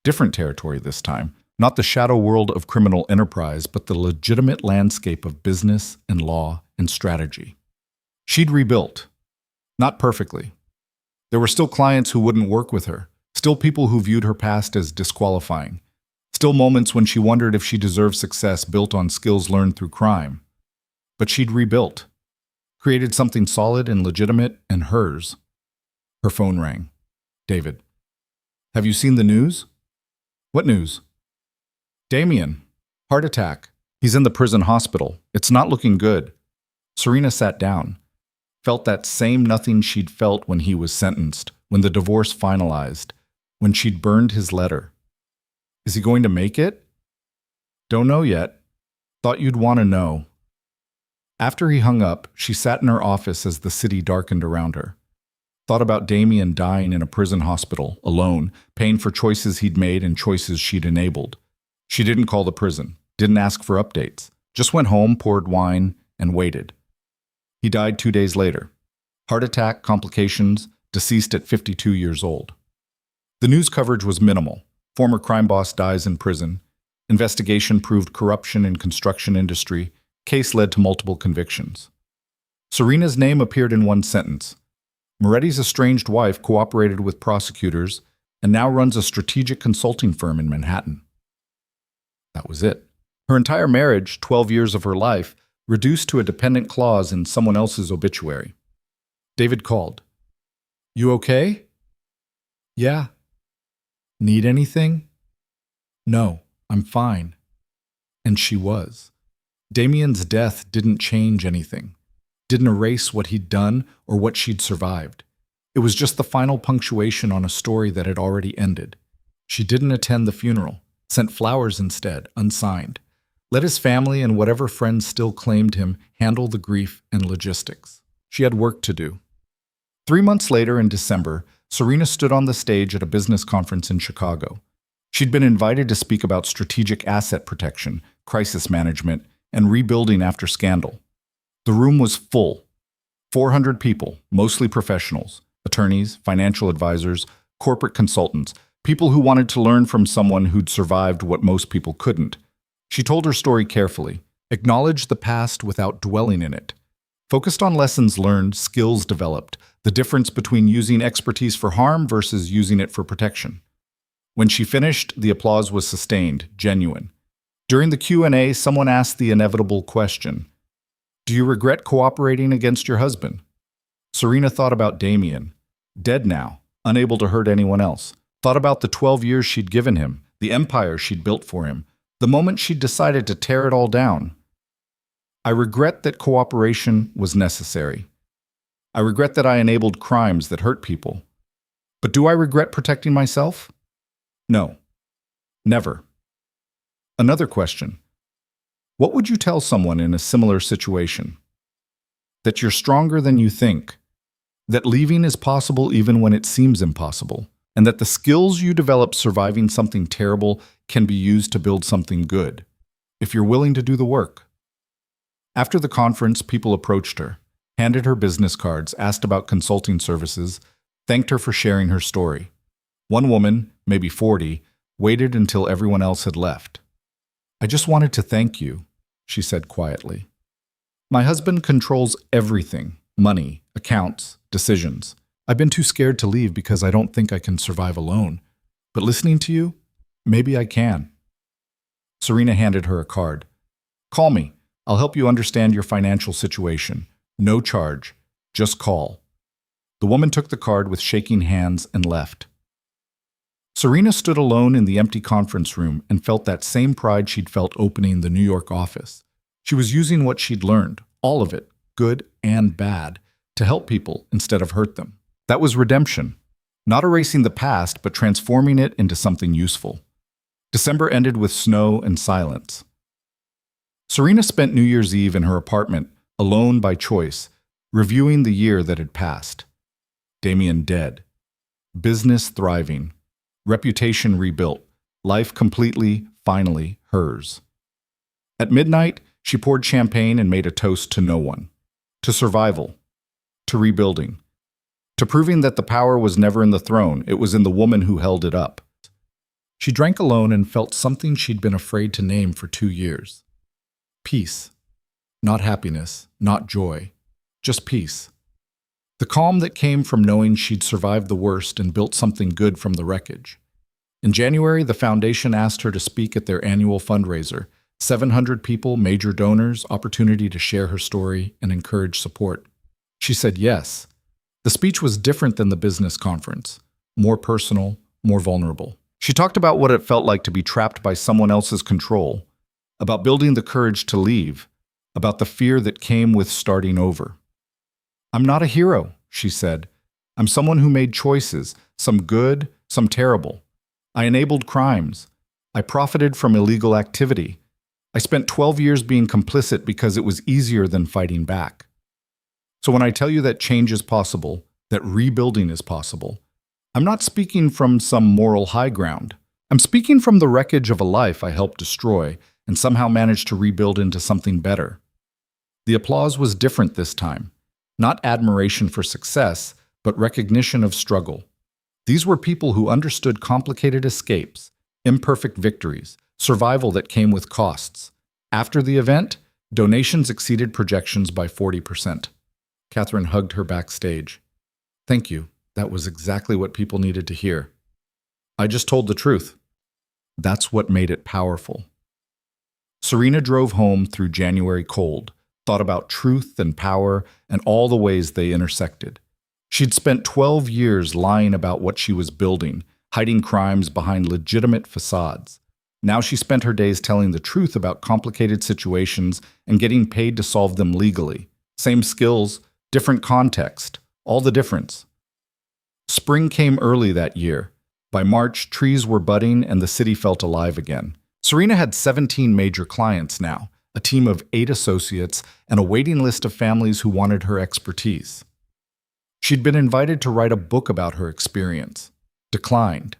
Different territory this time, not the shadow world of criminal enterprise, but the legitimate landscape of business and law and strategy. She'd rebuilt. Not perfectly. There were still clients who wouldn't work with her, still people who viewed her past as disqualifying, still moments when she wondered if she deserved success built on skills learned through crime. But she'd rebuilt, created something solid and legitimate and hers. Her phone rang. David. Have you seen the news? What news? Damien. Heart attack. He's in the prison hospital. It's not looking good. Serena sat down. felt that same nothing she'd felt when he was sentenced, when the divorce finalized, when she'd burned his letter. Is he going to make it? Don't know yet. Thought you'd want to know. After he hung up, she sat in her office as the city darkened around her. Thought about Damien dying in a prison hospital, alone, paying for choices he'd made and choices she'd enabled. She didn't call the prison, didn't ask for updates, just went home, poured wine, and waited. He died 2 days later. Heart attack, complications, deceased at 52 years old. The news coverage was minimal. Former crime boss dies in prison. Investigation proved corruption in construction industry. Case led to multiple convictions. Serena's name appeared in one sentence. Moretti's estranged wife cooperated with prosecutors and now runs a strategic consulting firm in Manhattan. That was it. Her entire marriage, 12 years of her life, reduced to a dependent clause in someone else's obituary. David called. You okay? Yeah. Need anything? No, I'm fine. And she was. Damien's death didn't change anything, didn't erase what he'd done or what she'd survived. It was just the final punctuation on a story that had already ended. She didn't attend the funeral, sent flowers instead, unsigned. Let his family and whatever friends still claimed him handle the grief and logistics. She had work to do. 3 months later, in December, Serena stood on the stage at a business conference in Chicago. She'd been invited to speak about strategic asset protection, crisis management, and rebuilding after scandal. The room was full. 400 people, mostly professionals, attorneys, financial advisors, corporate consultants, people who wanted to learn from someone who'd survived what most people couldn't. She told her story carefully, acknowledged the past without dwelling in it, focused on lessons learned, skills developed, the difference between using expertise for harm versus using it for protection. When she finished, the applause was sustained, genuine. During the Q&A, someone asked the inevitable question, do you regret cooperating against your husband? Serena thought about Damien, dead now, unable to hurt anyone else. Thought about the 12 years she'd given him, the empire she'd built for him, the moment she'd decided to tear it all down. I regret that cooperation was necessary. I regret that I enabled crimes that hurt people. But do I regret protecting myself? No. Never. Another question. What would you tell someone in a similar situation? That you're stronger than you think. That leaving is possible even when it seems impossible. And that the skills you develop surviving something terrible can be used to build something good, if you're willing to do the work. After the conference, people approached her, handed her business cards, asked about consulting services, thanked her for sharing her story. One woman, maybe 40, waited until everyone else had left. I just wanted to thank you, she said quietly. My husband controls everything, money, accounts, decisions. I've been too scared to leave because I don't think I can survive alone. But listening to you, maybe I can. Serena handed her a card. Call me. I'll help you understand your financial situation. No charge. Just call. The woman took the card with shaking hands and left. Serena stood alone in the empty conference room and felt that same pride she'd felt opening the New York office. She was using what she'd learned, all of it, good and bad, to help people instead of hurt them. That was redemption. Not erasing the past, but transforming it into something useful. December ended with snow and silence. Serena spent New Year's Eve in her apartment, alone by choice, reviewing the year that had passed. Damien dead. Business thriving. Reputation rebuilt. Life completely, finally, hers. At midnight, she poured champagne and made a toast to no one. To survival. To rebuilding. To proving that the power was never in the throne, it was in the woman who held it up. She drank alone and felt something she'd been afraid to name for 2 years. Peace. Not happiness, not joy. Just peace. The calm that came from knowing she'd survived the worst and built something good from the wreckage. In January, the foundation asked her to speak at their annual fundraiser. 700 people, major donors, opportunity to share her story and encourage support. She said yes. The speech was different than the business conference, more personal, more vulnerable. She talked about what it felt like to be trapped by someone else's control, about building the courage to leave, about the fear that came with starting over. "I'm not a hero," she said. "I'm someone who made choices, some good, some terrible. I enabled crimes. I profited from illegal activity. I spent 12 years being complicit because it was easier than fighting back. So when I tell you that change is possible, that rebuilding is possible, I'm not speaking from some moral high ground. I'm speaking from the wreckage of a life I helped destroy and somehow managed to rebuild into something better." The applause was different this time. Not admiration for success, but recognition of struggle. These were people who understood complicated escapes, imperfect victories, survival that came with costs. After the event, donations exceeded projections by 40%. Catherine hugged her backstage. "Thank you. That was exactly what people needed to hear. I just told the truth." That's what made it powerful. Serena drove home through January cold, thought about truth and power and all the ways they intersected. She'd spent 12 years lying about what she was building, hiding crimes behind legitimate facades. Now she spent her days telling the truth about complicated situations and getting paid to solve them legally. Same skills, different context, all the difference. Spring came early that year. By March, trees were budding and the city felt alive again. Serena had 17 major clients now, a team of 8 associates, and a waiting list of families who wanted her expertise. She'd been invited to write a book about her experience. Declined.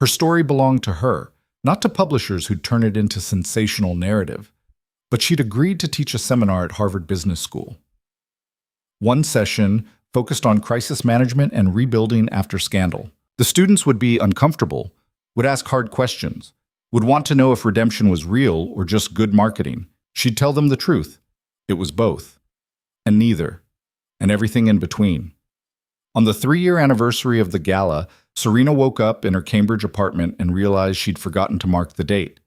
Her story belonged to her, not to publishers who'd turn it into sensational narrative. But she'd agreed to teach a seminar at Harvard Business School. One session focused on crisis management and rebuilding after scandal. The students would be uncomfortable, would ask hard questions, would want to know if redemption was real or just good marketing. She'd tell them the truth. It was both. And neither. And everything in between. On the 3-year anniversary of the gala, Serena woke up in her Cambridge apartment and realized she'd forgotten to mark the date.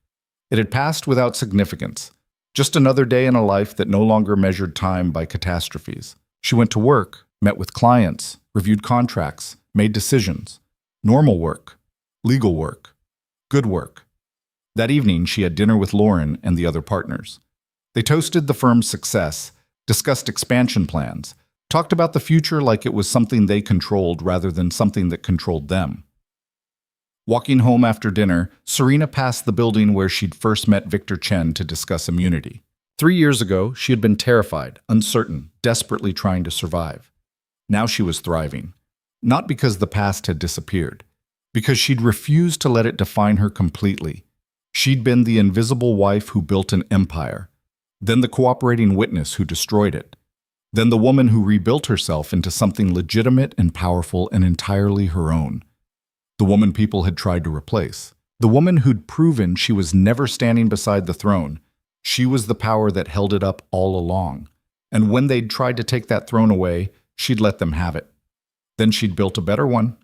It had passed without significance. Just another day in a life that no longer measured time by catastrophes. She went to work, met with clients, reviewed contracts, made decisions. Normal work. Legal work. Good work. That evening, she had dinner with Lauren and the other partners. They toasted the firm's success, discussed expansion plans, talked about the future like it was something they controlled rather than something that controlled them. Walking home after dinner, Serena passed the building where she'd first met Victor Chen to discuss immunity. 3 years ago, she had been terrified, uncertain, desperately trying to survive. Now she was thriving. Not because the past had disappeared, because she'd refused to let it define her completely. She'd been the invisible wife who built an empire, then the cooperating witness who destroyed it, then the woman who rebuilt herself into something legitimate and powerful and entirely her own. The woman people had tried to replace. The woman who'd proven she was never standing beside the throne. She was the power that held it up all along. And when they'd tried to take that throne away, she'd let them have it. Then she'd built a better one,